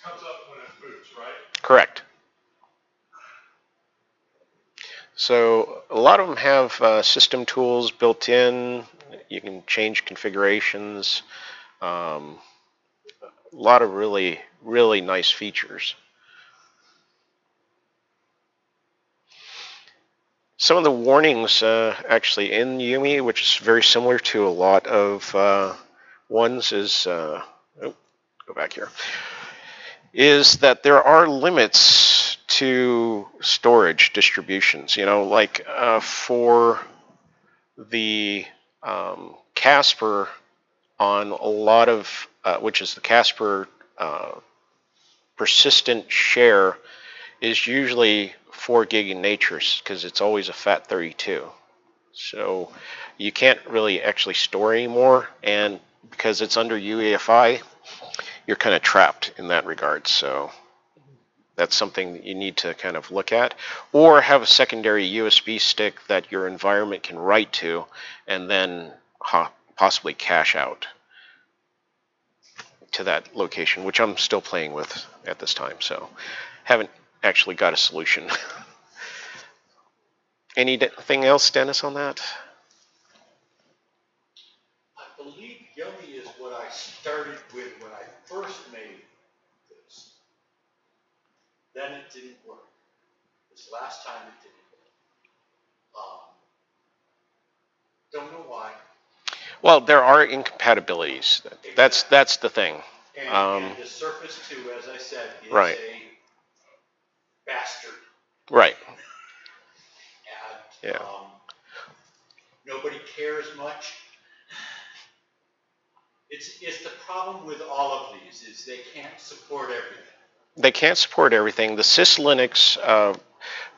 up when it boots, right? Correct. So a lot of them have system tools built in. You can change configurations. A lot of really, really nice features. Some of the warnings actually in Yumi, which is very similar to a lot of ones, is go back here, is that there are limits to storage distributions. Like for the Casper on a lot of, which is the Casper persistent share, is usually 4 gig in nature because it's always a FAT32. So you can't really actually store anymore, and because it's under UEFI, you're kind of trapped in that regard. So that's something that you need to kind of look at, or have a secondary USB stick that your environment can write to and then possibly cache out to that location, which I'm still playing with at this time, so haven't actually got a solution. Anything else, Dennis, on that? I believe Yummy is what I started with when I first made this. Then it didn't work. This last time it didn't work. Don't know why. Well, there are incompatibilities. That's the thing. And the Surface 2, as I said, is right. a bastard. Right. And Yeah. nobody cares much. It's the problem with all of these is they can't support everything. They can't support everything. The syslinux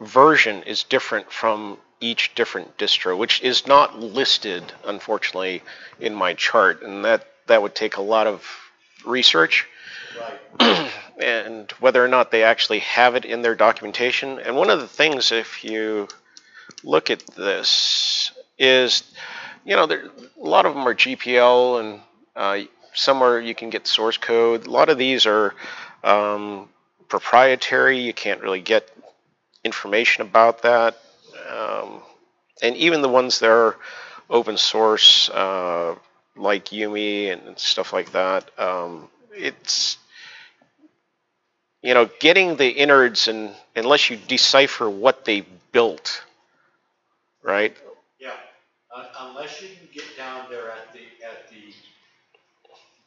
version is different from each different distro, which is not listed, unfortunately, in my chart, and that would take a lot of research. Right. And whether or not they actually have it in their documentation. And one of the things, if you look at this, is, you know, a lot of them are GPL, and some are, you can get source code. A lot of these are proprietary. You can't really get information about that. And even the ones that are open source, like Yumi and stuff like that, it's, you know, getting the innards, and unless you decipher what they built, right? Yeah, unless you can get down there at the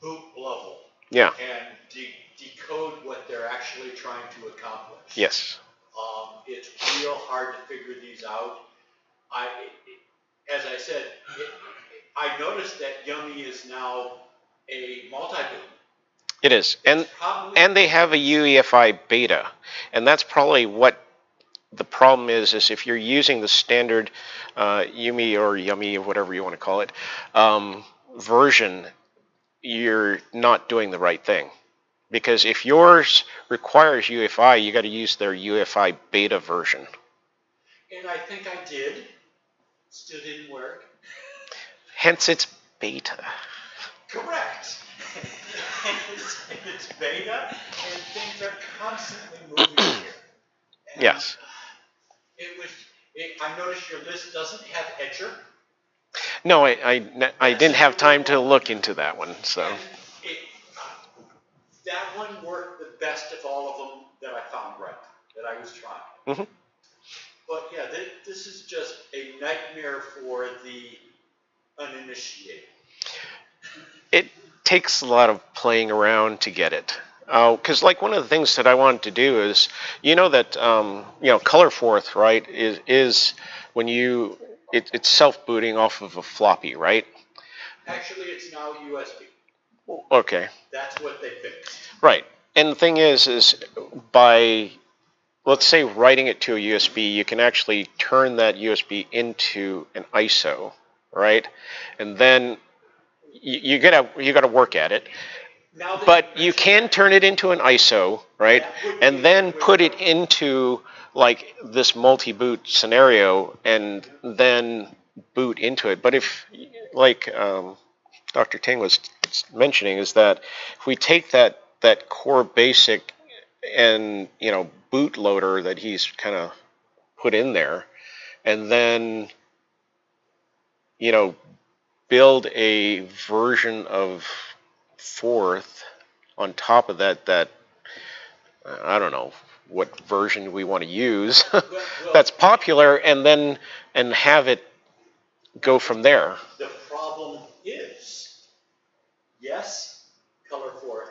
boot level. Yeah. And decode what they're actually trying to accomplish. Yes. It's real hard to figure these out. As I said, I noticed that Yummy is now a multi-boot. It is, and they have a UEFI beta, and that's probably what the problem is if you're using the standard Yumi or Yummy or whatever you want to call it version, you're not doing the right thing. Because if yours requires UEFI, you got to use their UEFI beta version. And I think I did. Still didn't work. Hence it's beta. Correct. It's beta, and things are constantly moving here. And yes. I noticed your list doesn't have etcher. No, I didn't have time to look into that one, so. That one worked the best of all of them that I found right, that I was trying. Mm-hmm. But yeah, this is just a nightmare for the uninitiated. It takes a lot of playing around to get it. Because like one of the things that I wanted to do is, you know that, you know, color forth, right, is when you, it's self-booting off of a floppy, right? Actually, it's now USB. Okay. That's what they fixed. Right. And the thing is by, let's say, writing it to a USB, you can actually turn that USB into an ISO, right? And then you gotta work at it. But you can turn it into an ISO, right? And then put it into like this multi-boot scenario and then boot into it. But if, like Dr. Ting was mentioning, is that if we take that core basic and, you know, bootloader that he's kind of put in there, and then, you know, build a version of Forth on top of that I don't know what version we want to use that's popular, and then have it go from there. The problem is, yes, color Forth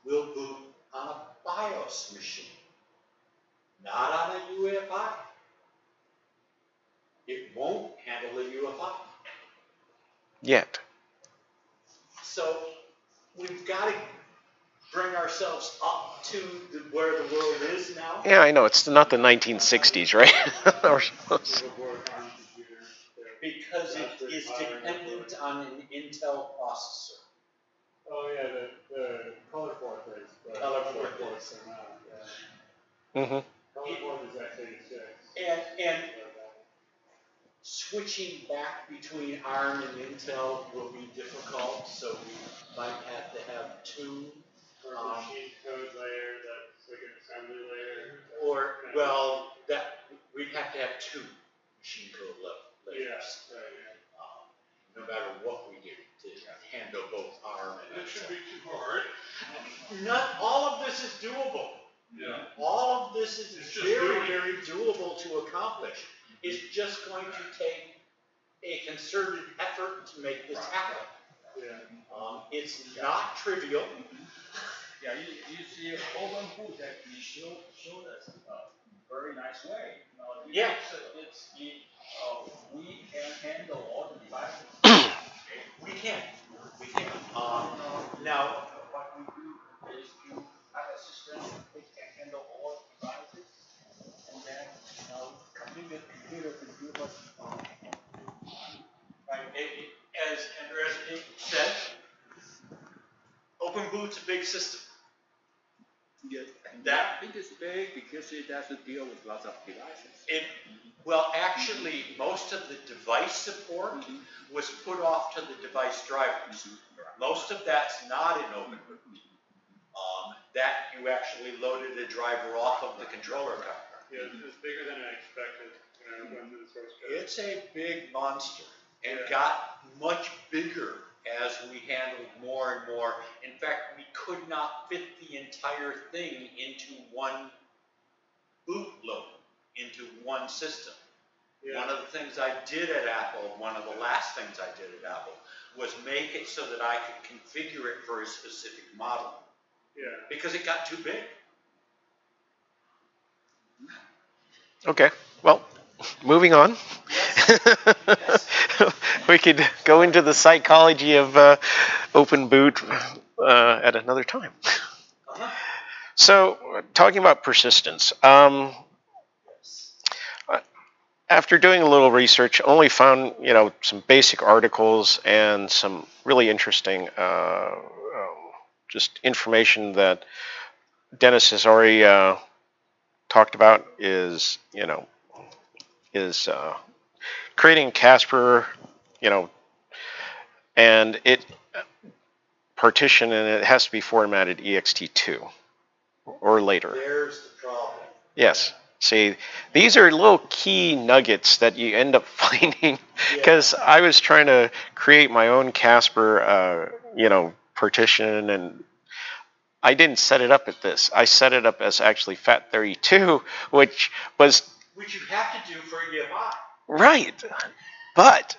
will boot on a BIOS machine, not on a UEFI. It won't handle a UEFI. Yet. So we've got to bring ourselves up to where the world is now. Yeah, I know. It's not the 1960s, right? Because it is dependent on an Intel processor. Oh yeah, the color forth is. Color forth is. Yeah. Mm-hmm. Color forth is x86. And switching back between ARM and Intel will be difficult, so we might have to have two. Or a machine code layer that's like an assembly layer. Or, well, we'd have to have two machine code layers. Yeah, right, yeah. No matter what we do to handle both ARM and Intel. It should be too hard. Not all of this is doable. Yeah. All of this is very doable to accomplish. It's just going to take a concerted effort to make this happen. Yeah. It's not trivial. Yeah, you see, Open Boot actually showed us a very nice way. Yeah. We can handle all the devices. We can. We can. Now, What we do is to have a system which can handle all devices, and then computer can do what right, as Andreas said, Open Boot's a big system. Yeah, that big is big because it has to deal with lots of devices. Well, actually, most of the device support was put off to the device drivers. Most of that's not in Open Boot. That you actually loaded a driver off of the controller card. Yeah, it's bigger than I expected when I went through the source code. It's a big monster and got much bigger as we handled more and more. In fact, we could not fit the entire thing into one bootload, into one system. Yeah. One of the things I did at Apple, one of the last things I did at Apple, was make it so that I could configure it for a specific model. Yeah. Because it got too big. Okay, well, moving on. Yes. We could go into the psychology of Open Boot at another time. So, talking about persistence. After doing a little research, only found some basic articles and some really interesting just information that Dennis has already talked about is creating Casper, and it partition, and it has to be formatted ext2 or later. There's the problem. Yes. See, these are little key nuggets that you end up finding because I was trying to create my own Casper, partition, and I didn't set it up at this. I set it up as actually FAT32, which you have to do for UEFI. Right, but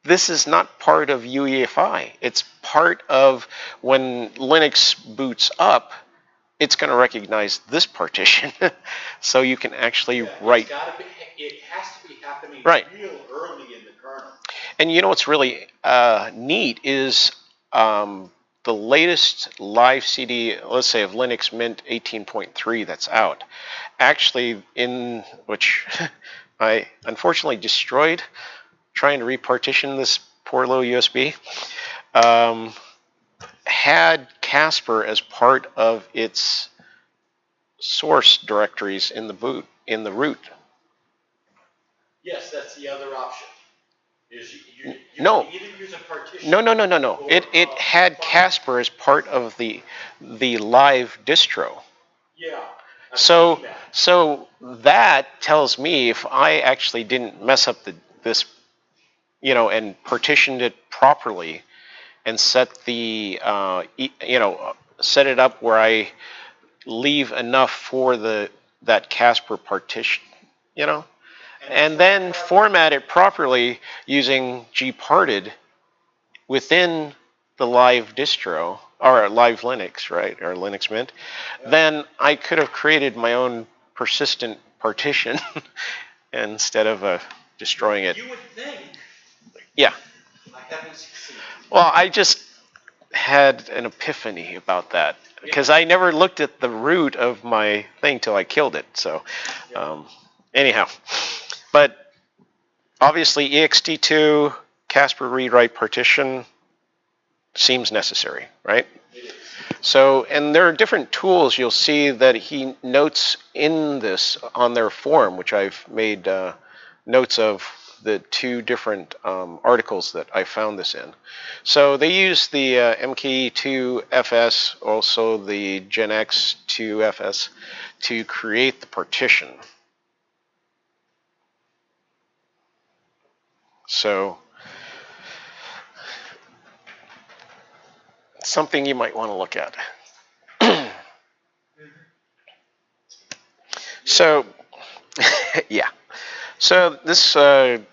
this is not part of UEFI. It's part of when Linux boots up. It's going to recognize this partition, so you can actually write. It has to be happening real early in the kernel. And what's really neat is the latest live CD, let's say of Linux Mint 18.3 that's out, actually which I unfortunately destroyed trying to repartition this poor little USB, had Casper as part of its source directories in the root. Yes, that's the other option. You No. either use a partition. No. It had Casper as part of the live distro. Yeah. So that tells me if I actually didn't mess up this, and partitioned it properly, and set set it up where I leave enough for that Casper partition, and then format it properly using gparted within the live distro or live Linux, right, or Linux Mint, then I could have created my own persistent partition instead of destroying it. You would think. Yeah. I haven't succeeded. Well, I just had an epiphany about that because I never looked at the root of my thing till I killed it. So, anyhow, but obviously ext2 Casper read-write partition seems necessary, right? So, and there are different tools you'll see that he notes in this on their forum, which I've made notes of the two different articles that I found this in. So they use the MKE2FS, also the GenX2FS, to create the partition. So something you might want to look at. So, yeah. So this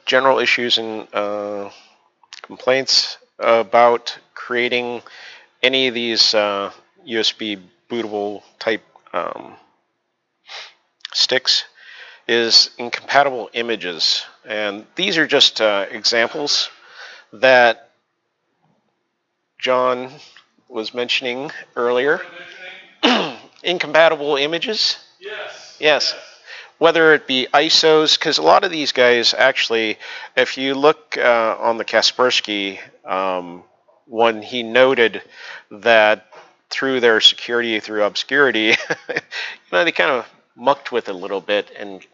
general issues and complaints about creating any of these USB bootable type sticks is incompatible images. And these are just examples that John was mentioning earlier. Incompatible images? Yes. Whether it be ISOs, because a lot of these guys actually, if you look on the Kaspersky one, he noted that through their security, through obscurity, they kind of mucked with it a little bit, and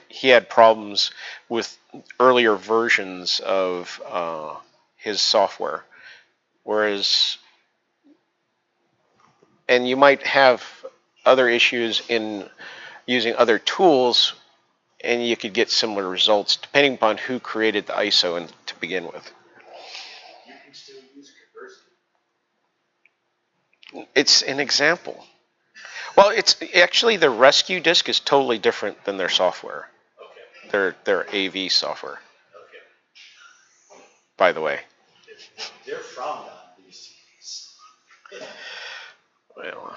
he had problems with earlier versions of his software. Whereas, and you might have other issues in using other tools, and you could get similar results depending upon who created the ISO to begin with. You can still use Kaspersky. It's an example. Well, it's actually the rescue disk is totally different than their software. Okay. Their AV software. Okay. By the way. They're frowned on these days. Well,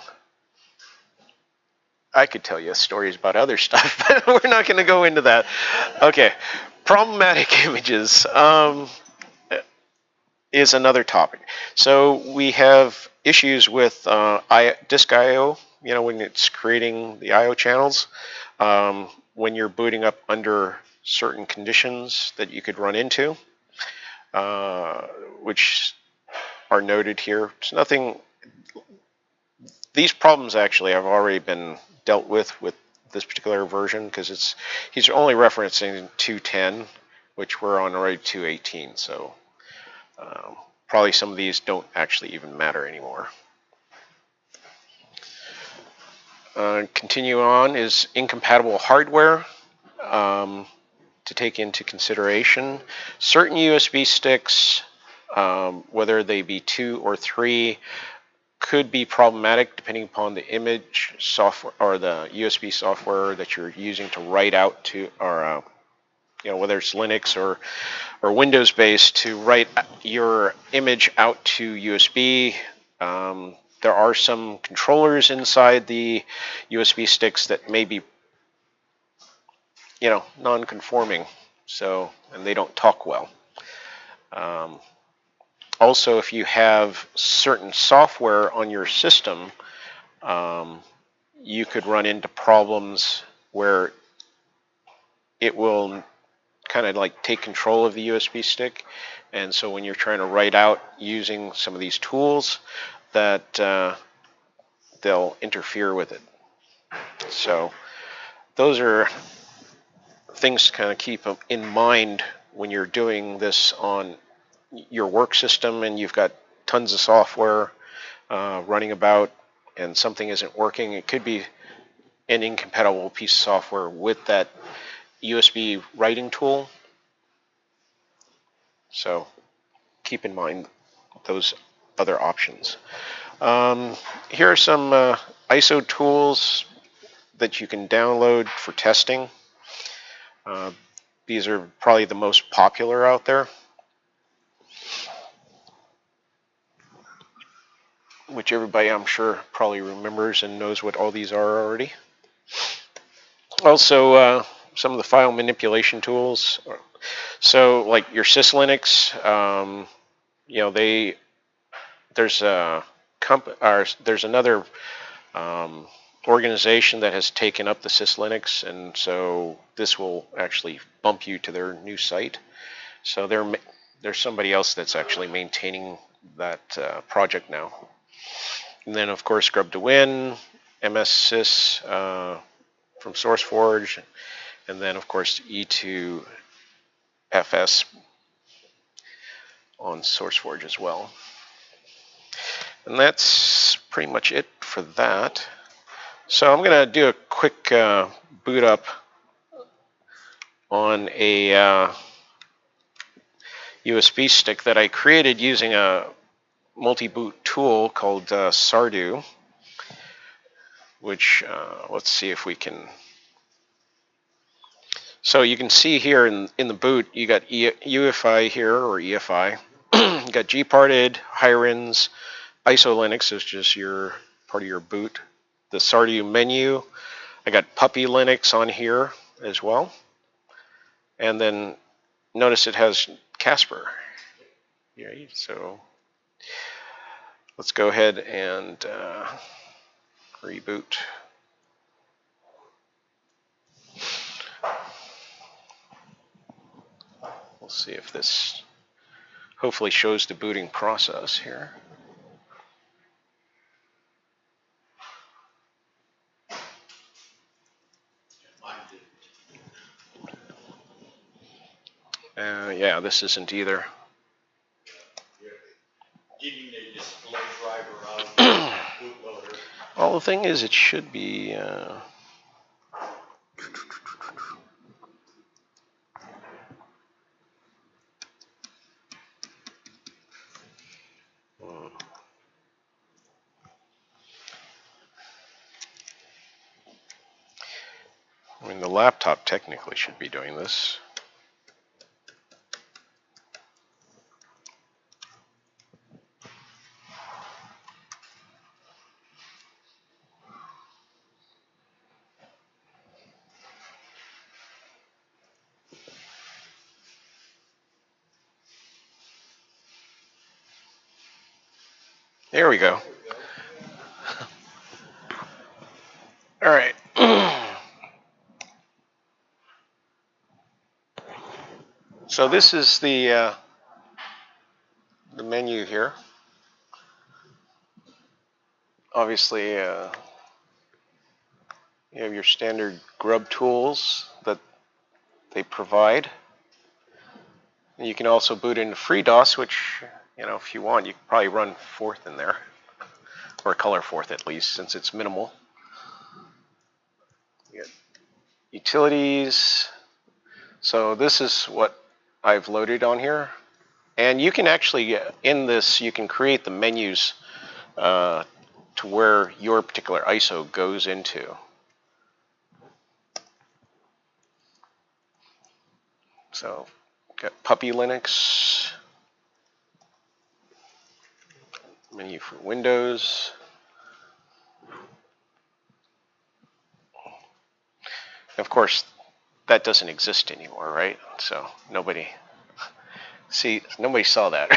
I could tell you stories about other stuff, but we're not going to go into that. Okay, problematic images is another topic. So we have issues with disk I/O. When it's creating the I/O channels, when you're booting up under certain conditions that you could run into, which are noted here. It's nothing. These problems actually have already been dealt with this particular version, because he's only referencing 2.10, which we're on already 2.18. So probably some of these don't actually even matter anymore. Continue on is incompatible hardware to take into consideration. Certain USB sticks, whether they be 2 or 3, could be problematic depending upon the image software or the USB software that you're using to write out to, or whether it's Linux or Windows based, to write your image out to USB. There are some controllers inside the USB sticks that may be, non-conforming, and they don't talk well. Also, if you have certain software on your system, you could run into problems where it will kind of like take control of the USB stick. And so when you're trying to write out using some of these tools, that they'll interfere with it. So those are things to kind of keep in mind when you're doing this on your work system and you've got tons of software running about and something isn't working. It could be an incompatible piece of software with that USB writing tool. So keep in mind those other options. Here are some ISO tools that you can download for testing. These are probably the most popular out there, which everybody I'm sure probably remembers and knows what all these are already. Also, some of the file manipulation tools. So like your SysLinux, there's another organization that has taken up the SysLinux, and so this will actually bump you to their new site. So there's somebody else that's actually maintaining that project now. And then of course Grub2Win, MSSys from SourceForge, and then of course E2FS on SourceForge as well. And that's pretty much it for that. So I'm going to do a quick boot up on a USB stick that I created using a multi-boot tool called Sardu, which let's see if we can. So you can see here in the boot, you got UEFI here, or EFI. You got gparted, hirins, ISO Linux is just your part of your boot. The Sardu menu. I got Puppy Linux on here as well. And then notice it has Casper. Right, so let's go ahead and reboot. We'll see if this hopefully shows the booting process here. Yeah, this isn't either. Getting a display driver out of the bootloader. Well, the thing is, it should be. I mean, the laptop technically should be doing this. There we go. All right. So this is the menu here. Obviously, you have your standard grub tools that they provide. And you can also boot into FreeDOS, which, you know, if you want, you can probably run Forth in there, or color Forth at least, since it's minimal. You got utilities. So this is what I've loaded on here. And you can actually, in this, you can create the menus to where your particular ISO goes into. So, got Puppy Linux, menu for Windows. Of course, that doesn't exist anymore, right? So nobody saw that,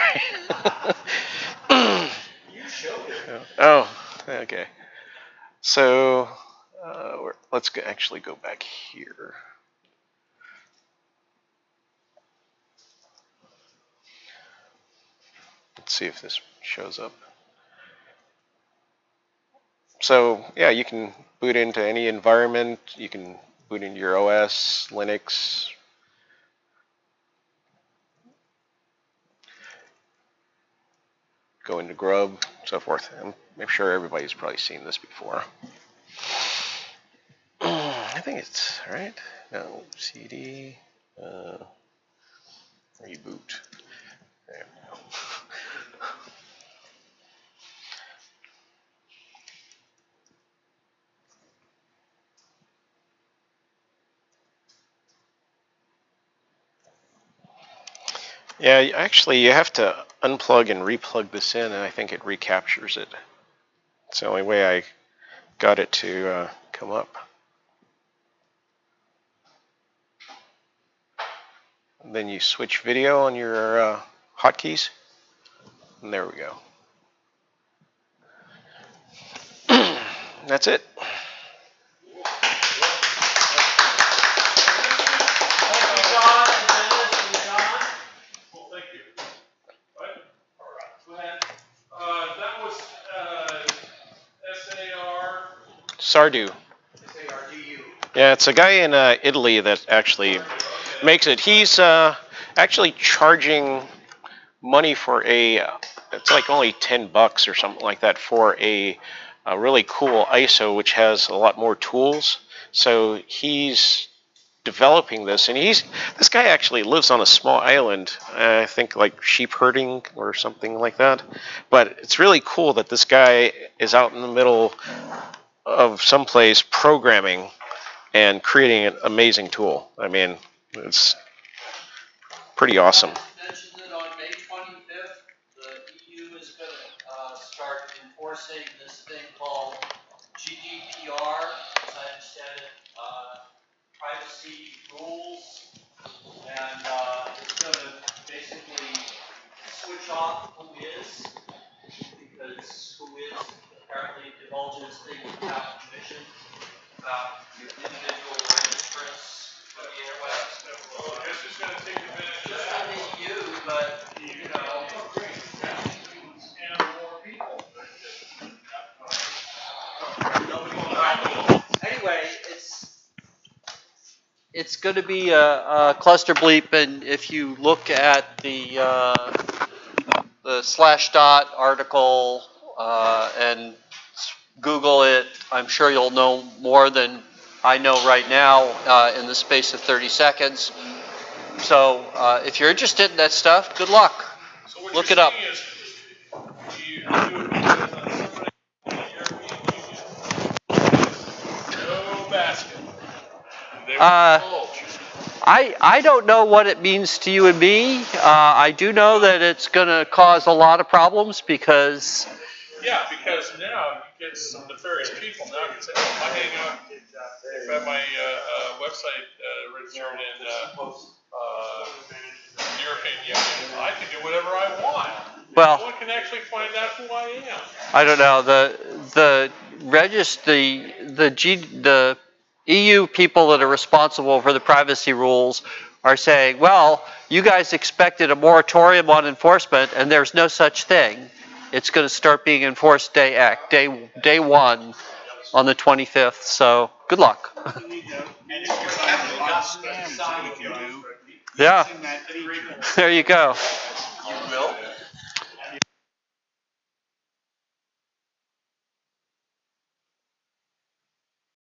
right? You showed it. Oh, okay. So let's actually go back here. Let's see if this shows up. So yeah, you can boot into any environment. You can boot into your OS, Linux. Go into Grub, so forth. I'm sure everybody's probably seen this before. I think it's right. No, CD, reboot. There we go. Yeah, actually, you have to unplug and replug this in, and I think it recaptures it. It's the only way I got it to come up. And then you switch video on your hotkeys, and there we go. That's it. Sardu. Yeah, it's a guy in Italy that actually makes it. He's actually charging money for it's like only $10 or something like that for a really cool ISO which has a lot more tools. So he's developing this, and this guy actually lives on a small island, I think like sheep herding or something like that. But it's really cool that this guy is out in the middle of someplace programming and creating an amazing tool. I mean, it's pretty awesome. Mentioned it on May 25th. start enforcing this thing called GDPR, as I understand it, privacy rules, and it's going to basically switch off who is, because who is apparently divulges things without permission about your individual registrants for the interwebs. Well, this is going to take advantage of Just that. only you, but you know. And more people. Anyway, it's going to be a cluster bleep, and if you look at the Slashdot article and Google it, I'm sure you'll know more than I know right now in the space of 30 seconds. So if you're interested in that stuff, good luck. So what Look you're it up. saying is, you do it because somebody in the European Union, no basket. They were mulch. I don't know what it means to you and me. I do know that it's going to cause a lot of problems because... Yeah, because now you get some nefarious people. Now you can say, oh, I hang out, if I have my website registered in the European Union, I can do whatever I want. Well, no one can actually find out who I am. I don't know. The EU people that are responsible for the privacy rules are saying, well, you guys expected a moratorium on enforcement, and there's no such thing. It's going to start being enforced day one on the 25th. So good luck. Yeah. There you go. You will?